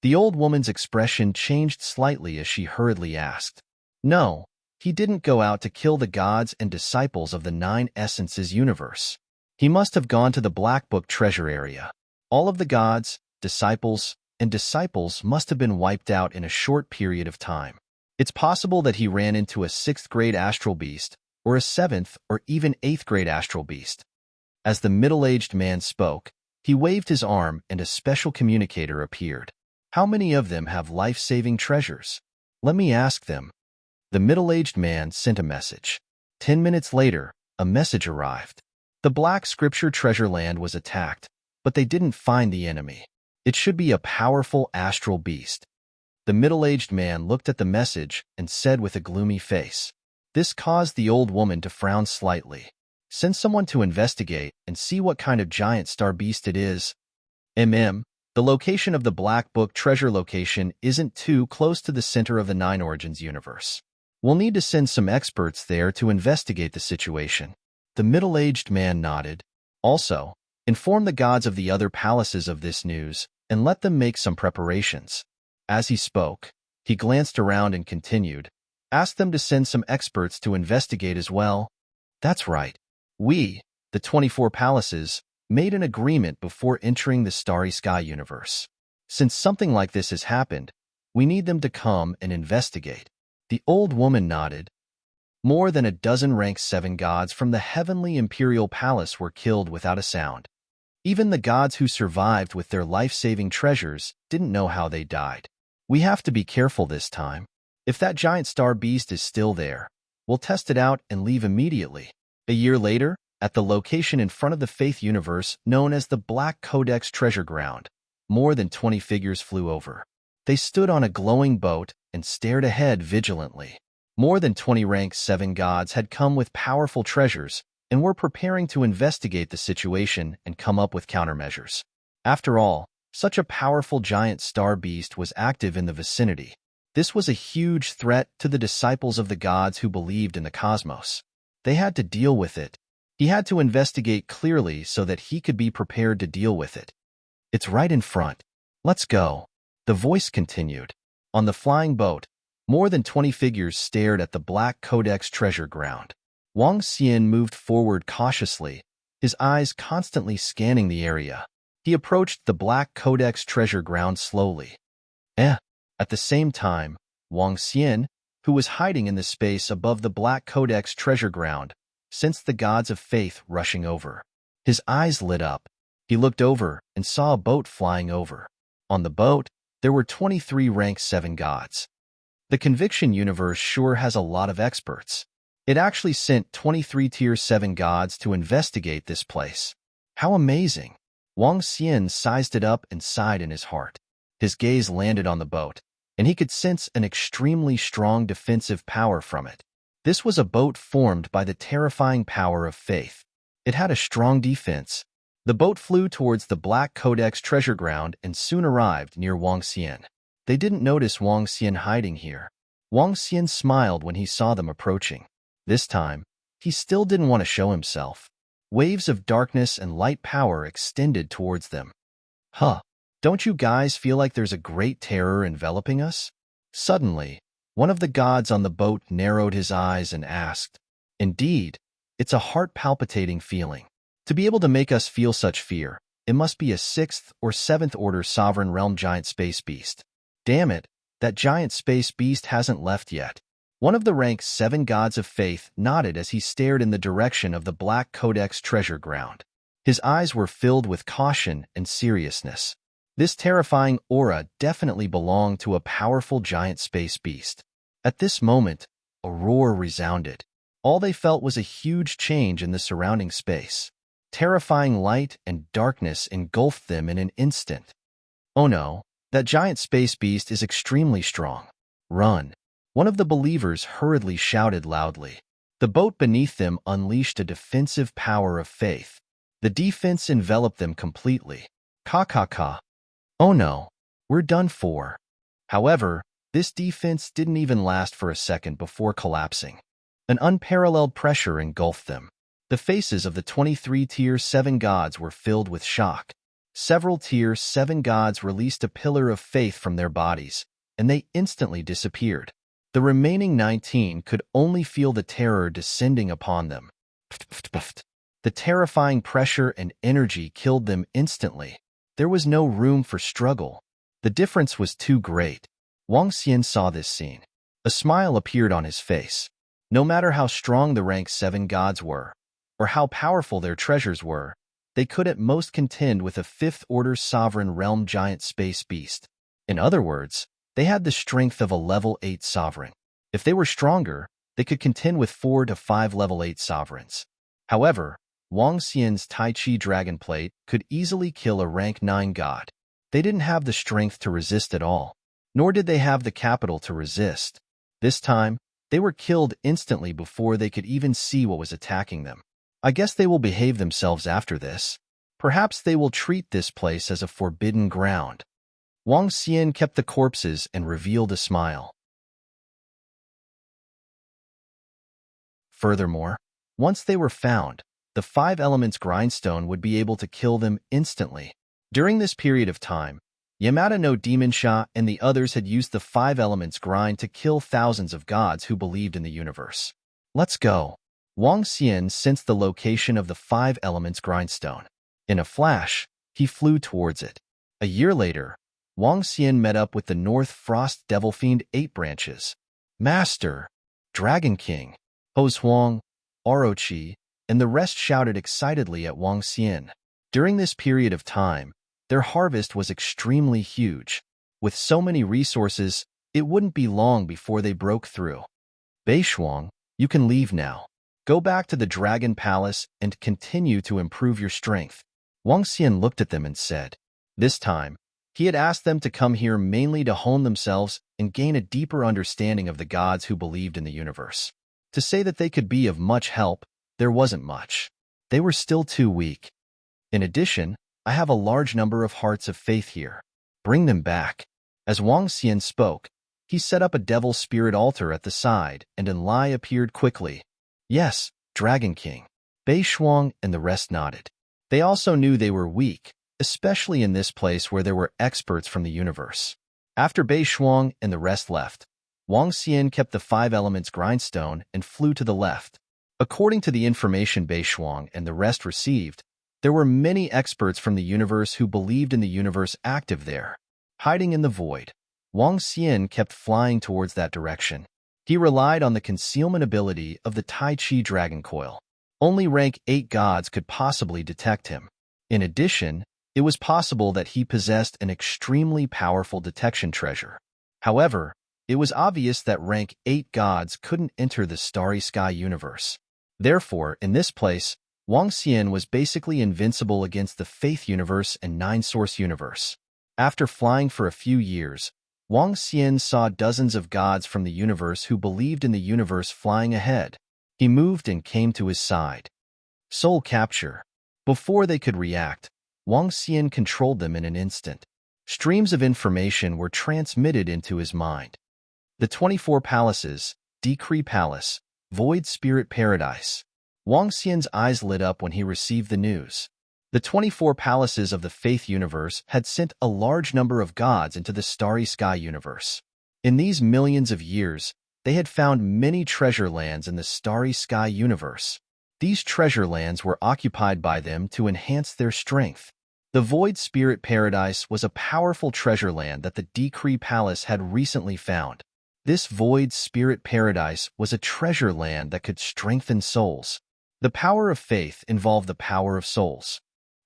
Speaker 1: The old woman's expression changed slightly as she hurriedly asked. No, he didn't go out to kill the gods and disciples of the Nine Essences universe. He must have gone to the Black Book treasure area. All of the gods, disciples must have been wiped out in a short period of time. It's possible that he ran into a 6th grade astral beast, or a 7th or even 8th grade astral beast. As the middle-aged man spoke, he waved his arm and a special communicator appeared. How many of them have life-saving treasures? Let me ask them. The middle-aged man sent a message. 10 minutes later, a message arrived. The Black Scripture treasure land was attacked, but they didn't find the enemy. It should be a powerful astral beast. The middle-aged man looked at the message and said with a gloomy face. This caused the old woman to frown slightly. Send someone to investigate and see what kind of giant star beast it is. The location of the Black Book treasure location isn't too close to the center of the Nine Origins universe. We'll need to send some experts there to investigate the situation. The middle-aged man nodded. Also, inform the gods of the other palaces of this news and let them make some preparations. As he spoke, he glanced around and continued. Ask them to send some experts to investigate as well. That's right. We, the 24 palaces, made an agreement before entering the Starry Sky universe. Since something like this has happened, we need them to come and investigate. The old woman nodded. More than a dozen rank 7 gods from the Heavenly Imperial Palace were killed without a sound. Even the gods who survived with their life-saving treasures didn't know how they died. We have to be careful this time. If that giant star beast is still there, we'll test it out and leave immediately. A year later, at the location in front of the Faith Universe known as the Black Codex Treasure Ground, more than 20 figures flew over. They stood on a glowing boat and stared ahead vigilantly. More than 20 rank 7 gods had come with powerful treasures and were preparing to investigate the situation and come up with countermeasures. After all, such a powerful giant star beast was active in the vicinity. This was a huge threat to the disciples of the gods who believed in the cosmos. They had to deal with it. He had to investigate clearly so that he could be prepared to deal with it. It's right in front. Let's go. The voice continued. On the flying boat, more than 20 figures stared at the Black Codex treasure ground. Wang Xian moved forward cautiously, his eyes constantly scanning the area. He approached the Black Codex treasure ground slowly. At the same time, Wang Xian, who was hiding in the space above the Black Codex treasure ground, sensed the gods of faith rushing over. His eyes lit up. He looked over and saw a boat flying over. On the boat, there were 23 rank 7 gods. The Conviction universe sure has a lot of experts. It actually sent 23 Tier 7 gods to investigate this place. How amazing! Wang Xian sized it up and sighed in his heart. His gaze landed on the boat. and he could sense an extremely strong defensive power from it. This was a boat formed by the terrifying power of faith. It had a strong defense. The boat flew towards the Black Codex treasure ground and soon arrived near Wang Xian. They didn't notice Wang Xian hiding here. Wang Xian smiled when he saw them approaching. This time, he still didn't want to show himself. Waves of darkness and light power extended towards them. Huh, don't you guys feel like there's a great terror enveloping us? Suddenly, one of the gods on the boat narrowed his eyes and asked, "Indeed, it's a heart-palpitating feeling. To be able to make us feel such fear, it must be a 6th or 7th order sovereign realm giant space beast. Damn it, that giant space beast hasn't left yet." One of the rank 7 gods of faith nodded as he stared in the direction of the Black Codex treasure ground. His eyes were filled with caution and seriousness. This terrifying aura definitely belonged to a powerful giant space beast. At this moment, a roar resounded. All they felt was a huge change in the surrounding space. Terrifying light and darkness engulfed them in an instant. "Oh no, that giant space beast is extremely strong. Run!" One of the believers hurriedly shouted loudly. The boat beneath them unleashed a defensive power of faith. The defense enveloped them completely. Ka. Oh no, we're done for. However, this defense didn't even last for a second before collapsing. An unparalleled pressure engulfed them. The faces of the 23 Tier 7 gods were filled with shock. Several Tier 7 gods released a pillar of faith from their bodies, and they instantly disappeared. The remaining 19 could only feel the terror descending upon them. The terrifying pressure and energy killed them instantly. There was no room for struggle. The difference was too great. Wang Xian saw this scene. A smile appeared on his face. No matter how strong the rank 7 gods were, or how powerful their treasures were, they could at most contend with a 5th order sovereign realm giant space beast. In other words, they had the strength of a level 8 sovereign. If they were stronger, they could contend with 4 to 5 level 8 sovereigns. However, Wang Xian's Tai Chi Dragon Plate could easily kill a rank 9 god. They didn't have the strength to resist at all, nor did they have the capital to resist. This time, they were killed instantly before they could even see what was attacking them. I guess they will behave themselves after this. Perhaps they will treat this place as a forbidden ground. Wang Xian kept the corpses and revealed a smile. Furthermore, once they were found, the 5 elements grindstone would be able to kill them instantly. During this period of time, Yamada no Demon Sha and the others had used the 5 elements grind to kill thousands of gods who believed in the universe. Let's go. Wang Xian sensed the location of the 5 elements grindstone. In a flash, he flew towards it. A year later, Wang Xian met up with the North Frost Devil Fiend 8 branches. Master, Dragon King, Hose Huang, Orochi, and the rest shouted excitedly at Wang Xian. During this period of time, their harvest was extremely huge. With so many resources, it wouldn't be long before they broke through. Beishuang, you can leave now. Go back to the Dragon Palace and continue to improve your strength. Wang Xian looked at them and said. This time, he had asked them to come here mainly to hone themselves and gain a deeper understanding of the gods who believed in the universe. To say that they could be of much help, there wasn't much. They were still too weak. In addition, I have a large number of hearts of faith here. Bring them back. As Wang Xian spoke, he set up a devil spirit altar at the side, and Enlai appeared quickly. Yes, Dragon King. Beishuang and the rest nodded. They also knew they were weak, especially in this place where there were experts from the universe. After Beishuang and the rest left, Wang Xian kept the 5 elements grindstone and flew to the left. According to the information Beishuang and the rest received, there were many experts from the universe who believed in the universe active there. Hiding in the void, Wang Xian kept flying towards that direction. He relied on the concealment ability of the Tai Chi Dragon Coil. Only rank 8 gods could possibly detect him. In addition, it was possible that he possessed an extremely powerful detection treasure. However, it was obvious that rank 8 gods couldn't enter the Starry Sky universe. Therefore, in this place, Wang Xian was basically invincible against the Faith universe and 9 Source universe. After flying for a few years, Wang Xian saw dozens of gods from the universe who believed in the universe flying ahead. He moved and came to his side. Soul capture. Before they could react, Wang Xian controlled them in an instant. Streams of information were transmitted into his mind. The 24 palaces, Decree Palace, Void Spirit Paradise. Wang Xian's eyes lit up when he received the news. The 24 palaces of the Faith universe had sent a large number of gods into the Starry Sky universe. In these millions of years, they had found many treasure lands in the Starry Sky universe. These treasure lands were occupied by them to enhance their strength. The Void Spirit Paradise was a powerful treasure land that the Decree Palace had recently found. This Void Spirit Paradise was a treasure land that could strengthen souls. The power of faith involved the power of souls.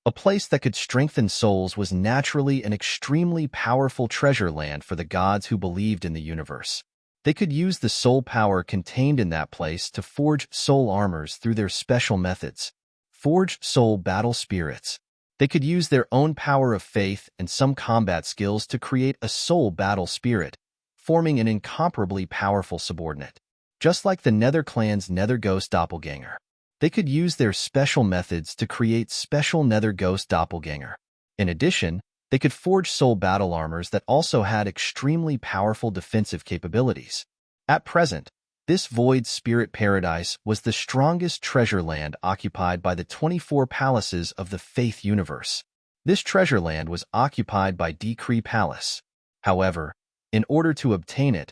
Speaker 1: A place that could strengthen souls was naturally an extremely powerful treasure land for the gods who believed in the universe. They could use the soul power contained in that place to forge soul armors through their special methods. Forged soul battle spirits. They could use their own power of faith and some combat skills to create a soul battle spirit, forming an incomparably powerful subordinate. Just like the Nether clan's Nether Ghost Doppelganger. They could use their special methods to create special Nether Ghost Doppelganger. In addition, they could forge soul battle armors that also had extremely powerful defensive capabilities. At present, this Void Spirit Paradise was the strongest treasure land occupied by the 24 palaces of the Faith universe. This treasure land was occupied by Decree Palace. However, in order to obtain it,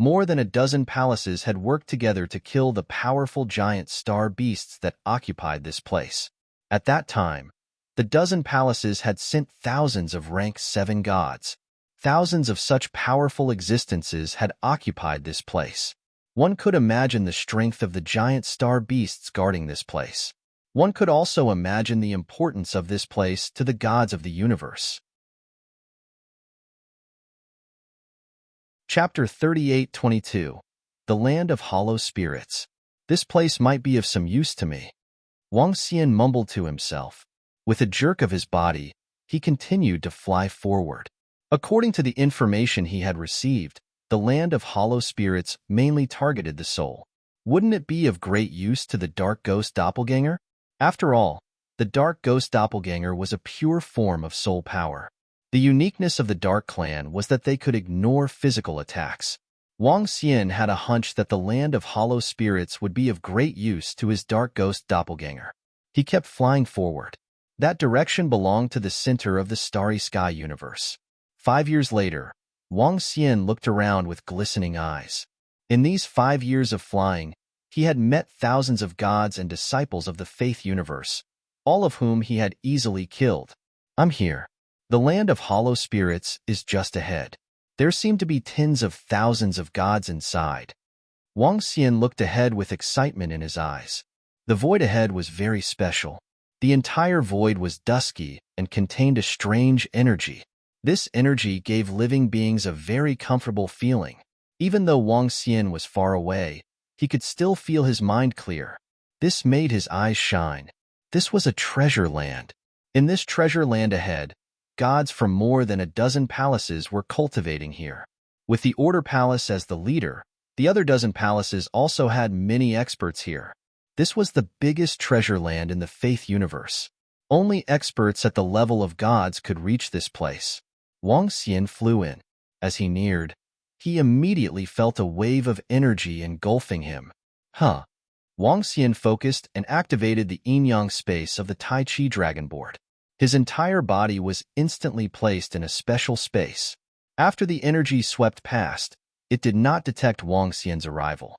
Speaker 1: more than a dozen palaces had worked together to kill the powerful giant star beasts that occupied this place. At that time, the dozen palaces had sent thousands of rank 7 gods. Thousands of such powerful existences had occupied this place. One could imagine the strength of the giant star beasts guarding this place. One could also imagine the importance of this place to the gods of the universe. Chapter 38-22. The Land of Hollow Spirits. This place might be of some use to me. Wang Xian mumbled to himself. With a jerk of his body, he continued to fly forward. According to the information he had received, the Land of Hollow Spirits mainly targeted the soul. Wouldn't it be of great use to the Dark Ghost Doppelganger? After all, the Dark Ghost Doppelganger was a pure form of soul power. The uniqueness of the Dark Clan was that they could ignore physical attacks. Wang Xian had a hunch that the Land of Hollow Spirits would be of great use to his Dark Ghost Doppelganger. He kept flying forward. That direction belonged to the center of the Starry Sky universe. 5 years later, Wang Xian looked around with glistening eyes. In these 5 years of flying, he had met thousands of gods and disciples of the Faith universe, all of whom he had easily killed. I'm here. The Land of Hollow Spirits is just ahead. There seemed to be tens of thousands of gods inside. Wang Xian looked ahead with excitement in his eyes. The void ahead was very special. The entire void was dusky and contained a strange energy. This energy gave living beings a very comfortable feeling. Even though Wang Xian was far away, he could still feel his mind clear. This made his eyes shine. This was a treasure land. In this treasure land ahead, gods from more than a dozen palaces were cultivating here. With the Order Palace as the leader, the other dozen palaces also had many experts here. This was the biggest treasure land in the Faith universe. Only experts at the level of gods could reach this place. Wang Xian flew in. As he neared, he immediately felt a wave of energy engulfing him. Wang Xian focused and activated the yin-yang space of the Tai Chi Dragon Board. His entire body was instantly placed in a special space. After the energy swept past, it did not detect Wang Xian's arrival.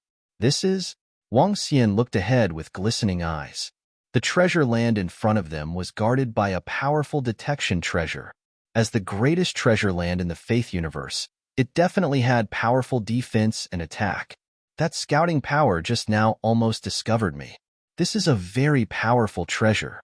Speaker 1: Wang Xian looked ahead with glistening eyes. The treasure land in front of them was guarded by a powerful detection treasure. As the greatest treasure land in the Faith universe, it definitely had powerful defense and attack. That scouting power just now almost discovered me. This is a very powerful treasure.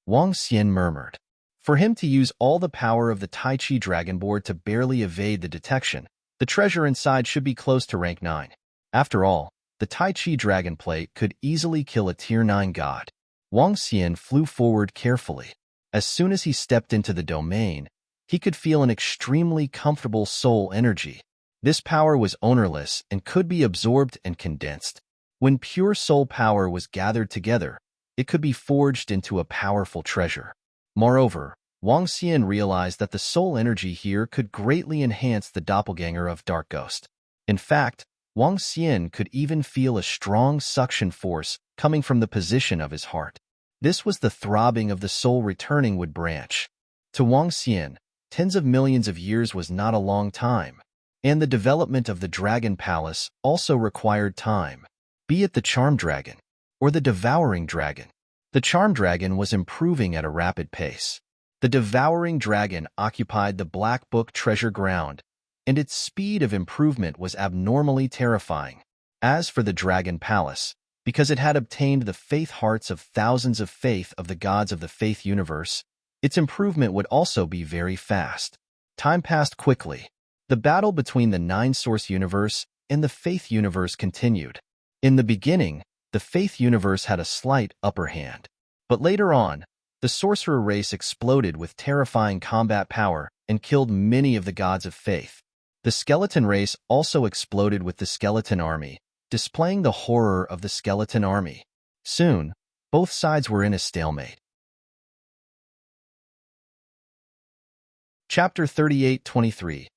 Speaker 1: Wang Xian murmured. For him to use all the power of the Tai Chi Dragon Board to barely evade the detection, the treasure inside should be close to rank 9. After all, the Tai Chi Dragon Plate could easily kill a tier 9 god. Wang Xian flew forward carefully. As soon as he stepped into the domain, He could feel an extremely comfortable soul energy. This power was ownerless and could be absorbed and condensed. When pure soul power was gathered together, it could be forged into a powerful treasure. Moreover, Wang Xian realized that the soul energy here could greatly enhance the doppelganger of Dark Ghost. In fact, Wang Xian could even feel a strong suction force coming from the position of his heart. This was the throbbing of the soul returning wood branch. To Wang Xian, tens of millions of years was not a long time, and the development of the Dragon Palace also required time, be it the Charm Dragon or the Devouring Dragon. The Charm Dragon was improving at a rapid pace. The Devouring Dragon occupied the Black Book treasure ground, and its speed of improvement was abnormally terrifying. As for the Dragon Palace, because it had obtained the faith hearts of thousands of faith of the gods of the faith universe, its improvement would also be very fast. Time passed quickly. The battle between the Nine-Source universe and the faith universe continued. In the beginning, the faith universe had a slight upper hand. But later on, the sorcerer race exploded with terrifying combat power and killed many of the gods of faith. The skeleton race also exploded with the skeleton army, displaying the horror of the skeleton army. Soon, both sides were in a stalemate. Chapter 38-23.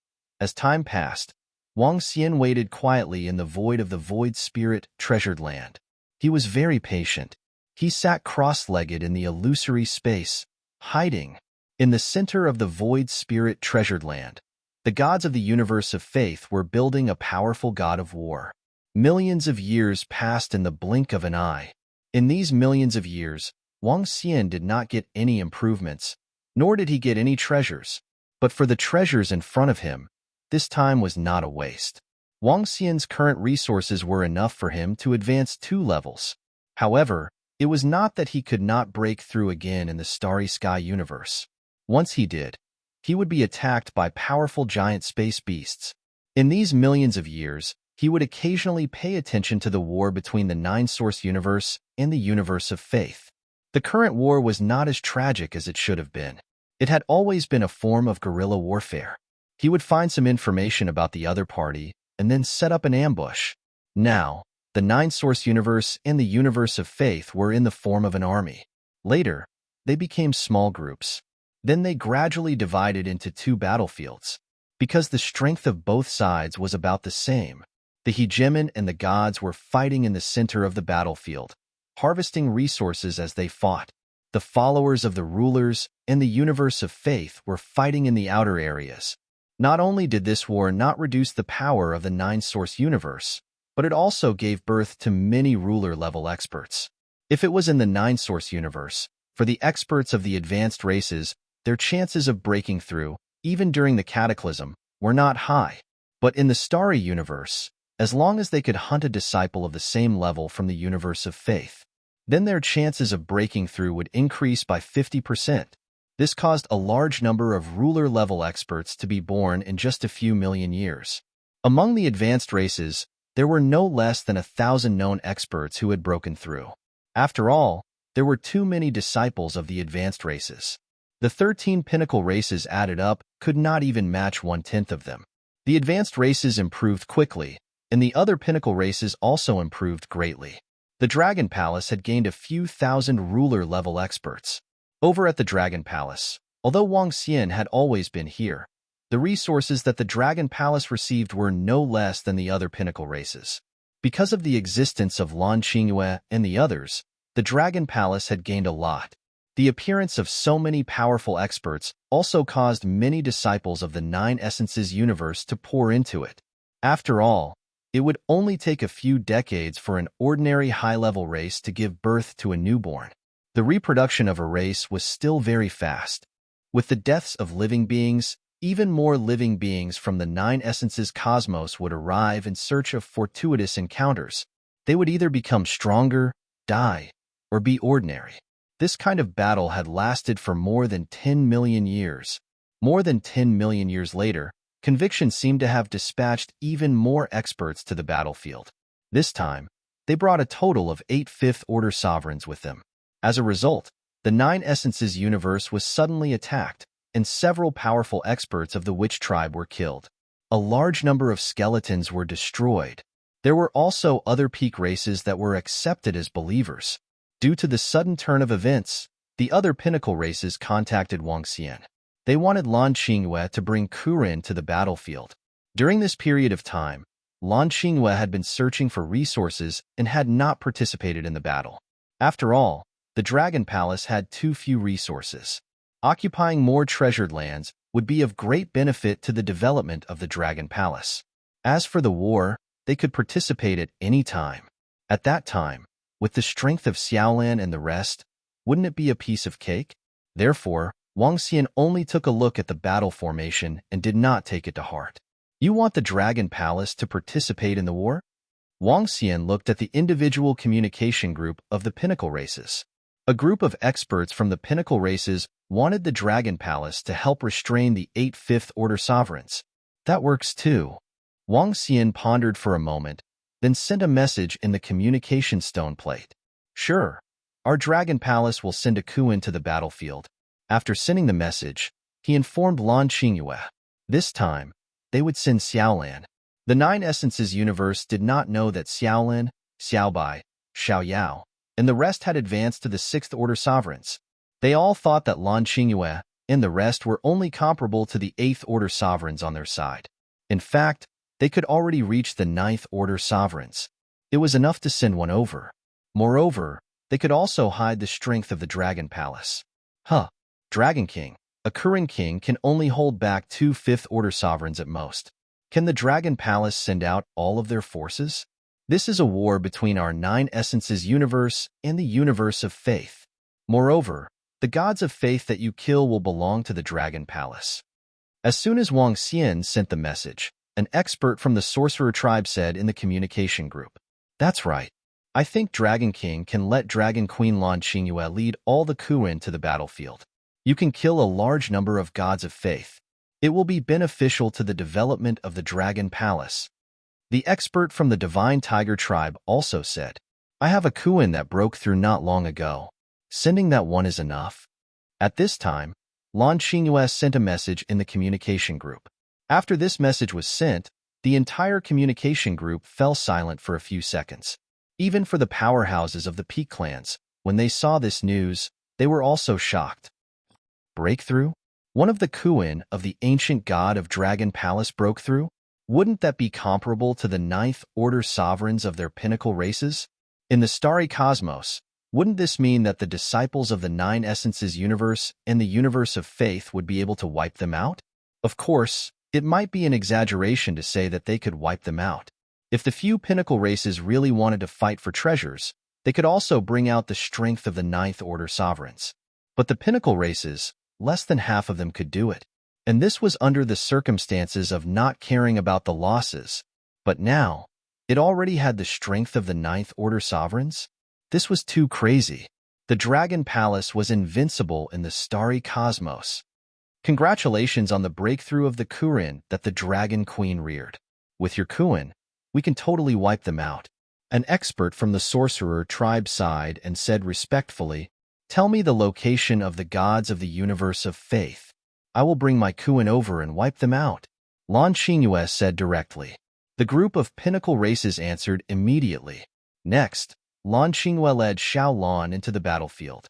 Speaker 1: As time passed, Wang Xian waited quietly in the void of the Void Spirit treasured land. He was very patient. He sat cross-legged in the illusory space, hiding. In the center of the Void Spirit treasured land, the gods of the universe of faith were building a powerful god of war. Millions of years passed in the blink of an eye. In these millions of years, Wang Xian did not get any improvements, nor did he get any treasures. But for the treasures in front of him, this time was not a waste. Wang Xian's current resources were enough for him to advance 2 levels. However, it was not that he could not break through again in the Starry Sky universe. Once he did, he would be attacked by powerful giant space beasts. In these millions of years, he would occasionally pay attention to the war between the Nine-Source universe and the universe of faith. The current war was not as tragic as it should have been. It had always been a form of guerrilla warfare. He would find some information about the other party and then set up an ambush. Now, the Nine-Source universe and the universe of faith were in the form of an army. Later, they became small groups. Then they gradually divided into 2 battlefields. Because the strength of both sides was about the same, the hegemon and the gods were fighting in the center of the battlefield, harvesting resources as they fought. The followers of the rulers and the universe of faith were fighting in the outer areas. Not only did this war not reduce the power of the Nine-Source universe, but it also gave birth to many ruler-level experts. If it was in the Nine-Source universe, for the experts of the advanced races, their chances of breaking through, even during the cataclysm, were not high. But in the Starry universe, as long as they could hunt a disciple of the same level from the universe of faith, then their chances of breaking through would increase by 50%. This caused a large number of ruler-level experts to be born in just a few million years. Among the advanced races, there were no less than 1,000 known experts who had broken through. After all, there were too many disciples of the advanced races. The 13 pinnacle races added up could not even match 1/10 of them. The advanced races improved quickly, and the other pinnacle races also improved greatly. The Dragon Palace had gained a few thousand ruler-level experts. Over at the Dragon Palace, although Wang Xian had always been here, the resources that the Dragon Palace received were no less than the other pinnacle races. Because of the existence of Lan Qingyue and the others, the Dragon Palace had gained a lot. The appearance of so many powerful experts also caused many disciples of the 9 Essences universe to pour into it. After all, it would only take a few decades for an ordinary high-level race to give birth to a newborn. The reproduction of a race was still very fast. With the deaths of living beings, even more living beings from the 9 Essences cosmos would arrive in search of fortuitous encounters. They would either become stronger, die, or be ordinary. This kind of battle had lasted for more than 10 million years. More than 10 million years later, Conviction seemed to have dispatched even more experts to the battlefield. This time, they brought a total of 8 fifth-order sovereigns with them. As a result, the 9 Essences universe was suddenly attacked, and several powerful experts of the witch tribe were killed. A large number of skeletons were destroyed. There were also other peak races that were accepted as believers. Due to the sudden turn of events, the other pinnacle races contacted Wang Xian. They wanted Lan Qingyue to bring Kurin to the battlefield. During this period of time, Lan Qingyue had been searching for resources and had not participated in the battle. After all, the Dragon Palace had too few resources. Occupying more treasured lands would be of great benefit to the development of the Dragon Palace. As for the war, they could participate at any time. At that time, with the strength of Xiaolan and the rest, wouldn't it be a piece of cake? Therefore, Wang Xian only took a look at the battle formation and did not take it to heart. You want the Dragon Palace to participate in the war? Wang Xian looked at the individual communication group of the pinnacle races. A group of experts from the pinnacle races wanted the Dragon Palace to help restrain the 8 Fifth Order sovereigns. That works too. Wang Xian pondered for a moment, then sent a message in the communication stone plate. Sure, our Dragon Palace will send a Kuin to the battlefield. After sending the message, he informed Lan Qingyue. This time, they would send Xiaolan. The Nine Essences universe did not know that Xiaolan, Xiaobai, Xiaoyao, and the rest had advanced to the 6th Order sovereigns. They all thought that Lan Qingyue and the rest were only comparable to the 8th Order sovereigns on their side. In fact, they could already reach the 9th Order sovereigns. It was enough to send one over. Moreover, they could also hide the strength of the Dragon Palace. Dragon King. A Kurin king can only hold back 2 Fifth Order sovereigns at most. Can the Dragon Palace send out all of their forces? This is a war between our Nine Essences universe and the universe of faith. Moreover, the gods of faith that you kill will belong to the Dragon Palace. As soon as Wang Xian sent the message, an expert from the sorcerer tribe said in the communication group, "That's right. I think Dragon King can let Dragon Queen Lan Qingyue lead all the Kuin to the battlefield. You can kill a large number of gods of faith. It will be beneficial to the development of the Dragon Palace." The expert from the Divine Tiger tribe also said, "I have a Kuin that broke through not long ago. Sending that one is enough." At this time, Lan Qingyue sent a message in the communication group. After this message was sent, the entire communication group fell silent for a few seconds. Even for the powerhouses of the Peak clans, when they saw this news, they were also shocked. Breakthrough? One of the Kuin of the ancient god of Dragon Palace broke through? Wouldn't that be comparable to the 9th Order sovereigns of their pinnacle races? In the starry cosmos, wouldn't this mean that the disciples of the Nine Essences universe and the universe of faith would be able to wipe them out? Of course, it might be an exaggeration to say that they could wipe them out. If the few pinnacle races really wanted to fight for treasures, they could also bring out the strength of the 9th Order sovereigns. But the pinnacle races, less than half of them could do it. And this was under the circumstances of not caring about the losses. But now, it already had the strength of the 9th Order sovereigns? This was too crazy. The Dragon Palace was invincible in the starry cosmos. Congratulations on the breakthrough of the Kurin that the Dragon Queen reared. With your Kuin, we can totally wipe them out. An expert from the sorcerer tribe sighed and said respectfully, "Tell me the location of the gods of the universe of faith. I will bring my Kuin over and wipe them out." Lan Qingyue said directly. The group of pinnacle races answered immediately. Next, Lan Qingyue led Xiao Lan into the battlefield.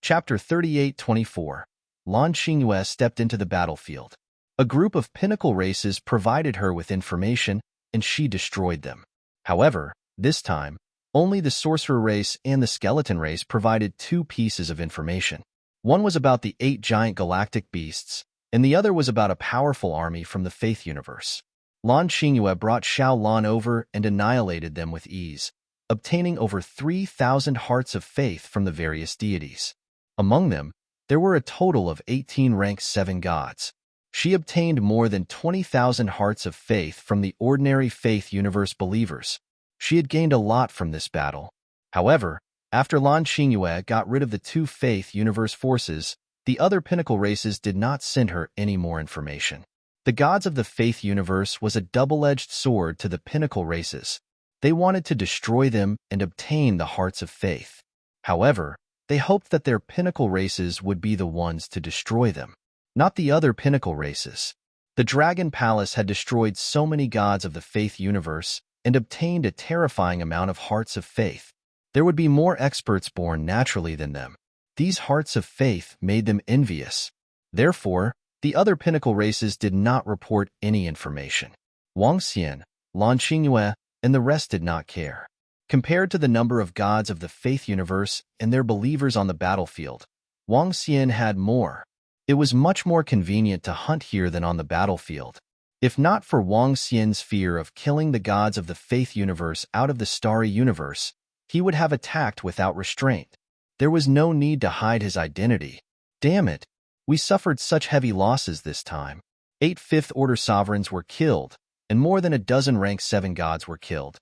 Speaker 1: Chapter 38-24. Lan Qingyue stepped into the battlefield. A group of pinnacle races provided her with information, and she destroyed them. However, this time, only the sorcerer race and the skeleton race provided 2 pieces of information. One was about the 8 giant galactic beasts, and the other was about a powerful army from the Faith universe. Lan Qingyue brought Xiao Lan over and annihilated them with ease, obtaining over 3,000 hearts of faith from the various deities. Among them, there were a total of 18 rank 7 gods. She obtained more than 20,000 hearts of faith from the ordinary Faith universe believers. She had gained a lot from this battle. However, after Lan Qingyue got rid of the 2 Faith universe forces, the other pinnacle races did not send her any more information. The gods of the Faith universe was a double-edged sword to the pinnacle races. They wanted to destroy them and obtain the hearts of faith. However, They hoped that their pinnacle races would be the ones to destroy them, not the other pinnacle races. The Dragon Palace had destroyed so many gods of the faith universe and obtained a terrifying amount of hearts of faith. There would be more experts born naturally than them. These hearts of faith made them envious. Therefore, the other pinnacle races did not report any information. Wang Xian, Lan Qingyue, and the rest did not care. Compared to the number of gods of the faith universe and their believers on the battlefield, Wang Xian had more. It was much more convenient to hunt here than on the battlefield. If not for Wang Xian's fear of killing the gods of the faith universe out of the starry universe, he would have attacked without restraint. There was no need to hide his identity. Damn it, we suffered such heavy losses this time. 8 fifth-order sovereigns were killed, and more than a dozen rank 7 gods were killed.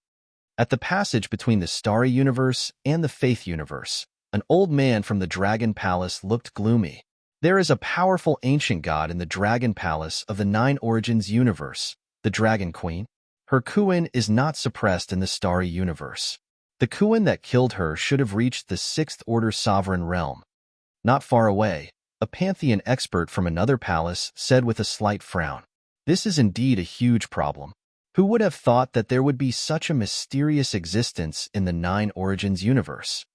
Speaker 1: At the passage between the starry universe and the faith universe, an old man from the Dragon Palace looked gloomy. There is a powerful ancient god in the Dragon Palace of the 9 Origins universe, the Dragon Queen. Her Kuin is not suppressed in the starry universe. The Kuin that killed her should have reached the 6th-order sovereign realm. Not far away, a pantheon expert from another palace said with a slight frown, "This is indeed a huge problem. Who would have thought that there would be such a mysterious existence in the 9 Origins universe?"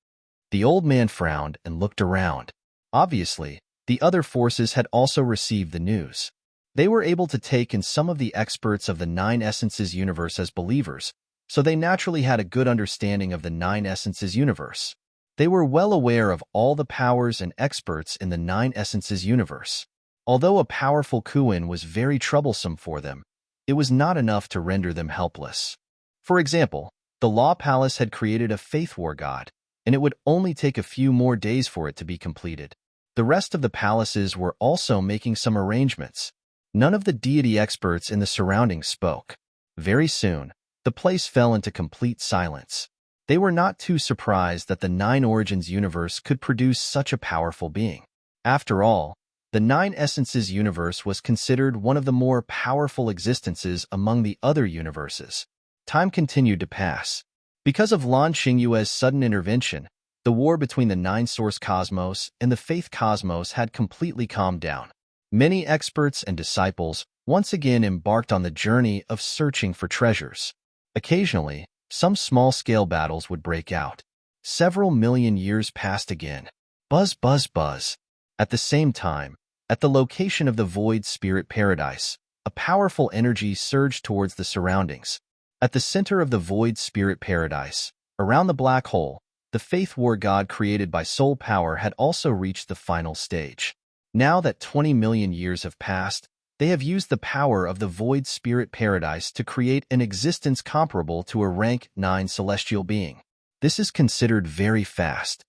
Speaker 1: The old man frowned and looked around. Obviously, the other forces had also received the news. They were able to take in some of the experts of the 9 Essences universe as believers, so they naturally had a good understanding of the 9 Essences universe. They were well aware of all the powers and experts in the 9 Essences universe. Although a powerful Kuin was very troublesome for them, it was not enough to render them helpless. For example, the Law Palace had created a Faith War god, and it would only take a few more days for it to be completed. The rest of the palaces were also making some arrangements. None of the deity experts in the surroundings spoke. Very soon, the place fell into complete silence. They were not too surprised that the 9 Origins universe could produce such a powerful being. After all, the 9 Essences universe was considered one of the more powerful existences among the other universes. Time continued to pass. Because of Lan Qingyue's sudden intervention, the war between the 9 Source Cosmos and the Faith Cosmos had completely calmed down. Many experts and disciples once again embarked on the journey of searching for treasures. Occasionally, some small-scale battles would break out. Several million years passed again. Buzz, buzz, buzz. At the same time, at the location of the Void Spirit Paradise, a powerful energy surged towards the surroundings. At the center of the Void Spirit Paradise, around the black hole, the Faith War god created by soul power had also reached the final stage. Now that 20 million years have passed, they have used the power of the Void Spirit Paradise to create an existence comparable to a rank 9 celestial being. This is considered very fast.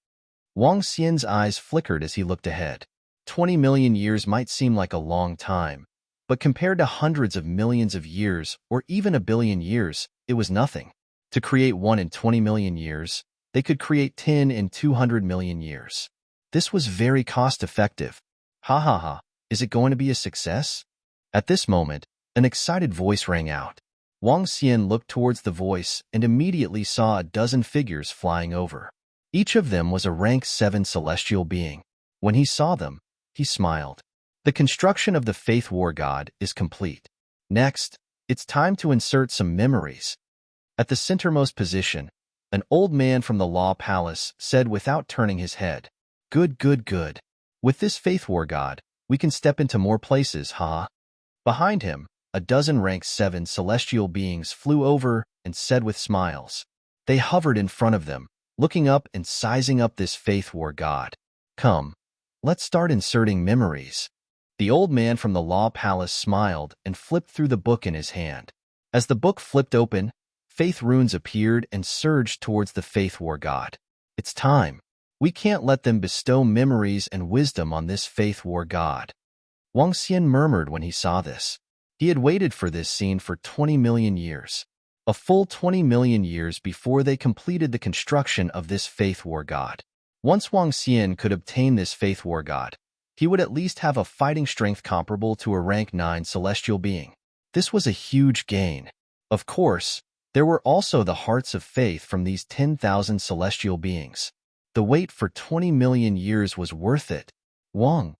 Speaker 1: Wang Xian's eyes flickered as he looked ahead. 20 million years might seem like a long time, but compared to hundreds of millions of years or even a billion years, it was nothing. To create 1 in 20 million years, they could create 10 in 200 million years. This was very cost-effective. Ha ha ha, is it going to be a success? At this moment, an excited voice rang out. Wang Xian looked towards the voice and immediately saw a dozen figures flying over. Each of them was a rank 7 celestial being. When he saw them, he smiled. The construction of the Faith War god is complete. Next, it's time to insert some memories. At the centermost position, an old man from the Law Palace said without turning his head, "Good, good, good. With this Faith War god, we can step into more places, huh?" Behind him, a dozen rank 7 celestial beings flew over and said with smiles. They hovered in front of them, looking up and sizing up this Faith War god. "Come, let's start inserting memories." The old man from the Law Palace smiled and flipped through the book in his hand. As the book flipped open, faith runes appeared and surged towards the Faith War god. It's time. We can't let them bestow memories and wisdom on this Faith War god. Wang Xian murmured when he saw this. He had waited for this scene for 20 million years. A full 20 million years before they completed the construction of this Faith War god. Once Wang Xian could obtain this Faith War god, he would at least have a fighting strength comparable to a rank 9 celestial being. This was a huge gain. Of course, there were also the hearts of faith from these 10,000 celestial beings. The wait for 20 million years was worth it. Wang,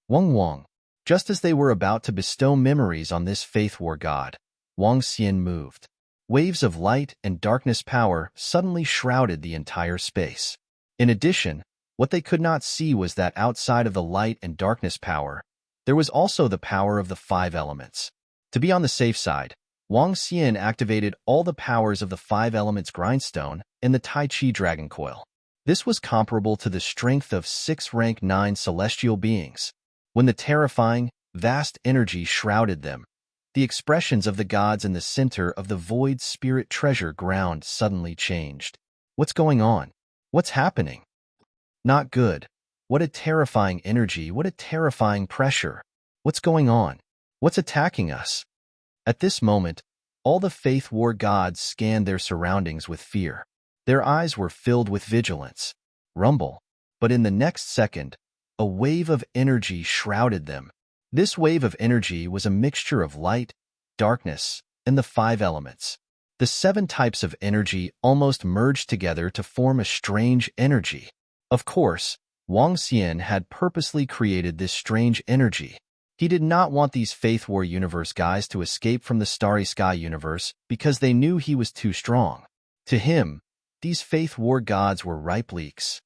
Speaker 1: Wang. Just as they were about to bestow memories on this faith war god, Wang Xian moved. Waves of light and darkness power suddenly shrouded the entire space. In addition, what they could not see was that outside of the light and darkness power, there was also the power of the 5 elements. To be on the safe side, Wang Xian activated all the powers of the 5 elements grindstone and the Tai Chi dragon coil. This was comparable to the strength of 6 rank 9 celestial beings. When the terrifying, vast energy shrouded them, the expressions of the gods in the center of the void spirit treasure ground suddenly changed. What's going on? What's happening? Not good. What a terrifying energy, what a terrifying pressure. What's going on? What's attacking us? At this moment, all the faith war gods scanned their surroundings with fear. Their eyes were filled with vigilance. Rumble. But in the next second, a wave of energy shrouded them. This wave of energy was a mixture of light, darkness, and the 5 elements. The 7 types of energy almost merged together to form a strange energy. Of course, Wang Xian had purposely created this strange energy. He did not want these Faith War Universe guys to escape from the Starry Sky Universe because they knew he was too strong. To him, these Faith War gods were ripe leaks.